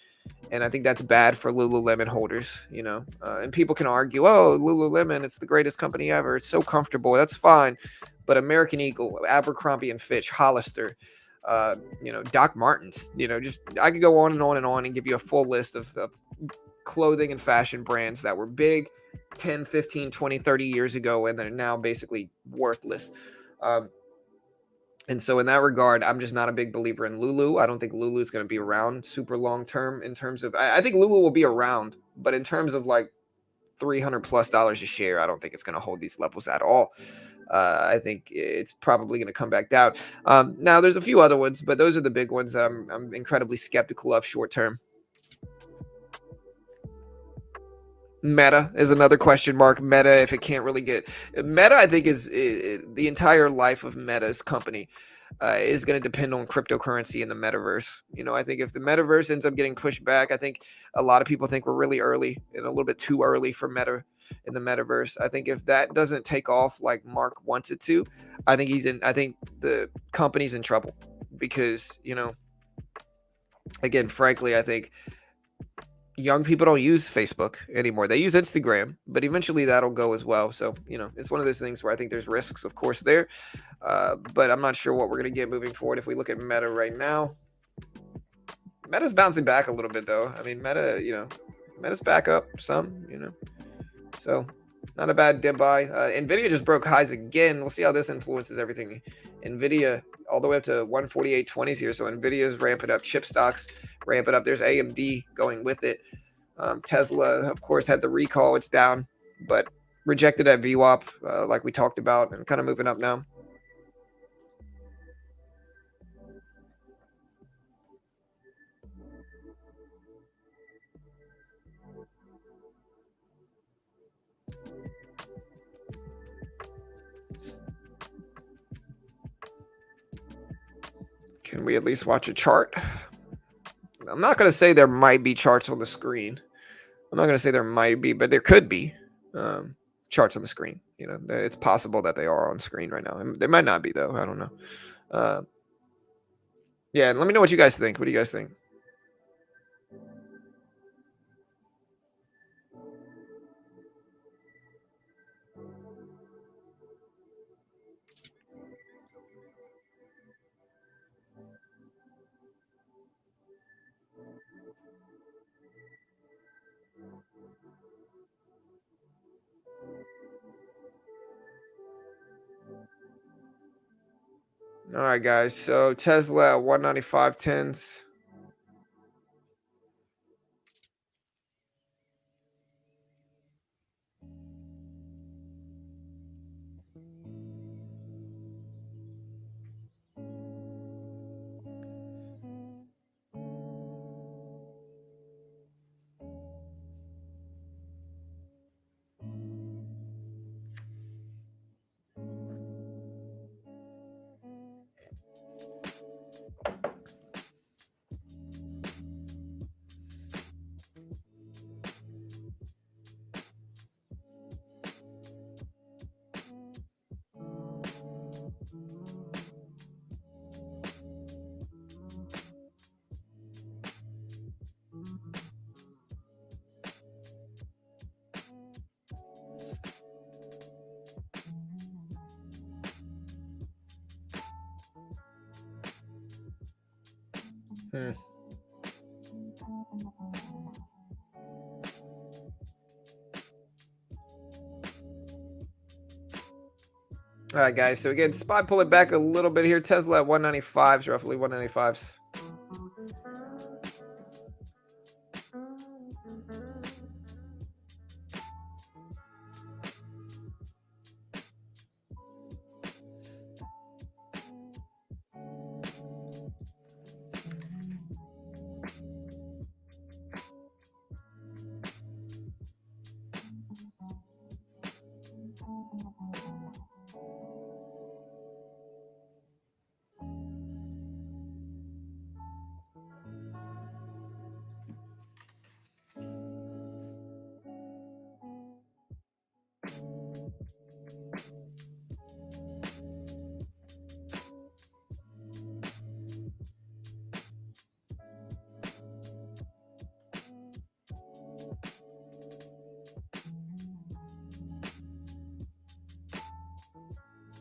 and I think that's bad for Lululemon holders. And people can argue, "Oh, Lululemon, it's the greatest company ever. It's so comfortable." That's fine, but American Eagle, Abercrombie and Fitch, Hollister, Doc Martens, just I could go on and on and on and give you a full list of clothing and fashion brands that were big 10, 15, 20, 30 years ago, and they're now basically worthless. Um, and so in that regard, I'm just not a big believer in Lulu. I don't think Lulu is going to be around super long term in terms of, I think Lulu will be around, but in terms of like $300+ a share, I don't think it's going to hold these levels at all. I think it's probably going to come back down. Now there's a few other ones, but those are the big ones that I'm incredibly skeptical of short term. Meta is another question mark. Meta, if it can't really get Meta, I think is the entire life of Meta's company is going to depend on cryptocurrency in the metaverse. I think if the metaverse ends up getting pushed back, I think a lot of people think we're really early and a little bit too early for Meta in the metaverse. I think if that doesn't take off like Mark wants it to, I think the company's in trouble because, again, frankly, I think young people don't use Facebook anymore. They use Instagram, but eventually that'll go as well. So, it's one of those things where I think there's risks, of course, there. But I'm not sure what we're going to get moving forward. If we look at Meta right now, Meta's bouncing back a little bit, though. I mean, Meta's back up some. So not a bad dip buy. Nvidia just broke highs again. We'll see how this influences everything. Nvidia all the way up to 148.20s here. So Nvidia's ramping up. Chip stocks ramping up. There's AMD going with it. Tesla, of course, had the recall. It's down, but rejected at VWAP, like we talked about, and kind of moving up now. Can we at least watch a chart? I'm not going to say there might be charts on the screen. I'm not going to say there might be, but there could be charts on the screen. It's possible that they are on screen right now. They might not be, though. I don't know. Yeah, let me know what you guys think. What do you guys think? All right, guys. So Tesla at 195.10s. Hmm. All right, guys. So again, SPY pulling back a little bit here. Tesla at 195s, roughly 195s.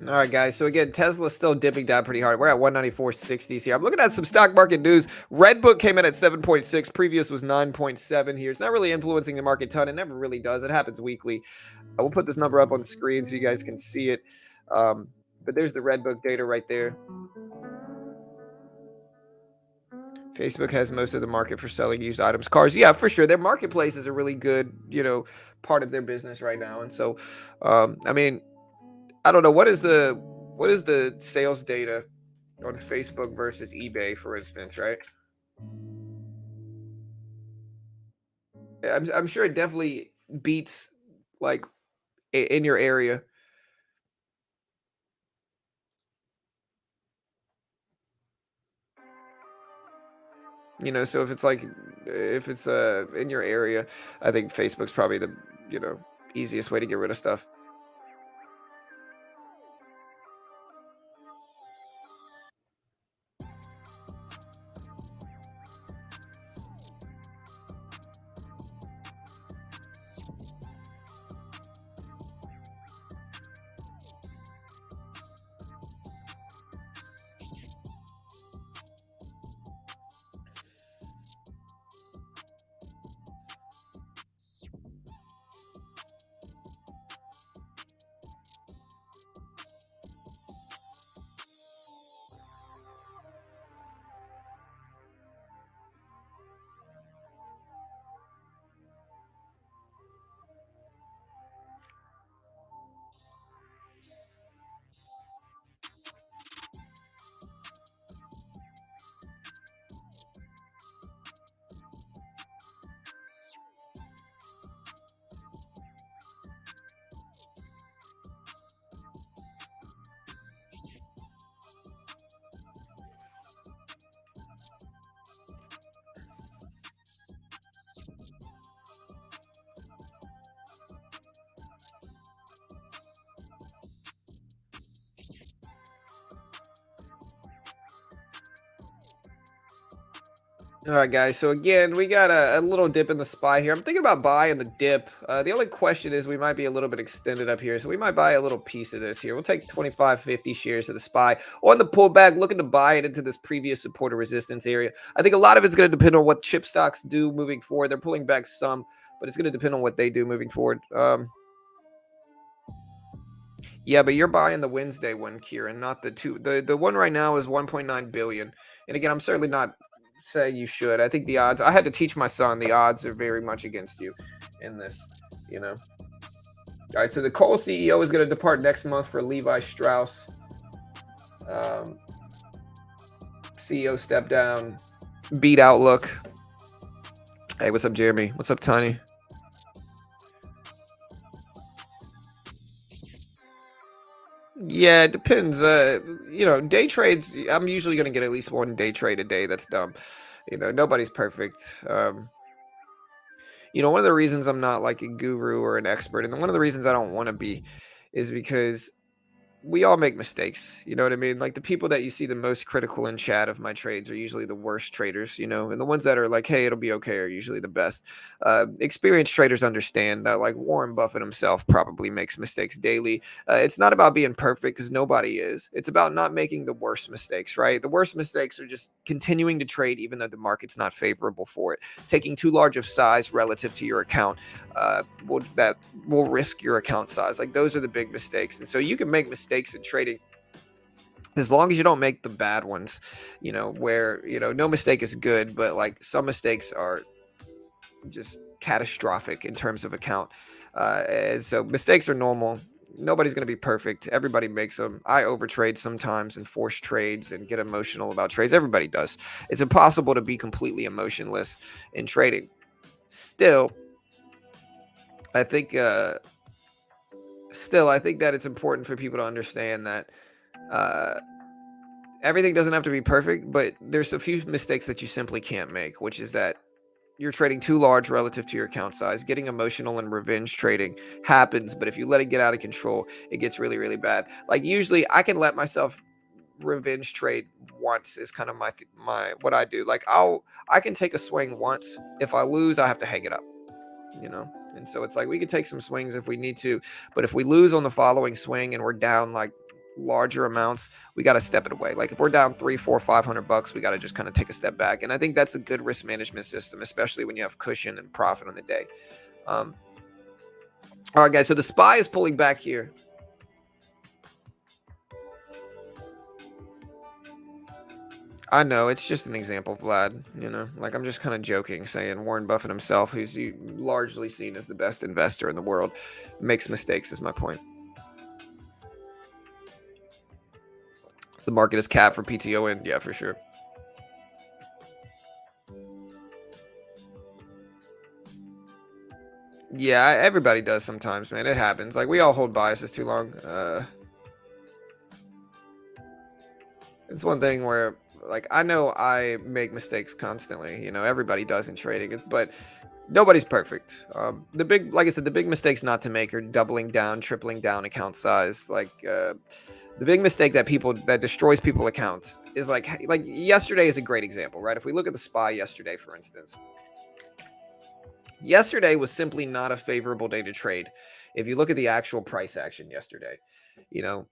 All right, guys. So again, Tesla's still dipping down pretty hard. We're at 194.60s here. I'm looking at some stock market news. Redbook came in at 7.6. Previous was 9.7 here. It's not really influencing the market ton. It never really does. It happens weekly. I will put this number up on the screen so you guys can see it. But there's the Redbook data right there. Facebook has most of the market for selling used items, cars. Yeah, for sure. Their marketplace is a really good, part of their business right now. And so, I mean, I don't know what is the sales data on Facebook versus eBay, for instance, right? I'm sure it definitely beats like in your area. So if it's in your area, I think Facebook's probably the easiest way to get rid of stuff. All right, guys. So again, we got a little dip in the SPY here. I'm thinking about buying the dip. The only question is we might be a little bit extended up here, so we might buy a little piece of this here. We'll take 25, 50 shares of the SPY on the pullback, looking to buy it into this previous support or resistance area. I think a lot of it's going to depend on what chip stocks do moving forward. They're pulling back some, but it's going to depend on what they do moving forward. Yeah, but you're buying the Wednesday one, Kieran, not the two. The one right now is 1.9 billion. And again, I'm certainly not saying you should. I think the odds. I had to teach my son the odds are very much against you in this. You know. All right. So the Kohl CEO is going to depart next month for Levi Strauss. Um, CEO step down. Beat outlook. Hey, what's up, Jeremy? What's up, Tony? Yeah, it depends. Day trades, I'm usually going to get at least one day trade a day. That's dumb. Nobody's perfect. One of the reasons I'm not like a guru or an expert, and one of the reasons I don't want to be, is because we all make mistakes. You know what I mean? Like the people that you see the most critical in chat of my trades are usually the worst traders, and the ones that are like, hey, it'll be okay, are usually the best. Experienced traders understand that, like Warren Buffett himself probably makes mistakes daily. It's not about being perfect because nobody is. It's about not making the worst mistakes, right? The worst mistakes are just continuing to trade even though the market's not favorable for it, taking too large of size relative to your account. That will risk your account size. Like those are the big mistakes. And so you can make mistakes in trading as long as you don't make the bad ones, where, no mistake is good, but like some mistakes are just catastrophic in terms of account. And so mistakes are normal. Nobody's going to be perfect. Everybody makes them. I overtrade sometimes and force trades and get emotional about trades. Everybody does. It's impossible to be completely emotionless in trading. Still, I think that it's important for people to understand that uh, everything doesn't have to be perfect, but there's a few mistakes that you simply can't make, which is that you're trading too large relative to your account size. Getting emotional and revenge trading happens, but if you let it get out of control, it gets really, really bad. Like usually, I can let myself revenge trade once is kind of my what I do. Like I can take a swing once. If I lose, I have to hang it up. And so it's like we could take some swings if we need to, but if we lose on the following swing and we're down like larger amounts, we got to step it away. Like if we're down 3, 4, 500 bucks, we got to just kind of take a step back. And I think that's a good risk management system, especially when you have cushion and profit on the day. All right, guys, so the SPY is pulling back here. I know it's just an example, Vlad. Like I'm just kind of joking, saying Warren Buffett himself, who's largely seen as the best investor in the world, makes mistakes. Is my point. The market is capped for PTO, and yeah, for sure. Yeah, everybody does sometimes, man. It happens. Like we all hold biases too long. It's one thing where, like, I know I make mistakes constantly. Everybody does in trading, but nobody's perfect. Like I said, the big mistakes not to make are doubling down, tripling down account size. Like the big mistake that destroys people accounts is like yesterday is a great example, right? If we look at the SPY yesterday, for instance, yesterday was simply not a favorable day to trade. If you look at the actual price action yesterday, you know,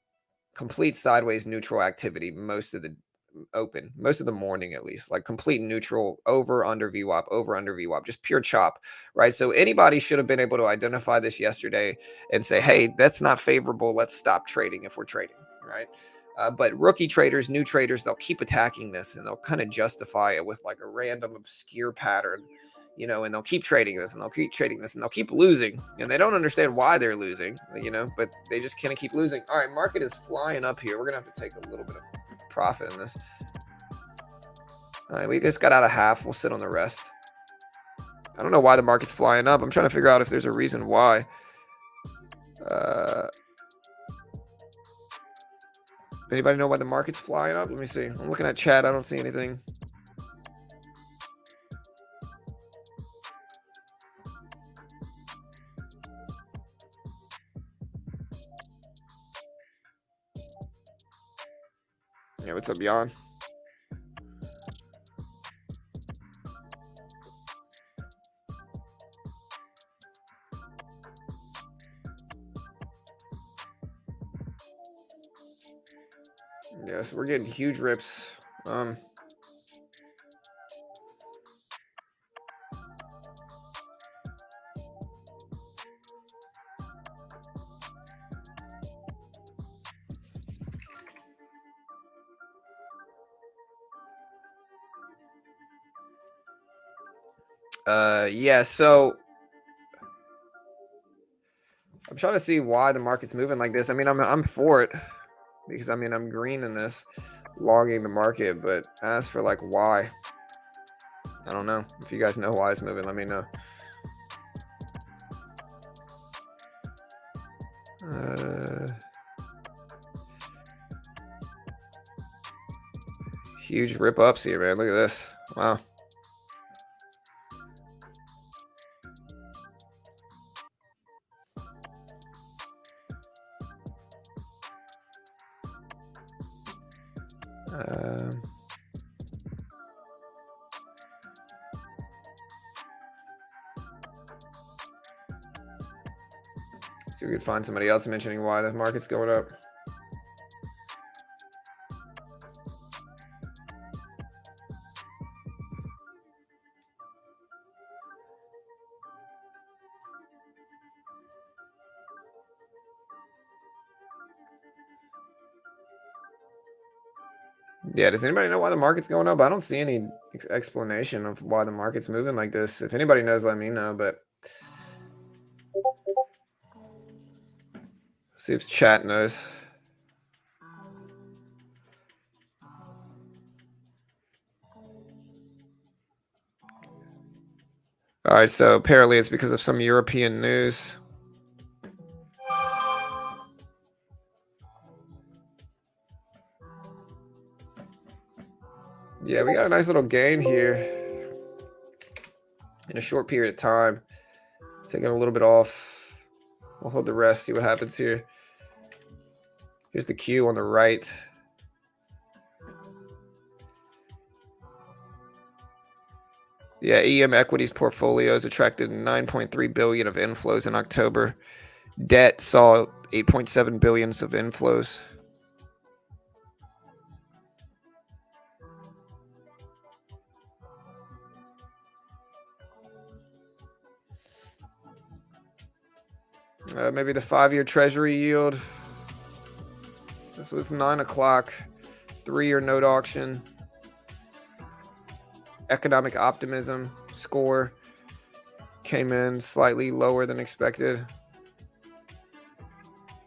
complete sideways neutral activity most of the morning, at least, like complete neutral, over under VWAP, over under VWAP, just pure chop, right? So anybody should have been able to identify this yesterday and say, hey, that's not favorable, let's stop trading if we're trading, right? But rookie traders, new traders, they'll keep attacking this and they'll kind of justify it with like a random obscure pattern, and they'll keep trading this and they'll keep trading this and they'll keep losing, and they don't understand why they're losing, but they just kind of keep losing. All right, market is flying up here. We're gonna have to take a little bit of profit in this. All right, we just got out of half. We'll sit on the rest. I don't know why the market's flying up. I'm trying to figure out if there's a reason why. Anybody know why the market's flying up? Let me see. I'm looking at chat. I don't see anything. Yeah, what's up, Jan? Yeah, so we're getting huge rips. Yeah, so I'm trying to see why the market's moving like this. I mean, I'm for it because I'm green in this, logging the market, but as for like why, I don't know. If you guys know why it's moving, let me know. Huge rip ups here, man. Look at this. Wow. See if we could find somebody else mentioning why the market's going up. Yeah, does anybody know why the market's going up? I don't see any explanation of why the market's moving like this. If anybody knows, let me know, but see if chat knows. All right, so apparently it's because of some European news. Yeah, we got a nice little gain here in a short period of time. Taking a little bit off. We'll hold the rest, see what happens here. Here's the Q on the right. Yeah, EM equities portfolios attracted 9.3 billion of inflows in October. Debt saw 8.7 billions of inflows. Maybe the 5-year Treasury yield. This was 9 o'clock. 3-year note auction. Economic optimism score came in slightly lower than expected.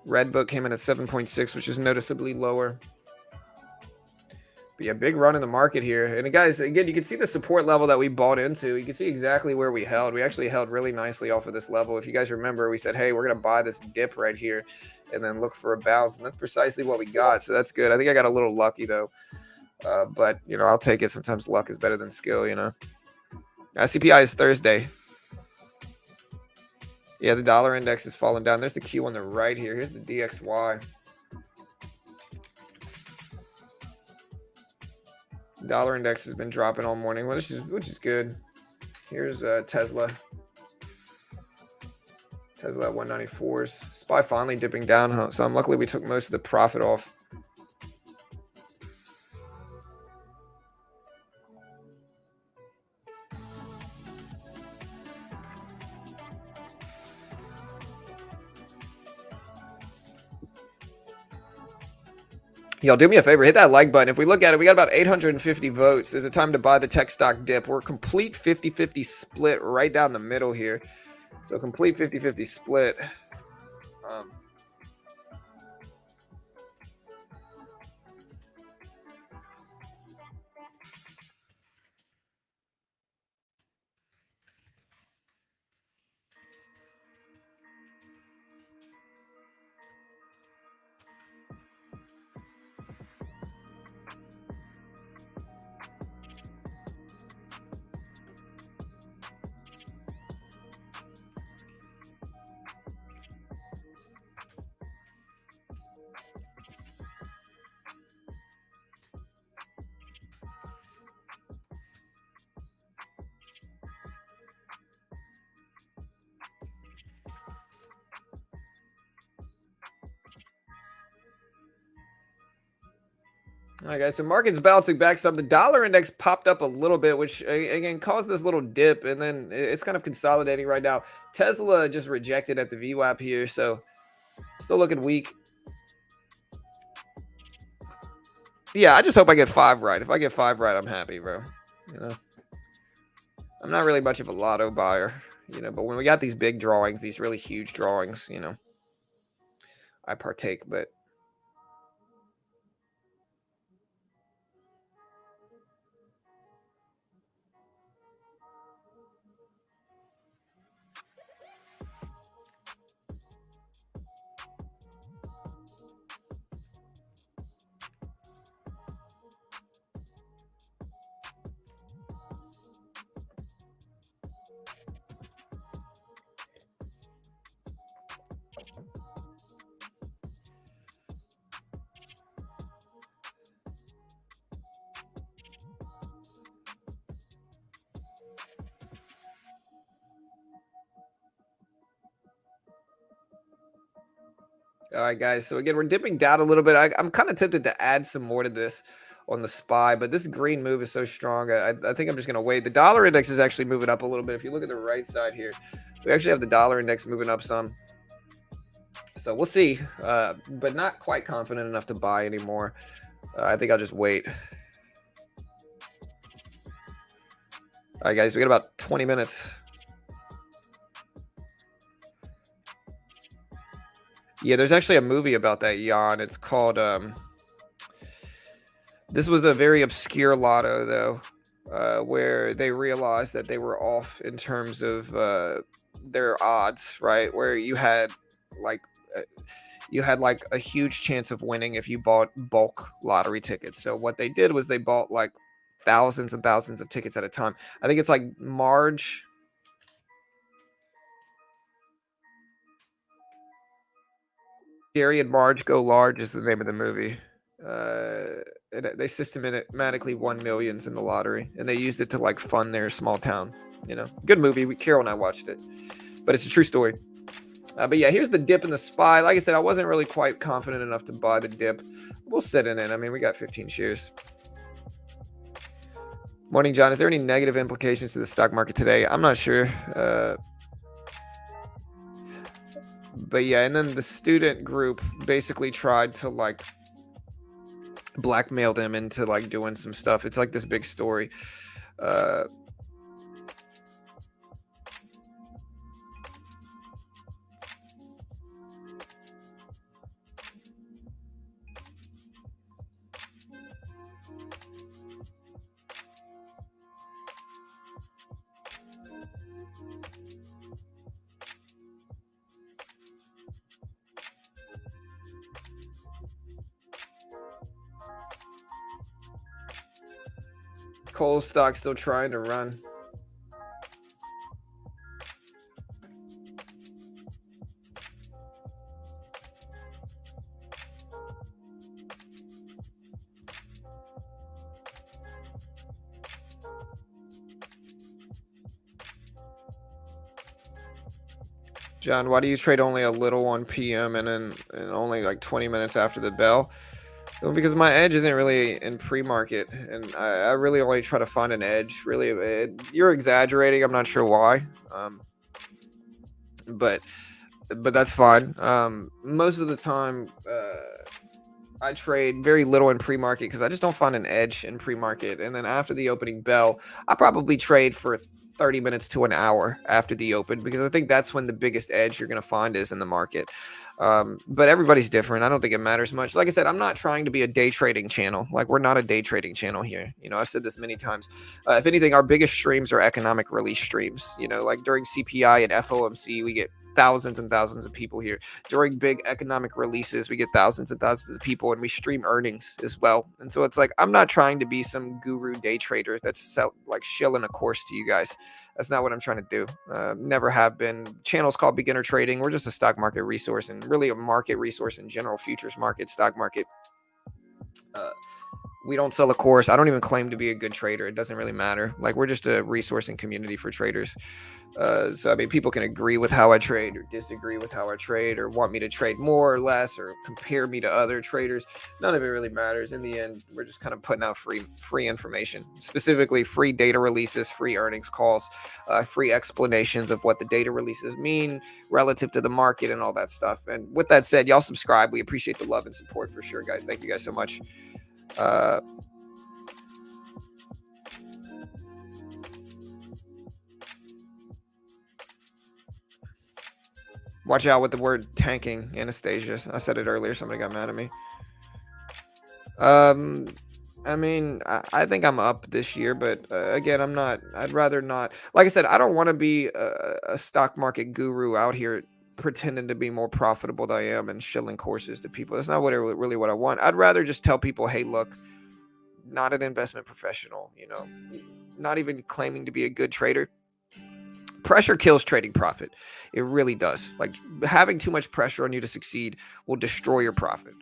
Redbook came in at 7.6, which is noticeably lower. But yeah, big run in the market here. And guys, again, you can see the support level that we bought into. You can see exactly where we held. We actually held really nicely off of this level. If you guys remember, we said, hey, we're going to buy this dip right here and then look for a bounce. And that's precisely what we got. So that's good. I think I got a little lucky, though. But, you know, I'll take it. Sometimes luck is better than skill, you know. CPI is Thursday. Yeah, the dollar index is falling down. There's the Q on the right here. Here's the DXY. Dollar index has been dropping all morning, which is good. Here's Tesla. Tesla at 194s. SPY finally dipping down some. Luckily, we took most of the profit off. Y'all do me a favor, hit that like button. If we look at it, we got about 850 votes. There's a time to buy the tech stock dip. We're a complete 50-50 split right down the middle here. So complete 50-50 split. All right, guys, so market's bouncing back some. The dollar index popped up a little bit, which, again, caused this little dip, and then it's kind of consolidating right now. Tesla just rejected at the VWAP here, so still looking weak. Yeah, I just hope I get 5 right. If I get 5 right, I'm happy, bro. You know, I'm not really much of a lotto buyer, you know, but when we got these big drawings, these really huge drawings, you know, I partake, but... All right, guys. So again, we're dipping down a little bit. I'm kind of tempted to add some more to this on the SPY, but this green move is so strong. I think I'm just going to wait. The dollar index is actually moving up a little bit. If you look at the right side here, we actually have the dollar index moving up some. So we'll see, but not quite confident enough to buy anymore. I think I'll just wait. All right, guys, we got about 20 minutes. Yeah, there's actually a movie about that yawn. It's called this was a very obscure lotto though, where they realized that they were off in terms of their odds, right? Where like uh, you had like a huge chance of winning if you bought bulk lottery tickets. So what they did was they bought like thousands and thousands of tickets at a time. I think it's like Marge. Gary and Marge Go Large is the name of the movie. And they systematically won millions in the lottery, and they used it to like fund their small town. You know, good movie. Carol and I watched it, but it's a true story. But yeah, here's the dip in the SPY. Like I said, I wasn't really quite confident enough to buy the dip. We'll sit in it. I mean, we got 15 shares. Morning, John. Is there any negative implications to the stock market today? I'm not sure. But yeah, and then the student group basically tried to like blackmail them into like doing some stuff. It's like this big story. Coal stock still trying to run. John, why do you trade only a little on PM and then only like 20 minutes after the bell? Well, because my edge isn't really in pre-market, and I really only try to find an edge. Really, you're exaggerating. I'm not sure why, but that's fine. Most of the time, I trade very little in pre-market because I just don't find an edge in pre-market. And then after the opening bell, I probably trade for 30 minutes to an hour after the open, because I think that's when the biggest edge you're going to find is in the market. But everybody's different. I don't think it matters much. Like I said, I'm not trying to be a day trading channel. Like, we're not a day trading channel here. You know, I've said this many times. If anything, our biggest streams are economic release streams. You know, like during CPI and FOMC, we get thousands and thousands of people here. During big economic releases, we get thousands and thousands of people, and we stream earnings as well. And so it's like, I'm not trying to be some guru day trader that's like shilling a course to you guys. That's not what I'm trying to do. Never have been. Channel's called Beginner Trading. We're just a stock market resource, and really a market resource in general, futures market, stock market. We don't sell a course. I don't even claim to be a good trader. It doesn't really matter. Like, we're just a resource and community for traders. So I mean, people can agree with how I trade or disagree with how I trade, or want me to trade more or less, or compare me to other traders. None of it really matters. In the end, we're just kind of putting out free information, specifically free data releases, free earnings calls, free explanations of what the data releases mean relative to the market and all that stuff. And with that said, y'all subscribe. We appreciate the love and support for sure, guys. Thank you guys so much. Watch out with the word tanking, Anastasia. I said it earlier. Somebody got mad at me. I mean, I think I'm up this year, but again, I'm not. I'd rather not. Like I said, I don't want to be a stock market guru out here pretending to be more profitable than I am and shilling courses to people. That's not really what I want. I'd rather just tell people, hey, look, not an investment professional, you know, not even claiming to be a good trader. Pressure kills trading profit. It really does. Like, having too much pressure on you to succeed will destroy your profit,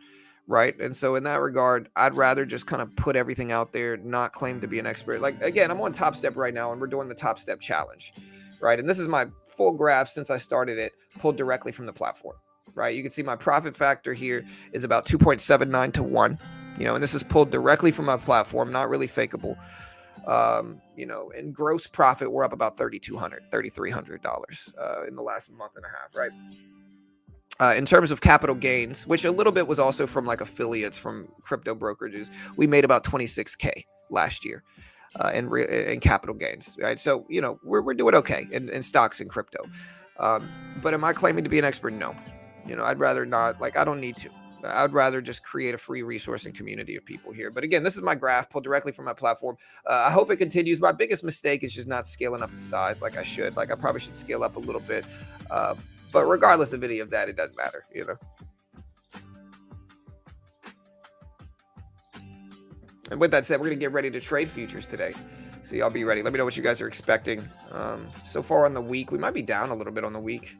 right? And so in that regard, I'd rather just kind of put everything out there, not claim to be an expert. Like, again, I'm on Top Step right now, and we're doing the Top Step challenge, right? And this is my full graph since I started it, pulled directly from the platform, right? You can see my profit factor here is about 2.79 to 1, and this is pulled directly from my platform, not really fakeable. In gross profit, we're up about $3,300 in the last month and a half, right? In terms of capital gains, which a little bit was also from like affiliates from crypto brokerages, we made about 26K last year in capital gains, right? So, we're doing okay in stocks and crypto. But am I claiming to be an expert? No. I'd rather not. Like, I don't need to. I'd rather just create a free resource and community of people here. But again, this is my graph pulled directly from my platform. I hope it continues. My biggest mistake is just not scaling up the size like I should. Like, I probably should scale up a little bit. But regardless of any of that, it doesn't matter, And with that said, we're going to get ready to trade futures today. So y'all be ready. Let me know what you guys are expecting. So far on the week, we might be down a little bit on the week.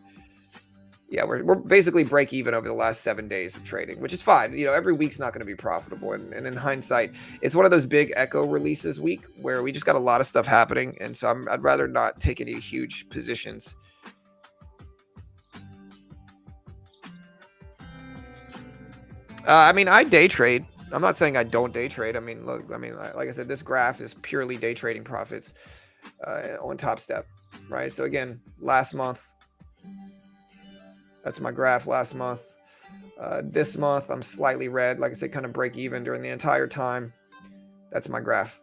Yeah, we're basically break even over the last 7 days of trading, which is fine. Every week's not going to be profitable. And in hindsight, it's one of those big echo releases week where we just got a lot of stuff happening. And so I'd rather not take any huge positions. I day trade. I'm not saying I don't day trade. Look, like I said, this graph is purely day trading profits on Top Step, right? So again, last month, that's my graph last month. This month, I'm slightly red. Like I said, kind of break even during the entire time. That's my graph,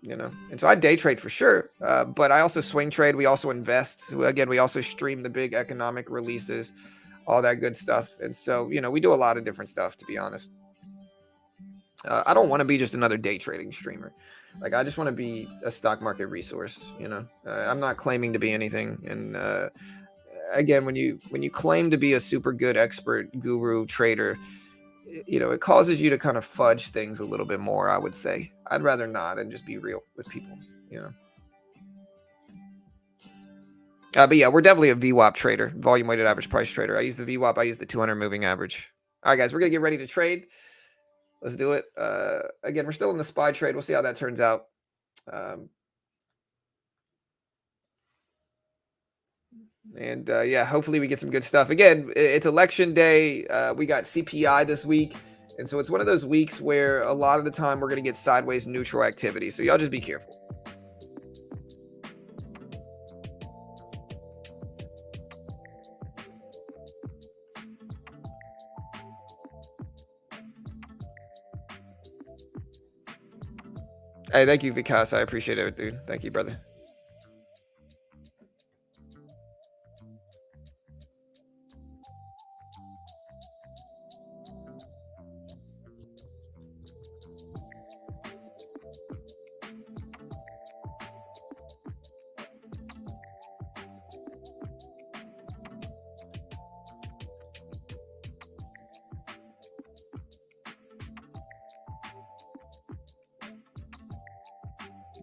And so I day trade for sure, but I also swing trade. We also invest. Again, we also stream the big economic releases, all that good stuff. And so, we do a lot of different stuff, to be honest. I don't want to be just another day trading streamer. Like, I just want to be a stock market resource, I'm not claiming to be anything. And again, when you claim to be a super good expert guru trader, it causes you to kind of fudge things a little bit more, I would say. I'd rather not and just be real with people, But yeah, we're definitely a VWAP trader, volume weighted average price trader. I use the VWAP. I use the 200 moving average. All right, guys, we're going to get ready to trade. Let's do it. Again, we're still in the SPY trade. We'll see how that turns out. Yeah, hopefully we get some good stuff. Again, it's election day. We got CPI this week. And so it's one of those weeks where a lot of the time we're going to get sideways neutral activity. So y'all just be careful. Hey, thank you, Vikas. I appreciate it, dude. Thank you, brother.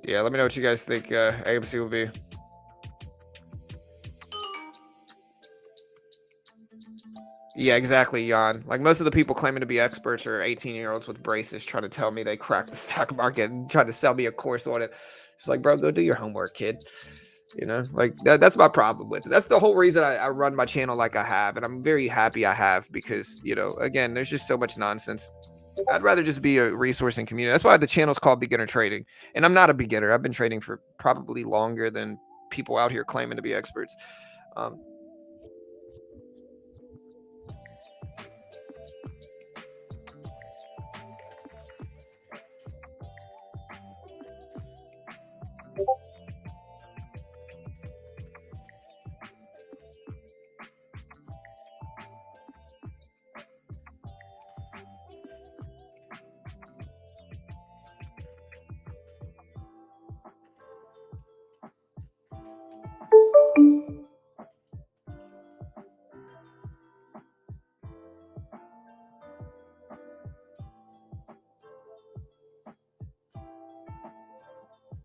Yeah, let me know what you guys think AMC will be. Yeah, exactly, Jan. Like, most of the people claiming to be experts are 18-year-olds with braces trying to tell me they cracked the stock market and trying to sell me a course on it. It's like, bro, go do your homework, kid. Like that's my problem with it. That's the whole reason I run my channel like I have, and I'm very happy I have because, again, there's just so much nonsense. I'd rather just be a resource and community. That's why the channel's called Beginner Trading. And I'm not a beginner. I've been trading for probably longer than people out here claiming to be experts.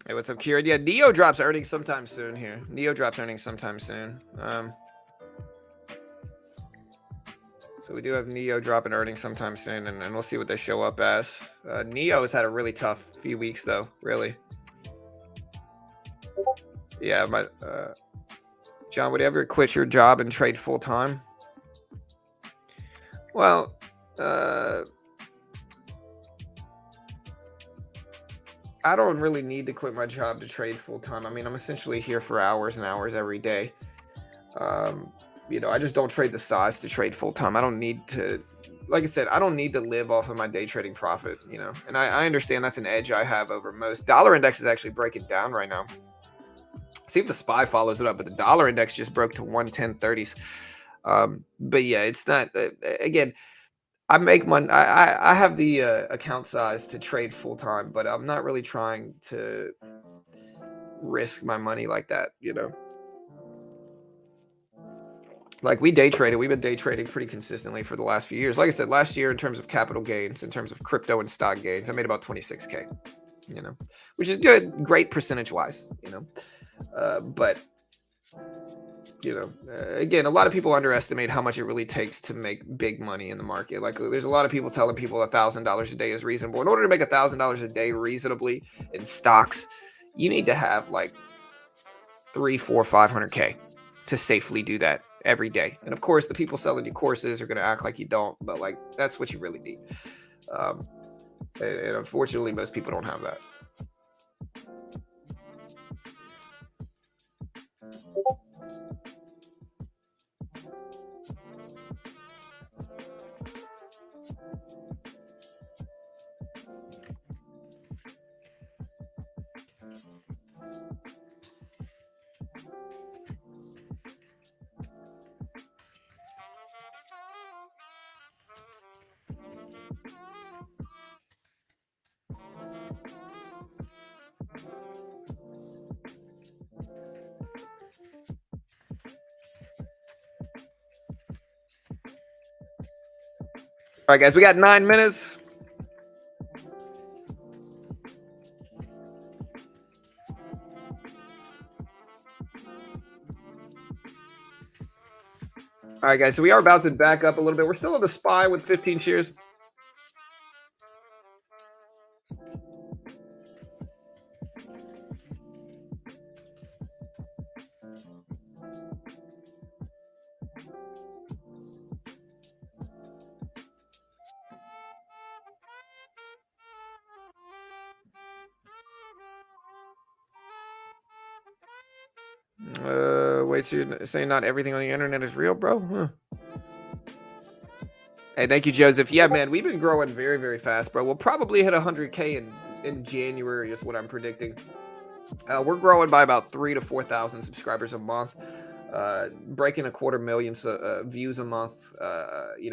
Hey, what's up, Kieran? Yeah, Neo drops earnings sometime soon here. Neo drops earnings sometime soon. So we do have Neo dropping earnings sometime soon, and we'll see what they show up as. Neo has had a really tough few weeks, though, really. Yeah, John, would you ever quit your job and trade full-time? Well, uh, I don't really need to quit my job to trade full time. I mean, I'm essentially here for hours and hours every day. Um, I just don't trade the size to trade full time. I don't need to, like I said, I don't need to live off of my day trading profit. And I understand that's an edge I have over most. Dollar index is actually breaking down right now. See if the SPY follows it up, but the dollar index just broke to 110.30s. But yeah, it's not. Again, I make money. I have the account size to trade full time, but I'm not really trying to risk my money like that. Like we day traded, we've been day trading pretty consistently for the last few years. Like I said, last year in terms of capital gains, in terms of crypto and stock gains, I made about 26K. Which is good, great percentage wise. But again, a lot of people underestimate how much it really takes to make big money in the market. Like, there's a lot of people telling people $1,000 a day is reasonable. In order to make $1,000 a day reasonably in stocks, you need to have like 3, 4, 500K to safely do that every day. And of course, the people selling you courses are going to act like you don't, but like that's what you really need. Um, and unfortunately, most people don't have that. All right, guys, we got 9 minutes. All right, guys, so we are about to back up a little bit. We're still on the SPY with 15 cheers. Wait, so you're saying not everything on the internet is real, bro? Huh. Hey, thank you, Joseph. Yeah, man, we've been growing very, very fast, bro. We'll probably hit 100K in January is what I'm predicting. We're growing by about 3 to 4,000 subscribers a month, breaking 250,000 views a month.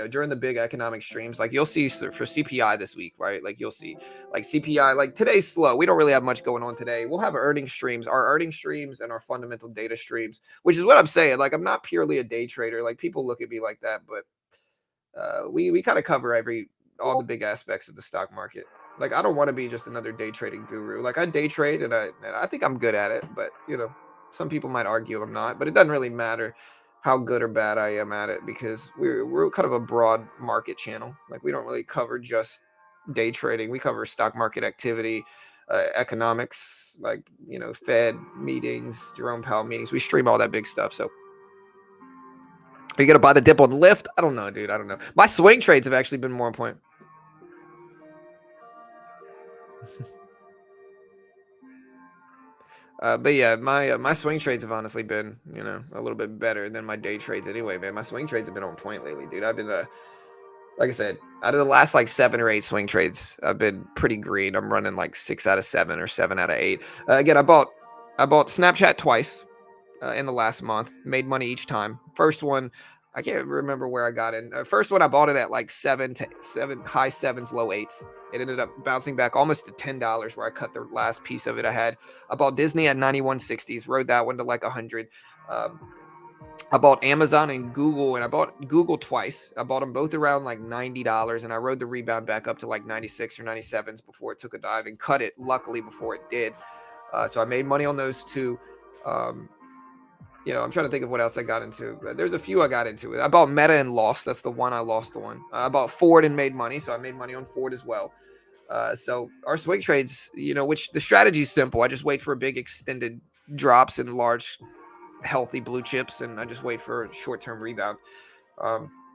During the big economic streams, like you'll see for CPI this week, right? Like you'll see, like CPI, like today's slow. We don't really have much going on today. We'll have earnings streams, our earnings streams, and our fundamental data streams, which is what I'm saying. Like I'm not purely a day trader. Like people look at me like that, but we kind of cover all the big aspects of the stock market. Like I don't want to be just another day trading guru. Like I day trade and I think I'm good at it, but some people might argue I'm not, but it doesn't really matter how good or bad I am at it because we're kind of a broad market channel. Like we don't really cover just day trading. We cover stock market activity, economics, like Fed meetings, Jerome Powell meetings. We stream all that big stuff. So are you gonna buy the dip on Lyft? I don't know, dude. I don't know. My swing trades have actually been more on point. But yeah, my swing trades have honestly been a little bit better than my day trades anyway, man. My swing trades have been on point lately, dude. I've been like I said, out of the last like 7 or 8 swing trades, I've been pretty green. I'm running like 6 out of 7 or 7 out of 8. Again, I bought Snapchat twice in the last month. Made money each time. First one, I can't remember where I got in. First one, I bought it at like 7 to 7, high sevens, low eights. It ended up bouncing back almost to $10 where I cut the last piece of it I had. I bought Disney at 91.60s, rode that one to like 100. I bought Amazon and Google, and I bought Google twice. I bought them both around like $90, and I rode the rebound back up to like 96 or 97s before it took a dive and cut it, luckily, before it did. So I made money on those two. I'm trying to think of what else I got into. There's a few I got into. I bought Meta and lost. That's the one I lost on. I bought Ford and made money, so I made money on Ford as well. So our swing trades, which the strategy is simple. I just wait for big extended drops in large, healthy blue chips, and I just wait for a short-term rebound.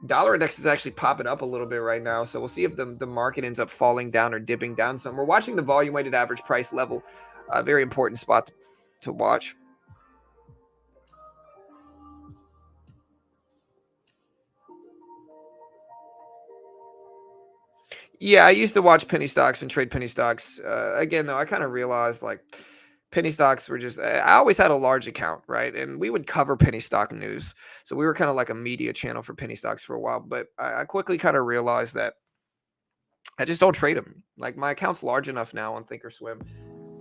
Dollar index is actually popping up a little bit right now. So we'll see if the market ends up falling down or dipping down some. We're watching the volume weighted average price level. Very important spot to watch. Yeah, I used to watch penny stocks and trade penny stocks. Again, though, I kind of realized like penny stocks were just, I always had a large account, right? And we would cover penny stock news. So we were kind of like a media channel for penny stocks for a while. But I quickly kind of realized that I just don't trade them. Like my account's large enough now on Thinkorswim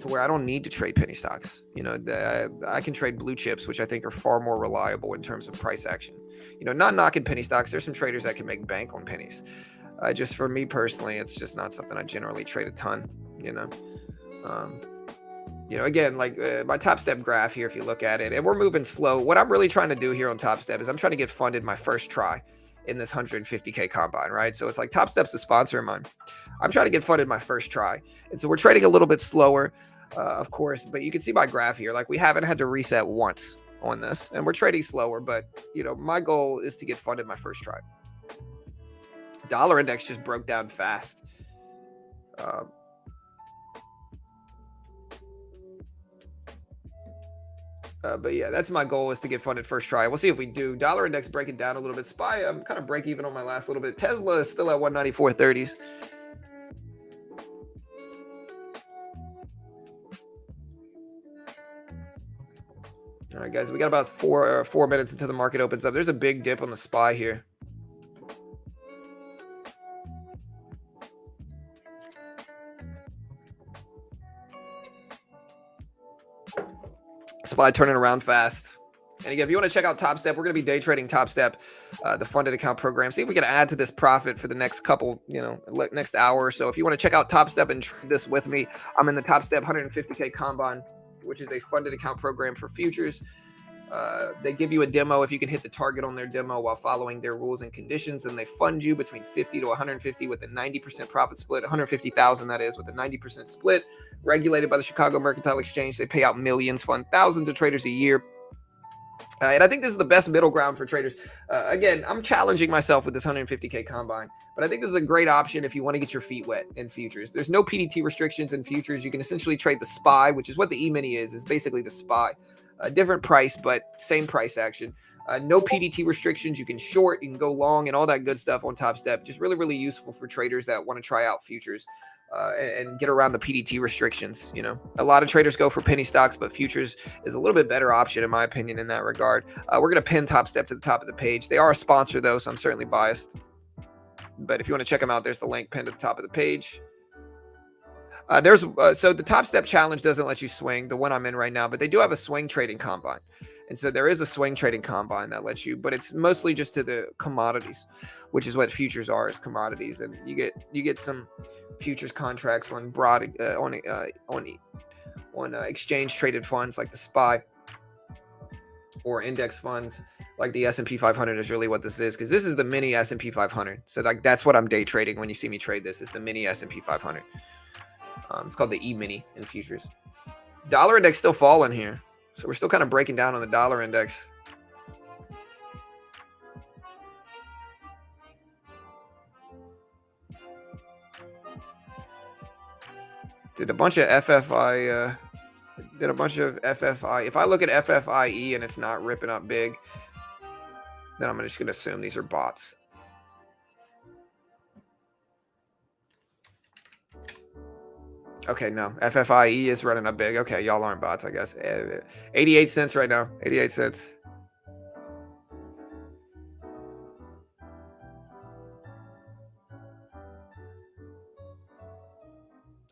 to where I don't need to trade penny stocks. I can trade blue chips, which I think are far more reliable in terms of price action. Not knocking penny stocks. There's some traders that can make bank on pennies. Just for me personally, it's just not something I generally trade a ton. You know, um, again, like my Top Step graph here, if you look at it, and we're moving slow. What I'm really trying to do here on Top Step is I'm trying to get funded my first try in this 150K combine, right? So it's like Top Step's a sponsor of mine. I'm trying to get funded my first try. And so we're trading a little bit slower, of course, but you can see my graph here. Like we haven't had to reset once on this and we're trading slower, but my goal is to get funded my first try. Dollar index just broke down fast. But yeah, that's my goal, is to get funded first try. We'll see if we do. Dollar index breaking down a little bit. SPY, I'm kind of break even on my last little bit. Tesla is still at 194.30s. All right, guys, we got about 4 minutes until the market opens up. There's a big dip on the SPY here. SPY turning around fast. And again, if you want to check out Top Step, we're going to be day trading Top Step, the funded account program. See if we can add to this profit for the next couple, next hour or so. If you want to check out Top Step and trade this with me, I'm in the Top Step 150K Combine, which is a funded account program for futures. They give you a demo. If you can hit the target on their demo while following their rules and conditions, then they fund you between 50 to 150 with a 90% profit split, 150,000 that is, with a 90% split, regulated by the Chicago Mercantile Exchange. They pay out millions, fund thousands of traders a year. And I think this is the best middle ground for traders. Again, I'm challenging myself with this 150K combine, but I think this is a great option if you want to get your feet wet in futures. There's no PDT restrictions in futures. You can essentially trade the SPY, which is what the E-mini is basically the SPY. Different price, but same price action. No PDT restrictions. You can short, you can go long, and all that good stuff on Top Step. Just really, really useful for traders that want to try out futures and get around the PDT restrictions. A lot of traders go for penny stocks, but futures is a little bit better option in my opinion in that regard. We're going to pin Top Step to the top of the page. They are a sponsor though, so I'm certainly biased. But if you want to check them out, there's the link pinned at the top of the page. So the Top Step challenge doesn't let you swing, the one I'm in right now, but they do have a swing trading combine. And so there is a swing trading combine that lets you, but it's mostly just to the commodities, which is what futures are, is commodities. And you get some futures contracts on exchange traded funds like the SPY, or index funds like the S&P 500 is really what this is, because this is the mini S&P 500. So that's what I'm day trading when you see me trade this, is the mini S&P 500. It's called the E-mini in futures. Dollar index still falling here. So we're still kind of breaking down on the dollar index. Did a bunch of FFI. If I look at FFIE and it's not ripping up big, then I'm just going to assume these are bots. Okay, no. FFIE is running up big. Okay, y'all aren't bots, I guess. 88 cents right now. 88 cents.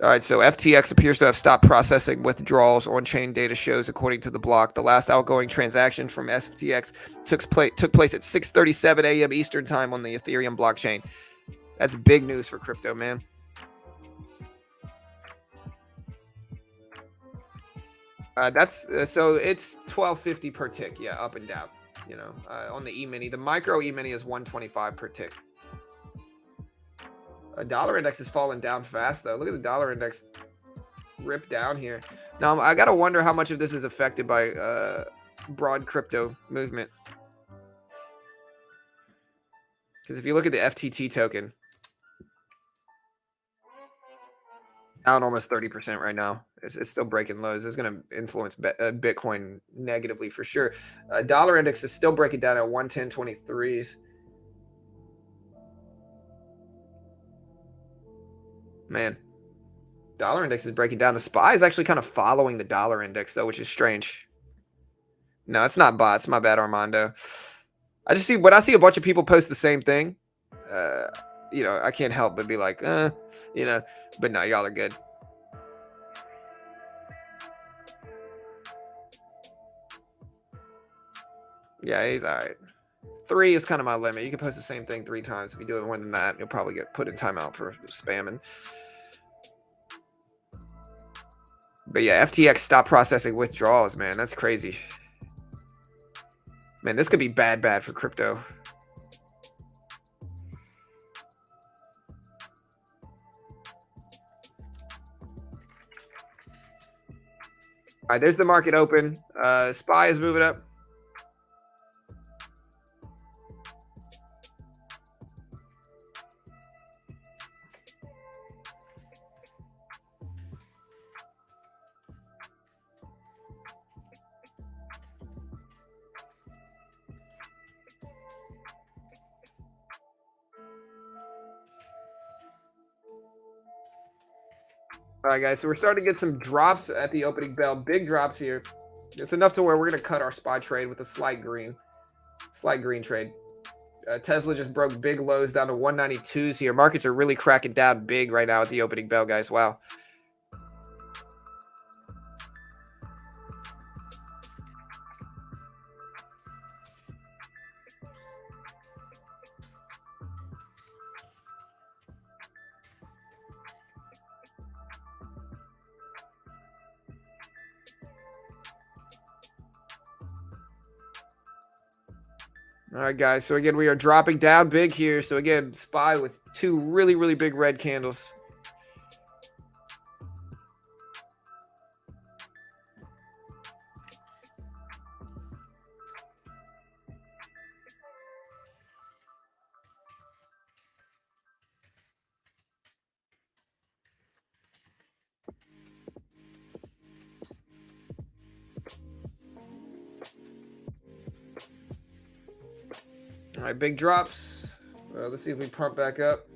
All right, so FTX appears to have stopped processing withdrawals. On-chain data shows, according to the block, the last outgoing transaction from FTX took place at 6:37 a.m. Eastern time on the Ethereum blockchain. That's big news for crypto, man. So it's 1250 per tick, yeah, up and down. On the E-mini, the micro E-mini is 125 per tick. A dollar index is falling down fast though. Look at the dollar index rip down here. Now I gotta wonder how much of this is affected by broad crypto movement, Because if you look at the FTT token, down almost 30% right now. It's still breaking lows. It's going to influence Bitcoin negatively for sure. Dollar index is still breaking down at 110.23s. Man, dollar index is breaking down. The SPY is actually kind of following the dollar index, though, which is strange. No, it's not bots. My bad, Armando. I just see when I see a bunch of people post the same thing, I can't help but be like, but no, y'all are good. Yeah, he's all right. 3 is kind of my limit. You can post the same thing 3 times. If you do it more than that, you'll probably get put in timeout for spamming. But yeah, FTX stopped processing withdrawals, man. That's crazy. Man, this could be bad for crypto. All right, there's the market open. SPY is moving up. All right, guys, so we're starting to get some drops at the opening bell. Big drops here. It's enough to where we're going to cut our SPY trade with a slight green trade. Tesla just broke big lows down to 192s here. Markets are really cracking down big right now at the opening bell, guys. Wow. All right, guys. So again, we are dropping down big here. So again, SPY with 2 really big red candles. All right, big drops. Let's see if we pump back up.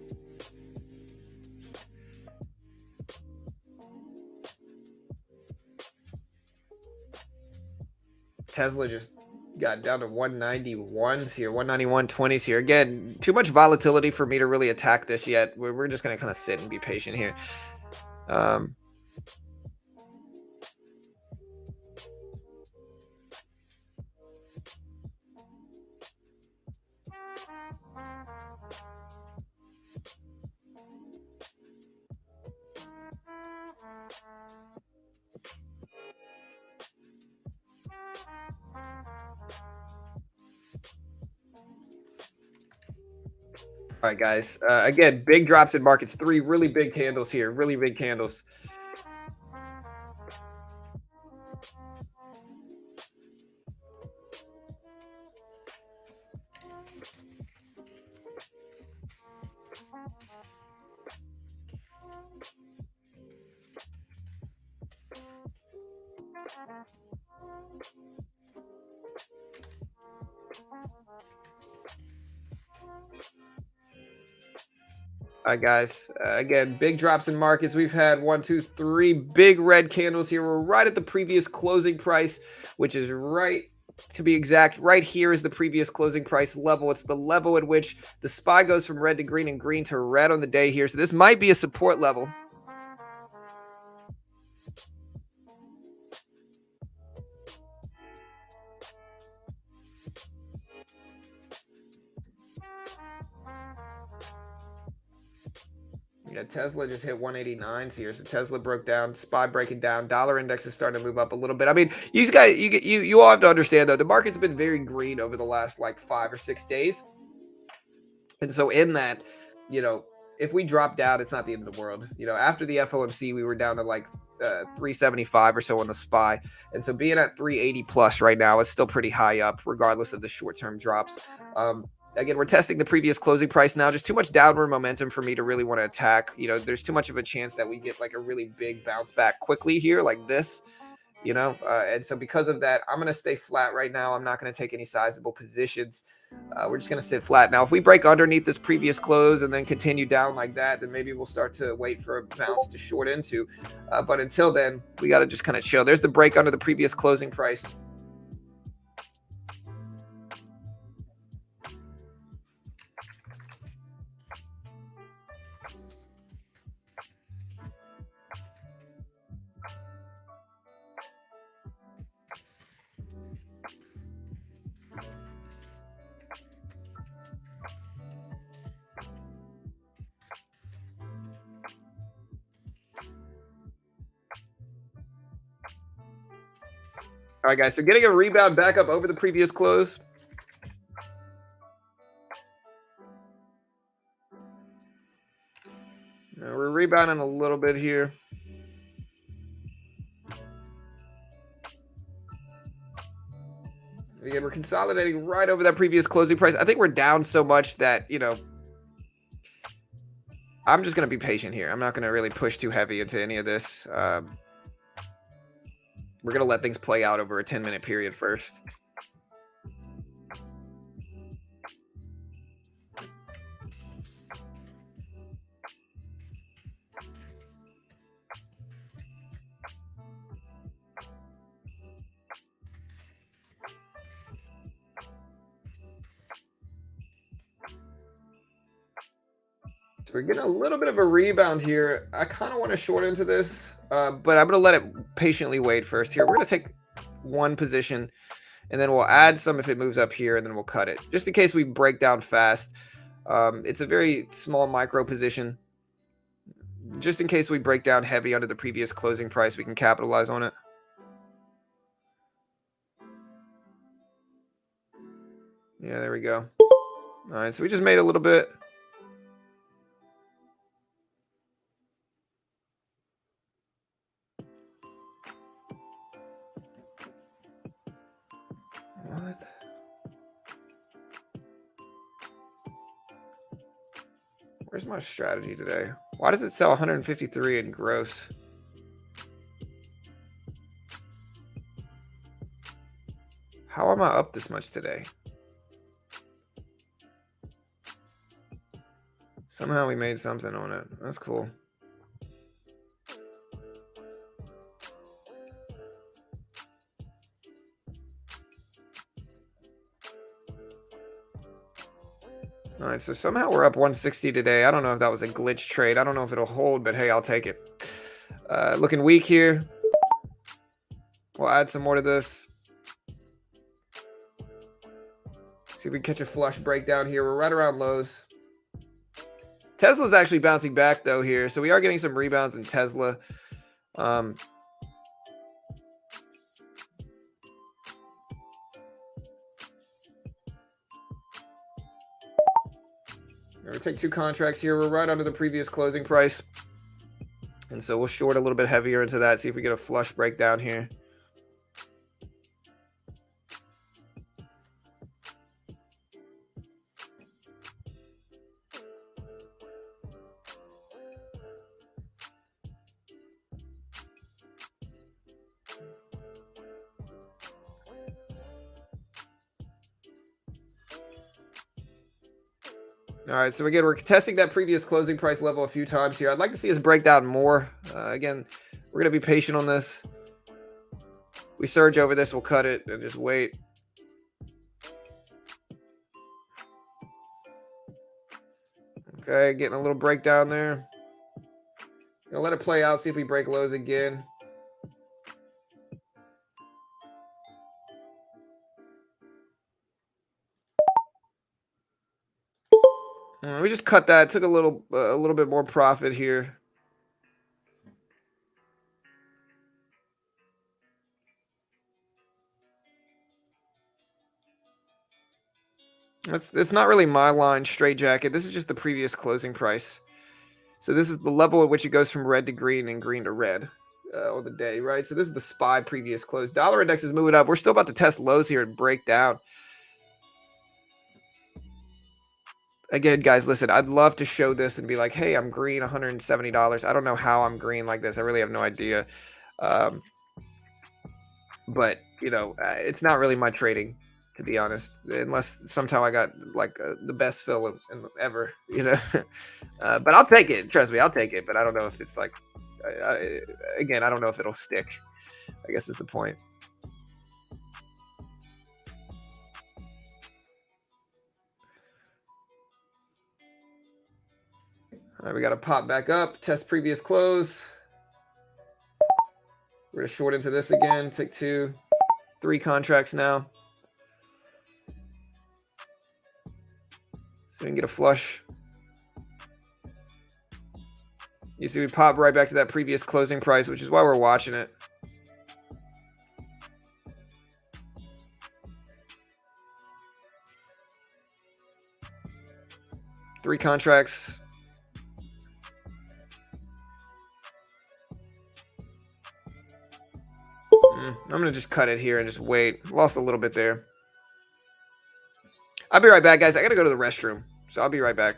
Tesla just got down to 191s here, 191.20s here. Again, too much volatility for me to really attack this yet. We're just going to kind of sit and be patient here. All right, guys. Again, big drops in markets. 3 really big candles here. Really big candles. All right, guys. Again, big drops in markets. We've had 1, 2, 3 big red candles here. We're right at the previous closing price, which is right, to be exact, right here is the previous closing price level. It's the level at which the SPY goes from red to green and green to red on the day here. So this might be a support level. Yeah, Tesla just hit 189s here. So Tesla broke down, SPY breaking down. Dollar index is starting to move up a little bit. I mean, you guys, you all have to understand though, the market's been very green over the last like 5 or 6 days. And so in that, if we drop down, it's not the end of the world. After the FOMC, we were down to like 375 or so on the SPY. And so being at 380 plus right now is still pretty high up, regardless of the short-term drops. Again, we're testing the previous closing price now. Just too much downward momentum for me to really want to attack. There's too much of a chance that we get like a really big bounce back quickly here like this. And so because of that, I'm going to stay flat right now. I'm not going to take any sizable positions. We're just going to sit flat. Now, if we break underneath this previous close and then continue down like that, then maybe we'll start to wait for a bounce to short into. But until then, we got to just kind of chill. There's the break under the previous closing price. All right, guys, so getting a rebound back up over the previous close. Now we're rebounding a little bit here. Again, we're consolidating right over that previous closing price. I think we're down so much that, I'm just going to be patient here. I'm not going to really push too heavy into any of this. We're going to let things play out over a 10-minute period first. So we're getting a little bit of a rebound here. I kind of want to short into this, but I'm going to let it patiently wait first here. We're going to take one position, and then we'll add some if it moves up here, and then we'll cut it. Just in case we break down fast. It's a very small micro position. Just in case we break down heavy under the previous closing price, we can capitalize on it. Yeah, there we go. All right, so we just made a little bit. What? Where's my strategy today? Why does it sell 153 in gross? How am I up this much today? Somehow we made something on it. That's cool. All right, so somehow we're up 160 today. I don't know if that was a glitch trade. I don't know if it'll hold, but hey, I'll take it. Looking weak here. We'll add some more to this. See if we can catch a flush breakdown here. We're right around lows. Tesla's actually bouncing back, though, here. So we are getting some rebounds in Tesla. We take two contracts here. We're right under the previous closing price. And so we'll short a little bit heavier into that. See if we get a flush breakdown here. All right, so again, we're testing that previous closing price level a few times here. I'd like to see us break down more. Again, we're going to be patient on this. We surge over this, we'll cut it and just wait. Okay, getting a little breakdown there. Gonna let it play out, see if we break lows again. We just cut that. Took a little bit more profit here. It's not really my line straight jacket. This is just the previous closing price. So this is the level at which it goes from red to green and green to red on the day, right? So this is the SPY previous close. Dollar index is moving up. We're still about to test lows here and break down. Again, guys, listen, I'd love to show this and be like, hey, I'm green $170. I don't know how I'm green like this. I really have no idea. Um, but it's not really my trading, to be honest, unless somehow I got like the best fill ever. But I'll take it. Trust me, I'll take it. But I don't know if it's like, again, I don't know if it'll stick. I guess is the point. All right, we got to pop back up, test previous close. We're going to short into this again, take 3 contracts now. So we can get a flush. You see we pop right back to that previous closing price, which is why we're watching it. Three contracts. I'm going to just cut it here and just wait. Lost a little bit there. I'll be right back, guys. I got to go to the restroom, so I'll be right back.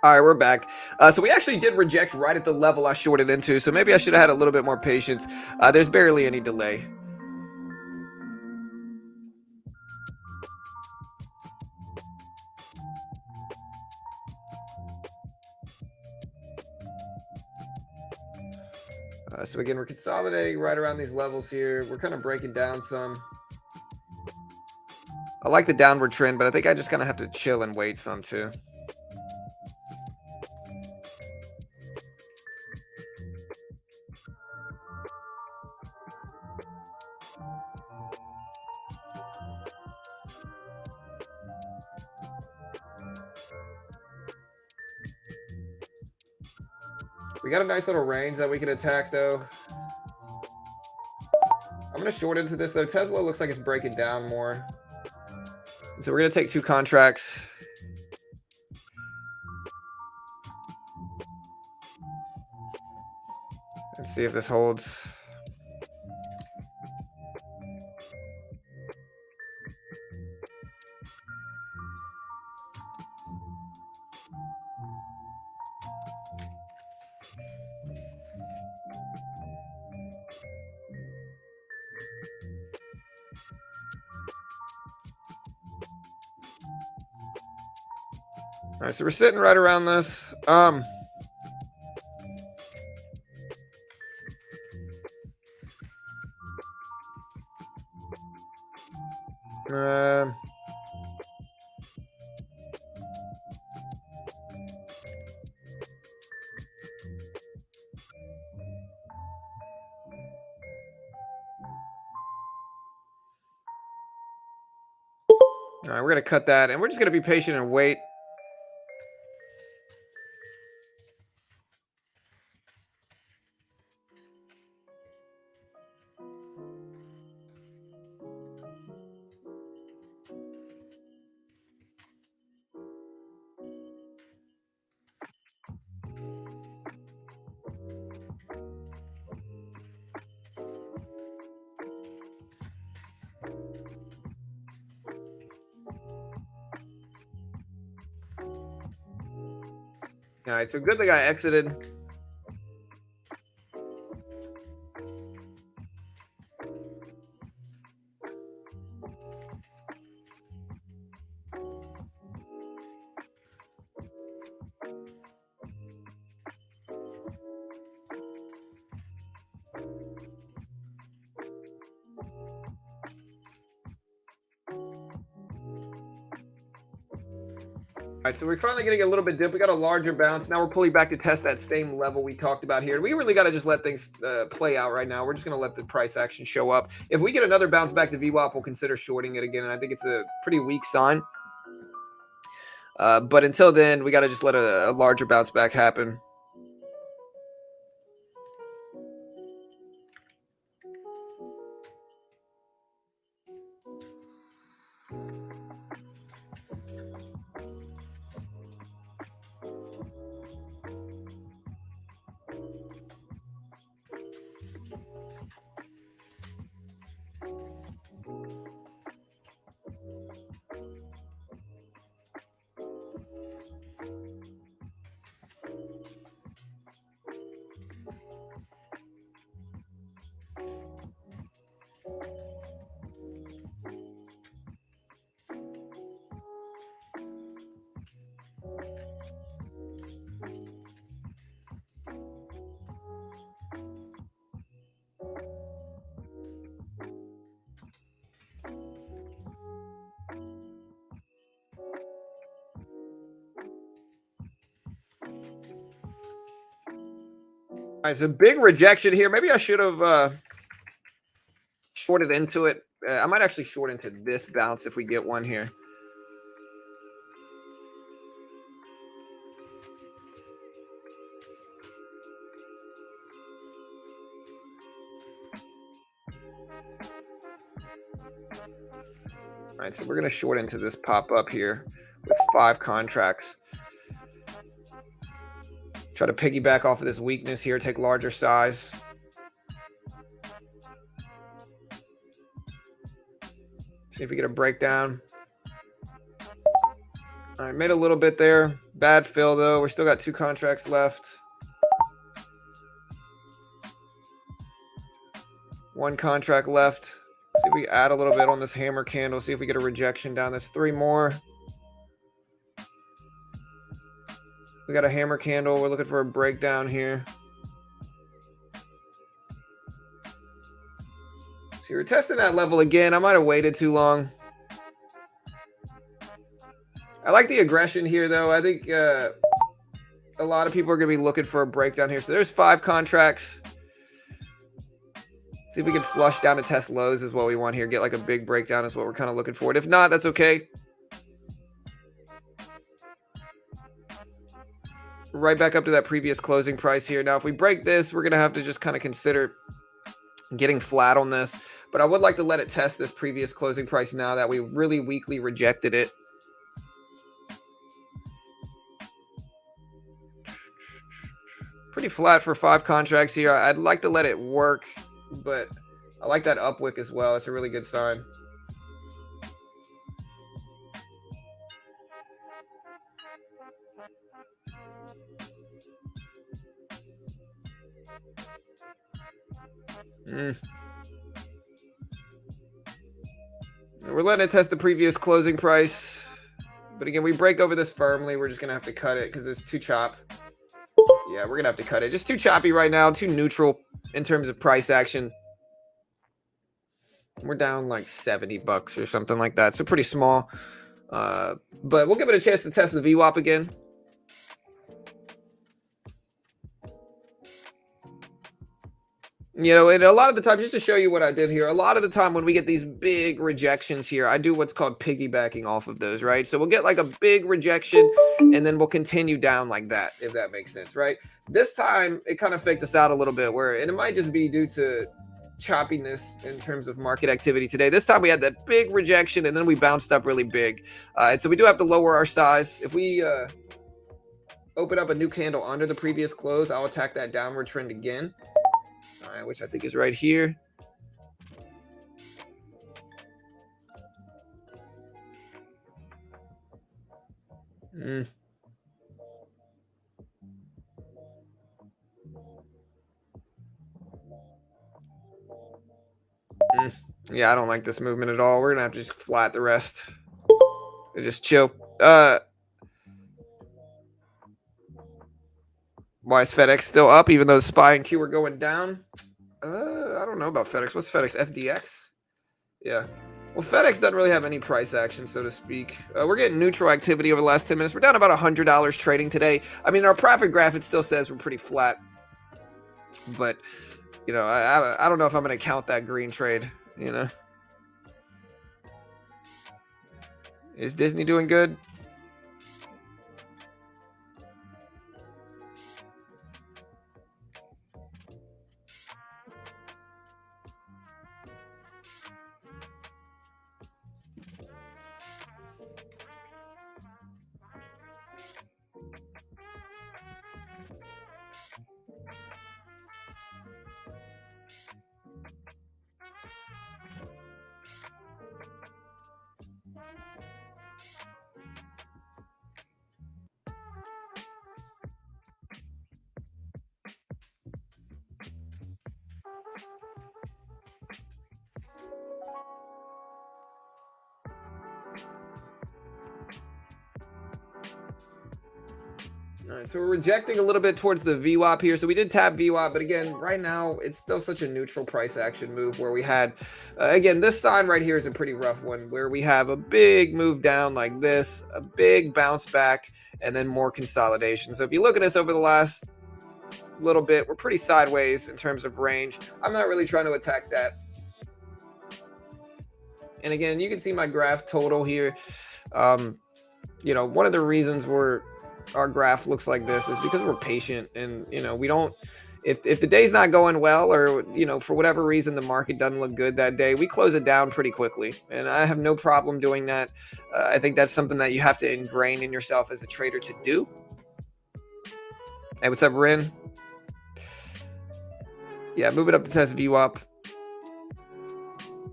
All right, we're back. So we actually did reject right at the level I shorted into, so maybe I should have had a little bit more patience. There's barely any delay. So again, we're consolidating right around these levels here. We're kind of breaking down some. I like the downward trend, but I think I just kind of have to chill and wait some too. We got a nice little range that we can attack, though. I'm going to short into this, though. Tesla looks like it's breaking down more. So we're going to take 2 contracts. And see if this holds. All right, so we're sitting right around this. All right, we're going to cut that, and we're just going to be patient and wait. All right, so good thing I exited. All right, so we're finally getting a little bit dip. We got a larger bounce. Now we're pulling back to test that same level we talked about here. We really got to just let things play out right now. We're just going to let the price action show up. If we get another bounce back to VWAP, we'll consider shorting it again. And I think it's a pretty weak sign. But until then, we got to just let a larger bounce back happen. All right, so big rejection here. Maybe I should have shorted into it. I might actually short into this bounce if we get one here. All right, so we're going to short into this pop up here with 5 contracts. Try to piggyback off of this weakness here, take larger size. See if we get a breakdown. All right, made a little bit there. Bad fill, though. We're still got 2 contracts left. 1 contract left. See if we add a little bit on this hammer candle. See if we get a rejection down. That's 3 more. We got a hammer candle. We're looking for a breakdown here. So we're testing that level again. I might have waited too long. I like the aggression here, though. I think a lot of people are going to be looking for a breakdown here. So there's 5 contracts. See if we can flush down to test lows is what we want here. Get like a big breakdown is what we're kind of looking for. And if not, that's okay. Right back up to that previous closing price here. Now, if we break this, we're going to have to just kind of consider getting flat on this. But I would like to let it test this previous closing price now that we really weakly rejected it. Pretty flat for 5 contracts here. I'd like to let it work, but I like that upwick as well. It's a really good sign. We're letting it test the previous closing price. But again, we break over this firmly. We're just going to have to cut it because it's too chop. Yeah, we're going to have to cut it. Just too choppy right now. Too neutral in terms of price action. We're down like 70 bucks or something like that. So pretty small. But we'll give it a chance to test the VWAP again. You know, and a lot of the time, just to show you what I did here, a lot of the time when we get these big rejections here, I do what's called piggybacking off of those, right? So we'll get like a big rejection, and then we'll continue down like that, if that makes sense, right? This time, it kind of faked us out a little bit, and it might just be due to choppiness in terms of market activity today. This time we had that big rejection, and then we bounced up really big. And so we do have to lower our size. If we open up a new candle under the previous close, I'll attack that downward trend again. All right, which I think is right here. Mm, yeah, I don't like this movement at all. We're gonna have to just flat the rest and just chill. Why is FedEx still up even though SPY and Q are going down? I don't know about FedEx. What's FedEx? FDX? Yeah. Well, FedEx doesn't really have any price action, so to speak. We're getting neutral activity over the last 10 minutes. We're down about $100 trading today. I mean, our profit graph, it still says we're pretty flat. But, I don't know if I'm going to count that green trade, Is Disney doing good? All right, so we're rejecting a little bit towards the VWAP here. So we did tap VWAP, but again, right now it's still such a neutral price action move where we had, again, this sign right here is a pretty rough one where we have a big move down like this, a big bounce back, and then more consolidation. So if you look at us over the last little bit, we're pretty sideways in terms of range. I'm not really trying to attack that. And again, you can see my graph total here. One of the reasons our graph looks like this is because we're patient and we don't, if the day's not going well or for whatever reason the market doesn't look good that day, we close it down pretty quickly, and I have no problem doing that. I think that's something that you have to ingrain in yourself as a trader to do. Hey, what's up, Rin? Yeah, move it up to test VWAP.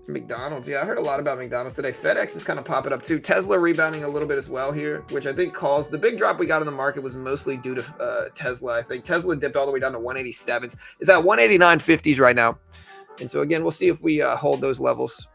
McDonald's. Yeah, I heard a lot about McDonald's today. FedEx is kind of popping up too. Tesla rebounding a little bit as well here, which I think caused the big drop we got in the market was mostly due to Tesla. I think Tesla dipped all the way down to 187s. It's at 189.50s right now. And so again, we'll see if we hold those levels.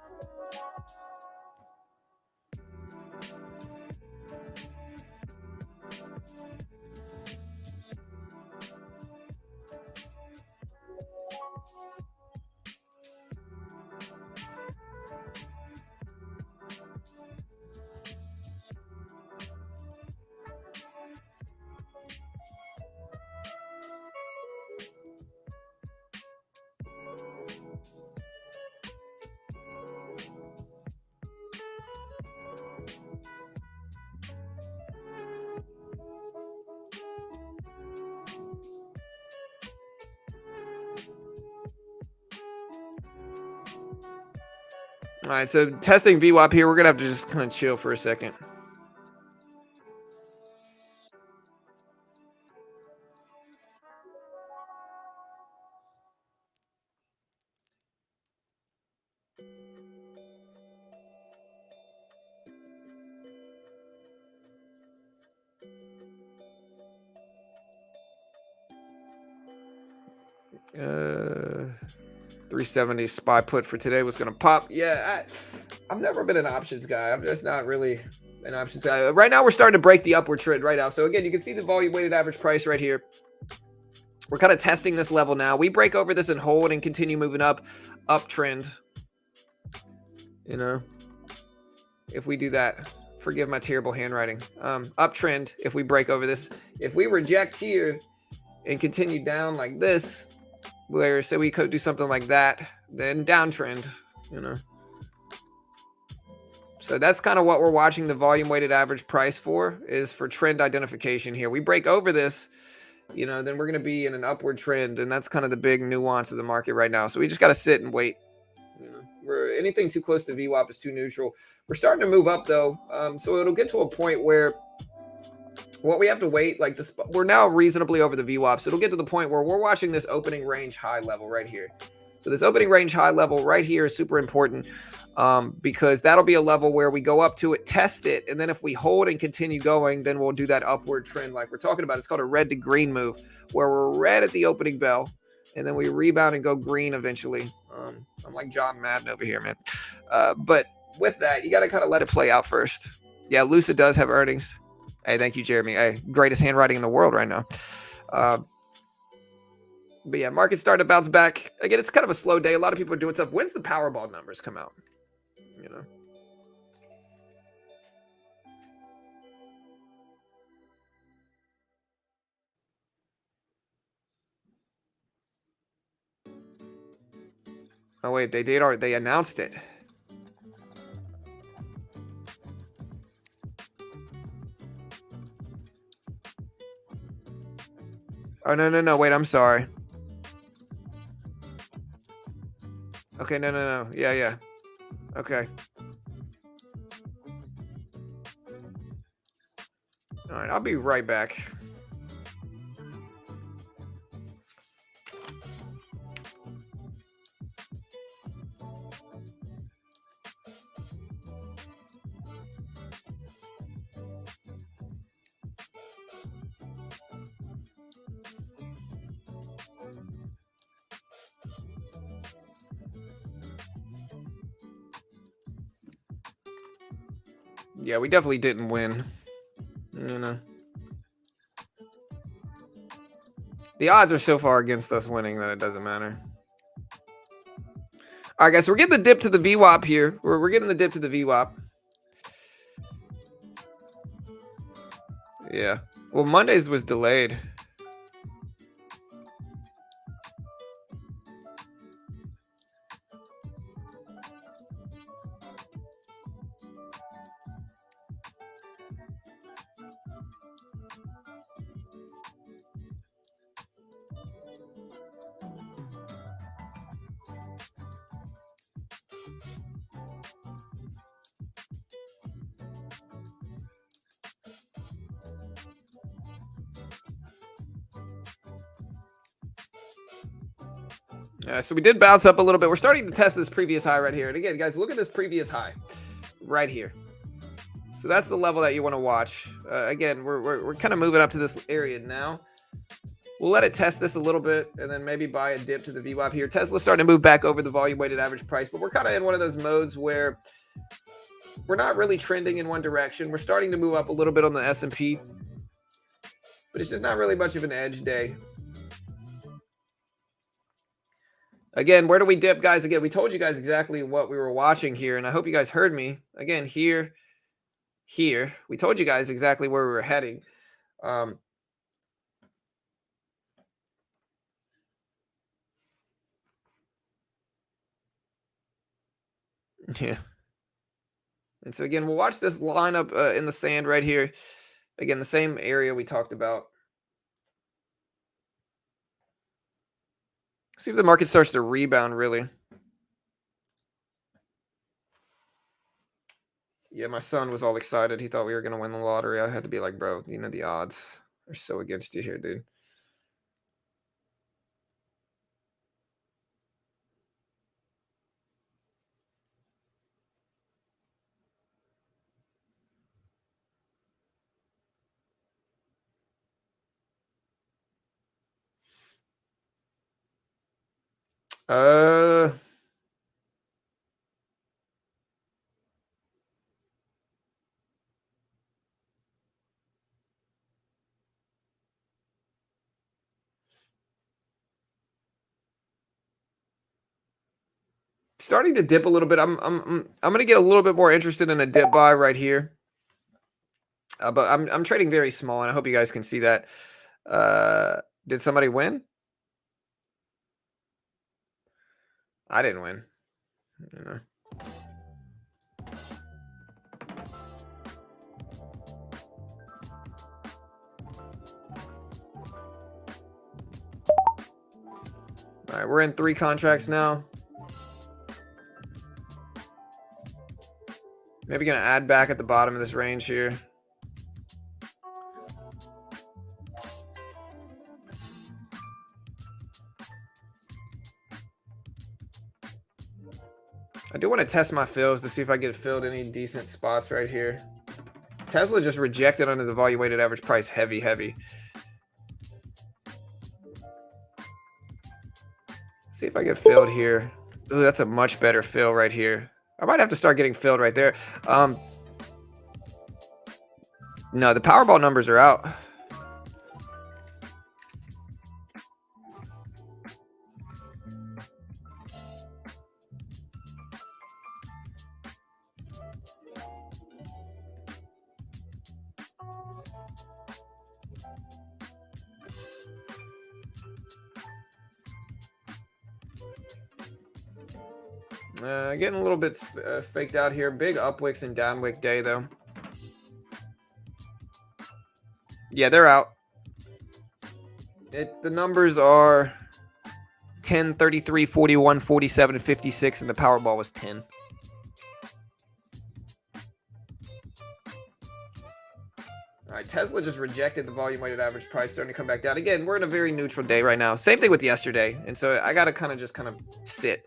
All right, so testing VWAP here. We're going to have to just kind of chill for a second. Uh, 370 SPY put for today was going to pop. Yeah, I've never been an options guy. I'm just not really an options guy. Right now, we're starting to break the upward trend right now. So again, you can see the volume weighted average price right here. We're kind of testing this level now. We break over this and hold and continue moving up, uptrend. If we do that, forgive my terrible handwriting. Uptrend if we break over this. If we reject here and continue down like this, where say we could do something like that, then downtrend, So that's kind of what we're watching the volume weighted average price for, is for trend identification here. We break over this, then we're going to be in an upward trend, and that's kind of the big nuance of the market right now. So we just got to sit and wait. Where anything too close to VWAP is too neutral. We're starting to move up though, so it'll get to a point where what we have to wait, like this, we're now reasonably over the VWAP, so it'll get to the point where we're watching this opening range high level right here. So this opening range high level right here is super important, because that'll be a level where we go up to it, test it, and then if we hold and continue going, then we'll do that upward trend like we're talking about. It's called a red to green move, where we're red at the opening bell, and then we rebound and go green eventually. I'm like John Madden over here, man. But with that, you got to kind of let it play out first. Yeah, Lucid does have earnings. Hey, thank you, Jeremy. Hey, greatest handwriting in the world right now. But yeah, market's starting to bounce back. Again, it's kind of a slow day. A lot of people are doing stuff. When's the Powerball numbers come out? You know. Oh wait, they did. They announced it. Oh no. Wait, I'm sorry. Okay, no. Yeah. Okay. All right, I'll be right back. Yeah, we definitely didn't win. You know. The odds are so far against us winning that it doesn't matter. All right, guys, so we're getting the dip to the VWAP here. We're getting the dip to the VWAP. Yeah. Well, Monday's was delayed. So we did bounce up a little bit. We're starting to test this previous high right here. And again, guys, look at this previous high right here. So that's the level that you want to watch. Again, we're kind of moving up to this area now. We'll let it test this a little bit and then maybe buy a dip to the VWAP here. Tesla's starting to move back over the volume weighted average price, but we're kind of in one of those modes where we're not really trending in one direction. We're starting to move up a little bit on the S&P, but it's just not really much of an edge day. Again, where do we dip, guys? Again, we told you guys exactly what we were watching here, and I hope you guys heard me. Again, here. We told you guys exactly where we were heading. Yeah. And so, again, we'll watch this line up in the sand right here. Again, the same area we talked about. See if the market starts to rebound, really. Yeah, my son was all excited. He thought we were going to win the lottery. I had to be like, bro, you know, the odds are so against you here, dude. Starting to dip a little bit. I'm going to get a little bit more interested in a dip buy right here. But I'm trading very small, and I hope you guys can see that. Did somebody win? I didn't win. You know. All right, we're in 3 contracts now. Maybe going to add back at the bottom of this range here. I do want to test my fills to see if I get filled any decent spots right here. Tesla just rejected under the volume weighted average price heavy. See if I get filled here. Ooh, that's a much better fill right here. I might have to start getting filled right there. No, the Powerball numbers are out. Getting a little bit faked out here. Big upwicks and downwick day, though. Yeah, they're out. The numbers are 10, 33, 41, 47, and 56, and the Powerball was 10. All right, Tesla just rejected the volume-weighted average price, starting to come back down. Again, we're in a very neutral day right now. Same thing with yesterday, and so I got to kind of sit.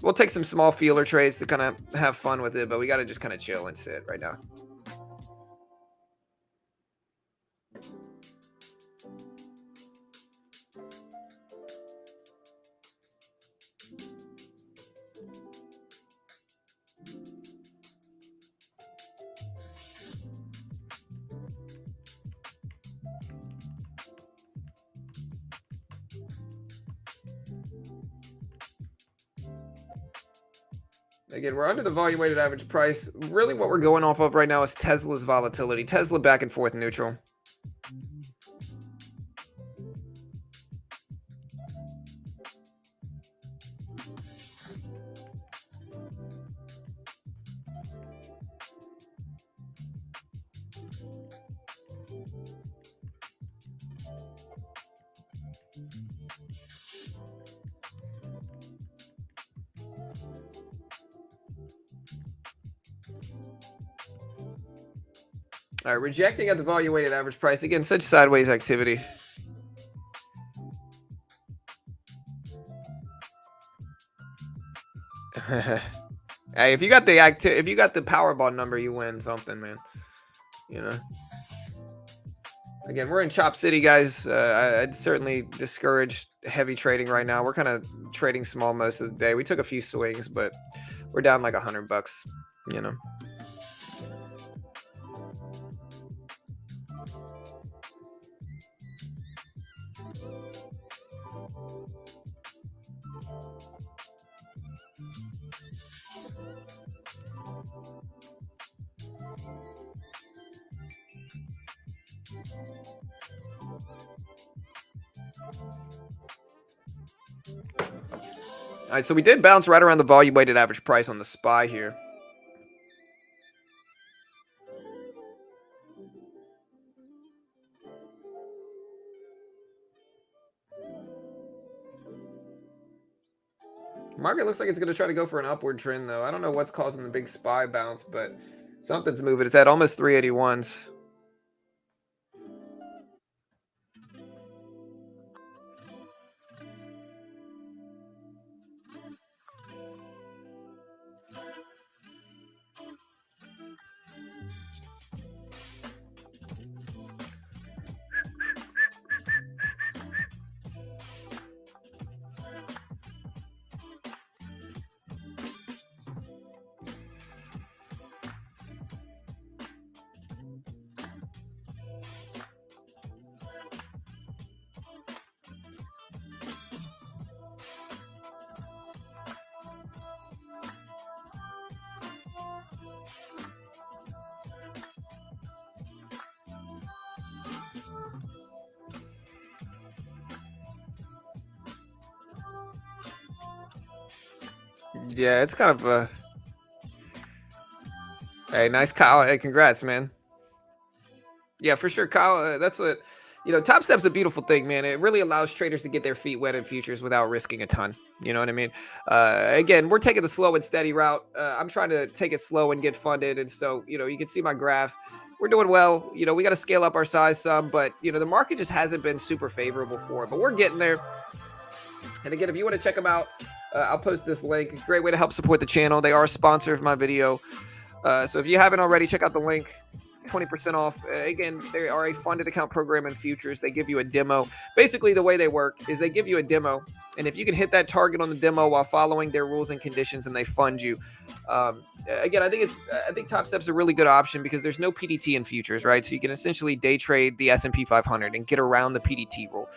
We'll take some small feeler trades to kind of have fun with it, but we got to just kind of chill and sit right now. Again, we're under the volume-weighted average price. Really what we're going off of right now is Tesla's volatility. Tesla back and forth neutral. All right, rejecting at the volume-weighted average price. Again, such sideways activity. Hey, if you got the Powerball number, you win something, man. You know. Again, we're in Chop City, guys. I'd certainly discourage heavy trading right now. We're kind of trading small most of the day. We took a few swings, but we're down like $100, you know. All right, so we did bounce right around the volume-weighted average price on the SPY here. Market looks like it's going to try to go for an upward trend, though. I don't know what's causing the big SPY bounce, but something's moving. It's at almost 381s. Yeah, it's kind of a... Hey, nice, Kyle. Hey, congrats, man. Yeah, for sure, Kyle. That's what... You know, Top Step's a beautiful thing, man. It really allows traders to get their feet wet in futures without risking a ton. You know what I mean? Again, we're taking the slow and steady route. I'm trying to take it slow and get funded. And so, you know, you can see my graph. We're doing well. You know, we got to scale up our size some. But, you know, the market just hasn't been super favorable for it. But we're getting there. And again, if you want to check them out, I'll post this link. Great way to help support the channel. They are a sponsor of my video. So if you haven't already, check out the link. 20% off. Again, they are a funded account program in futures. They give you a demo. Basically, the way they work is they give you a demo, and if you can hit that target on the demo while following their rules and conditions, and they fund you. Again, I think Top Step's a really good option because there's no PDT in futures, right? So you can essentially day trade the S&P 500 and get around the PDT rule.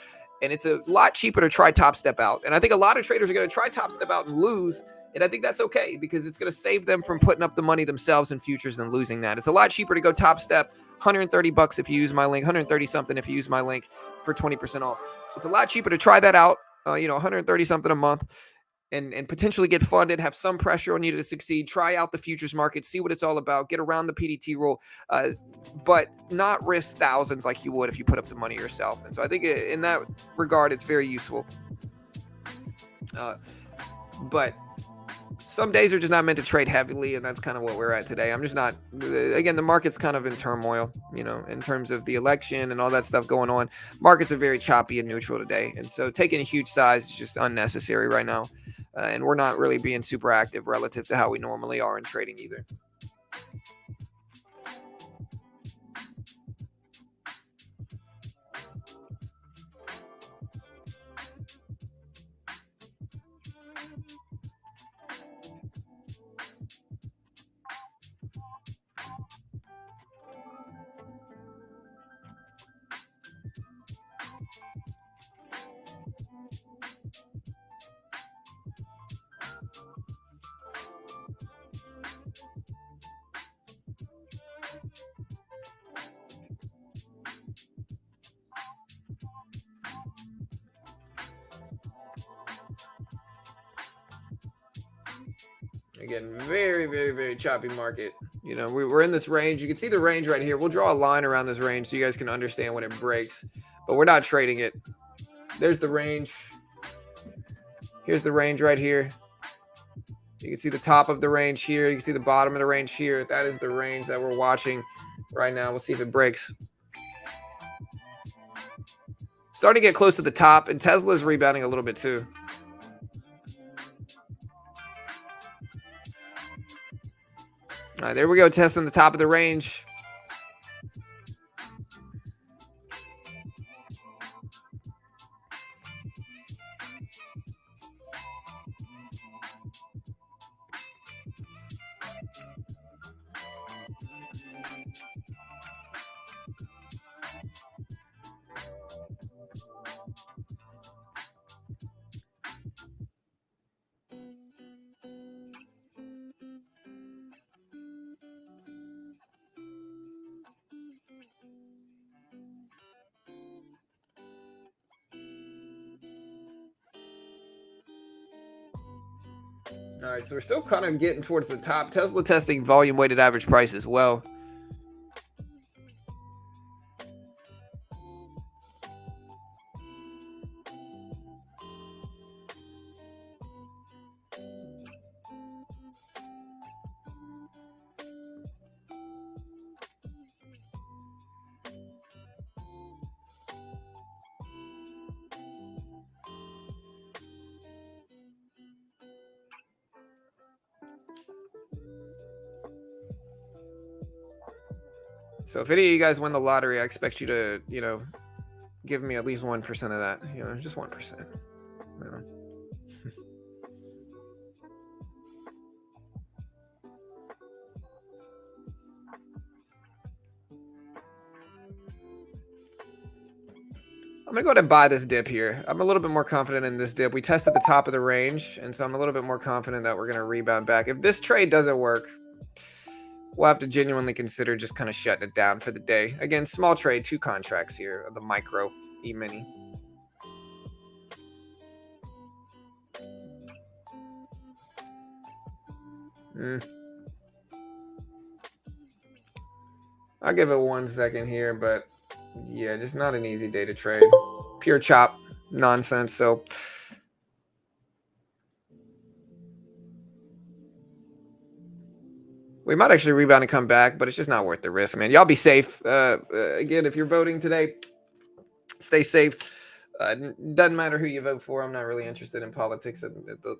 And it's a lot cheaper to try Top Step out. And I think a lot of traders are going to try Top Step out and lose. And I think that's okay because it's going to save them from putting up the money themselves in futures and losing that. It's a lot cheaper to go Top Step, $130 if you use my link, 130 something if you use my link for 20% off. It's a lot cheaper to try that out, 130 something a month and potentially get funded, have some pressure on you to succeed, try out the futures market, see what it's all about, get around the PDT rule, but not risk thousands like you would if you put up the money yourself. And so I think in that regard, it's very useful. But some days are just not meant to trade heavily, and that's kind of what we're at today. I'm just not, again, the market's kind of in turmoil, in terms of the election and all that stuff going on. Markets are very choppy and neutral today. And so taking a huge size is just unnecessary right now. And we're not really being super active relative to how we normally are in trading either. Again, very, very, very choppy market. We're in this range. You can see the range right here. We'll draw a line around this range so you guys can understand when it breaks. But we're not trading it. There's the range. Here's the range right here. You can see the top of the range here. You can see the bottom of the range here. That is the range that we're watching right now. We'll see if it breaks. Starting to get close to the top, and Tesla's rebounding a little bit too. All right, there we go, testing the top of the range. All right, so we're still kind of getting towards the top. Tesla testing volume weighted average price as well. So if any of you guys win the lottery, I expect you to, give me at least 1% of that. Just 1%. I'm going to go ahead and buy this dip here. I'm a little bit more confident in this dip. We tested the top of the range, and so I'm a little bit more confident that we're going to rebound back. If this trade doesn't work, we'll have to genuinely consider just kind of shutting it down for the day. Again, small trade, 2 contracts here of the micro E-mini. I'll give it 1 second here, but yeah, just not an easy day to trade. Pure chop nonsense. So we might actually rebound and come back, but it's just not worth the risk, man. Y'all be safe. Again, if you're voting today, stay safe. Doesn't matter who you vote for. I'm not really interested in politics at the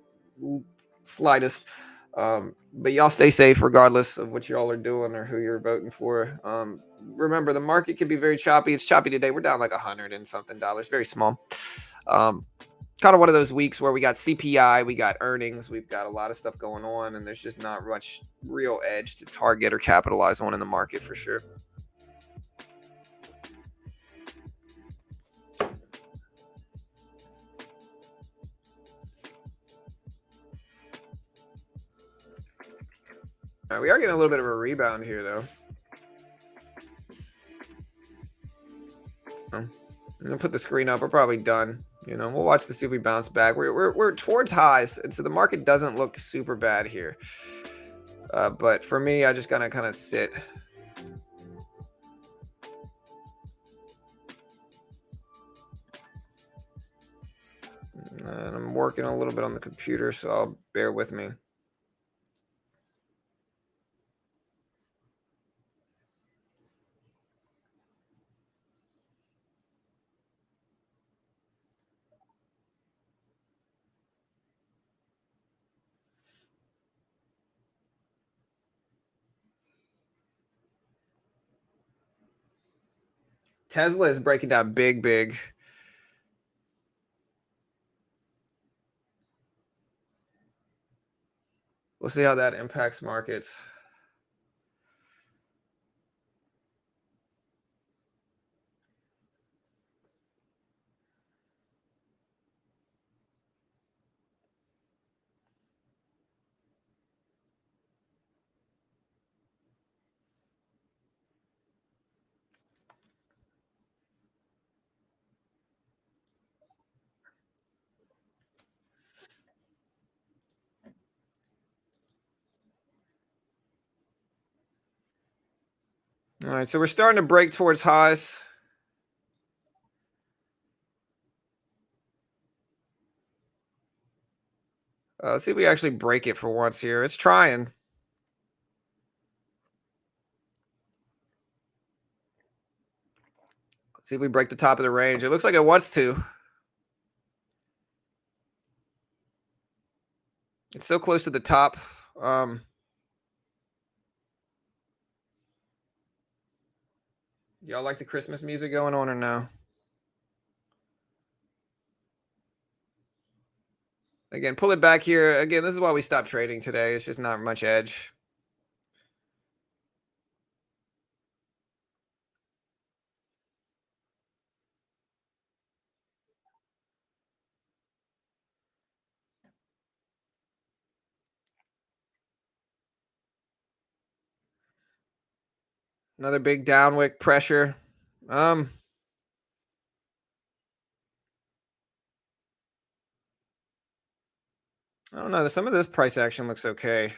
slightest. But y'all stay safe regardless of what y'all are doing or who you're voting for. Remember, the market can be very choppy. It's choppy today. We're down like 100 and something dollars, very small. Um, Kind of one of those weeks where we got CPI, we got earnings, we've got a lot of stuff going on, and there's just not much real edge to target or capitalize on in the market for sure. We are getting a little bit of a rebound here, though. I'm gonna put the screen up. We're probably done. We'll watch to see if we bounce back. We're towards highs, and so the market doesn't look super bad here. But for me, I just gotta kind of sit. And I'm working a little bit on the computer, so I'll bear with me. Tesla is breaking down big, big. We'll see how that impacts markets. All right, so we're starting to break towards highs. Let's see if we actually break it for once here. It's trying. Let's see if we break the top of the range. It looks like it wants to. It's so close to the top. Y'all like the Christmas music going on or no? Again, pull it back here. Again, this is why we stopped trading today. It's just not much edge. Another big downwick pressure. I don't know. Some of this price action looks okay.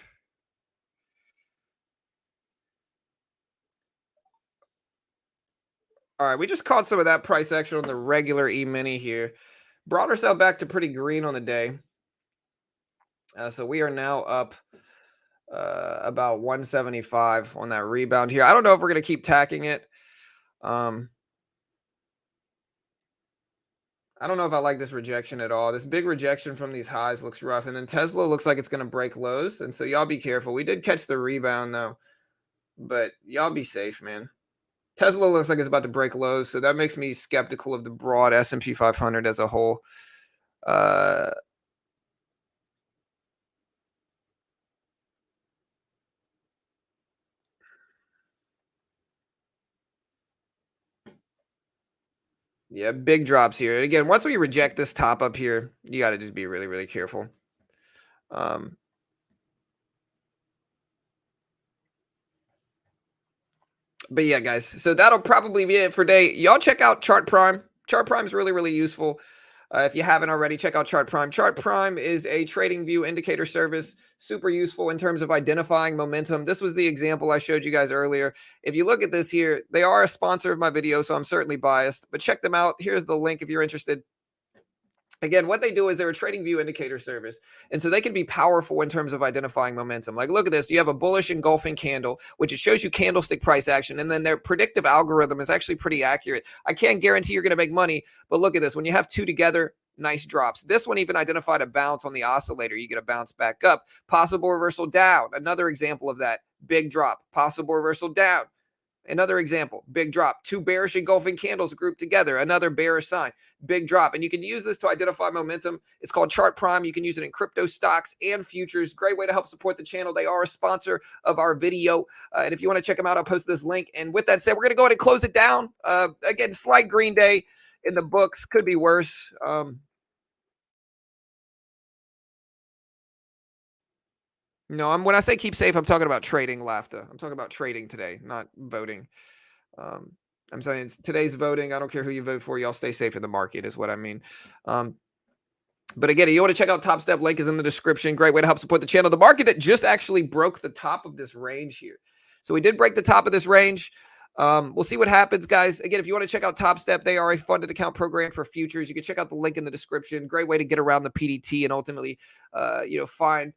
All right, we just caught some of that price action on the regular E-mini here. Brought ourselves back to pretty green on the day. So we are now up about 175 on that rebound here. I don't know if we're going to keep tacking it. I don't know if I like this rejection at all. This big rejection from these highs looks rough. And then Tesla looks like it's going to break lows. And so y'all be careful. We did catch the rebound, though. But y'all be safe, man. Tesla looks like it's about to break lows. So that makes me skeptical of the broad S&P 500 as a whole. Yeah, big drops here. And again, once we reject this top up here, you got to just be really, really careful. But yeah, guys, so that'll probably be it for today. Y'all check out Chart Prime. Chart Prime is really, really useful. If you haven't already, check out Chart Prime. Chart Prime is a trading view indicator service, super useful in terms of identifying momentum. This was the example I showed you guys earlier. If you look at this here, they are a sponsor of my video, so I'm certainly biased, but check them out. Here's the link if you're interested. Again, what they do is they're a trading view indicator service. And so they can be powerful in terms of identifying momentum. Like, look at this. You have a bullish engulfing candle, which it shows you candlestick price action. And then their predictive algorithm is actually pretty accurate. I can't guarantee you're going to make money, but look at this. When you have two together, Nice drops. This one even identified a bounce on the oscillator. You get a bounce back up. Possible reversal down. Another example of that. Big drop. Possible reversal down. Another example, big drop. Two bearish engulfing candles grouped together. Another bearish sign, big drop. And you can use this to identify momentum. It's called Chart Prime. You can use it in crypto stocks and futures. Great way to help support the channel. They are a sponsor of our video. And if you want to check them out, I'll post this link. And with that said, we're going to go ahead and close it down. Again, slight green day in the books. Could be worse. No, when I say keep safe, I'm talking about trading, Laughter. I'm talking about trading today, not voting. Um, I'm saying today's voting. I don't care who you vote for. Y'all stay safe in the market is what I mean. Um, but again, you want to check out Top Step, link is in the description. Great way to help support the channel. The market that just actually broke the top of this range here. So we did break the top of this range. We'll see what happens, guys. Again, if you want to check out Top Step, they are a funded account program for futures. You can check out the link in the description. Great way to get around the PDT and ultimately, find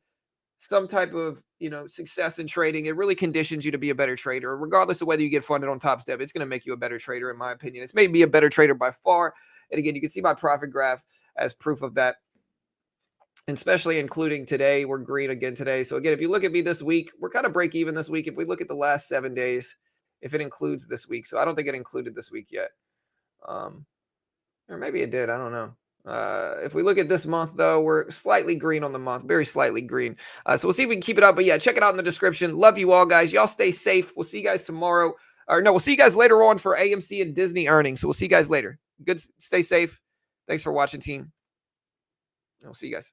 some type of success in trading. It really conditions you to be a better trader, regardless of whether you get funded on Top Step. It's going to make you a better trader, in my opinion. It's made me a better trader by far. And again, you can see my profit graph as proof of that, and especially including today. We're green again today. So again, if you look at me this week, we're kind of break even this week. If we look at the last 7 days, if it includes this week, so I don't think it included this week yet. Or maybe it did. I don't know. If we look at this month, though, we're slightly green on the month, very slightly green. So we'll see if we can keep it up. But yeah, check it out in the description. Love you all, guys. Y'all stay safe. We'll see you guys tomorrow. Or no, we'll see you guys later on for AMC and Disney earnings. So we'll see you guys later. Good. Stay safe. Thanks for watching, team. I'll see you guys.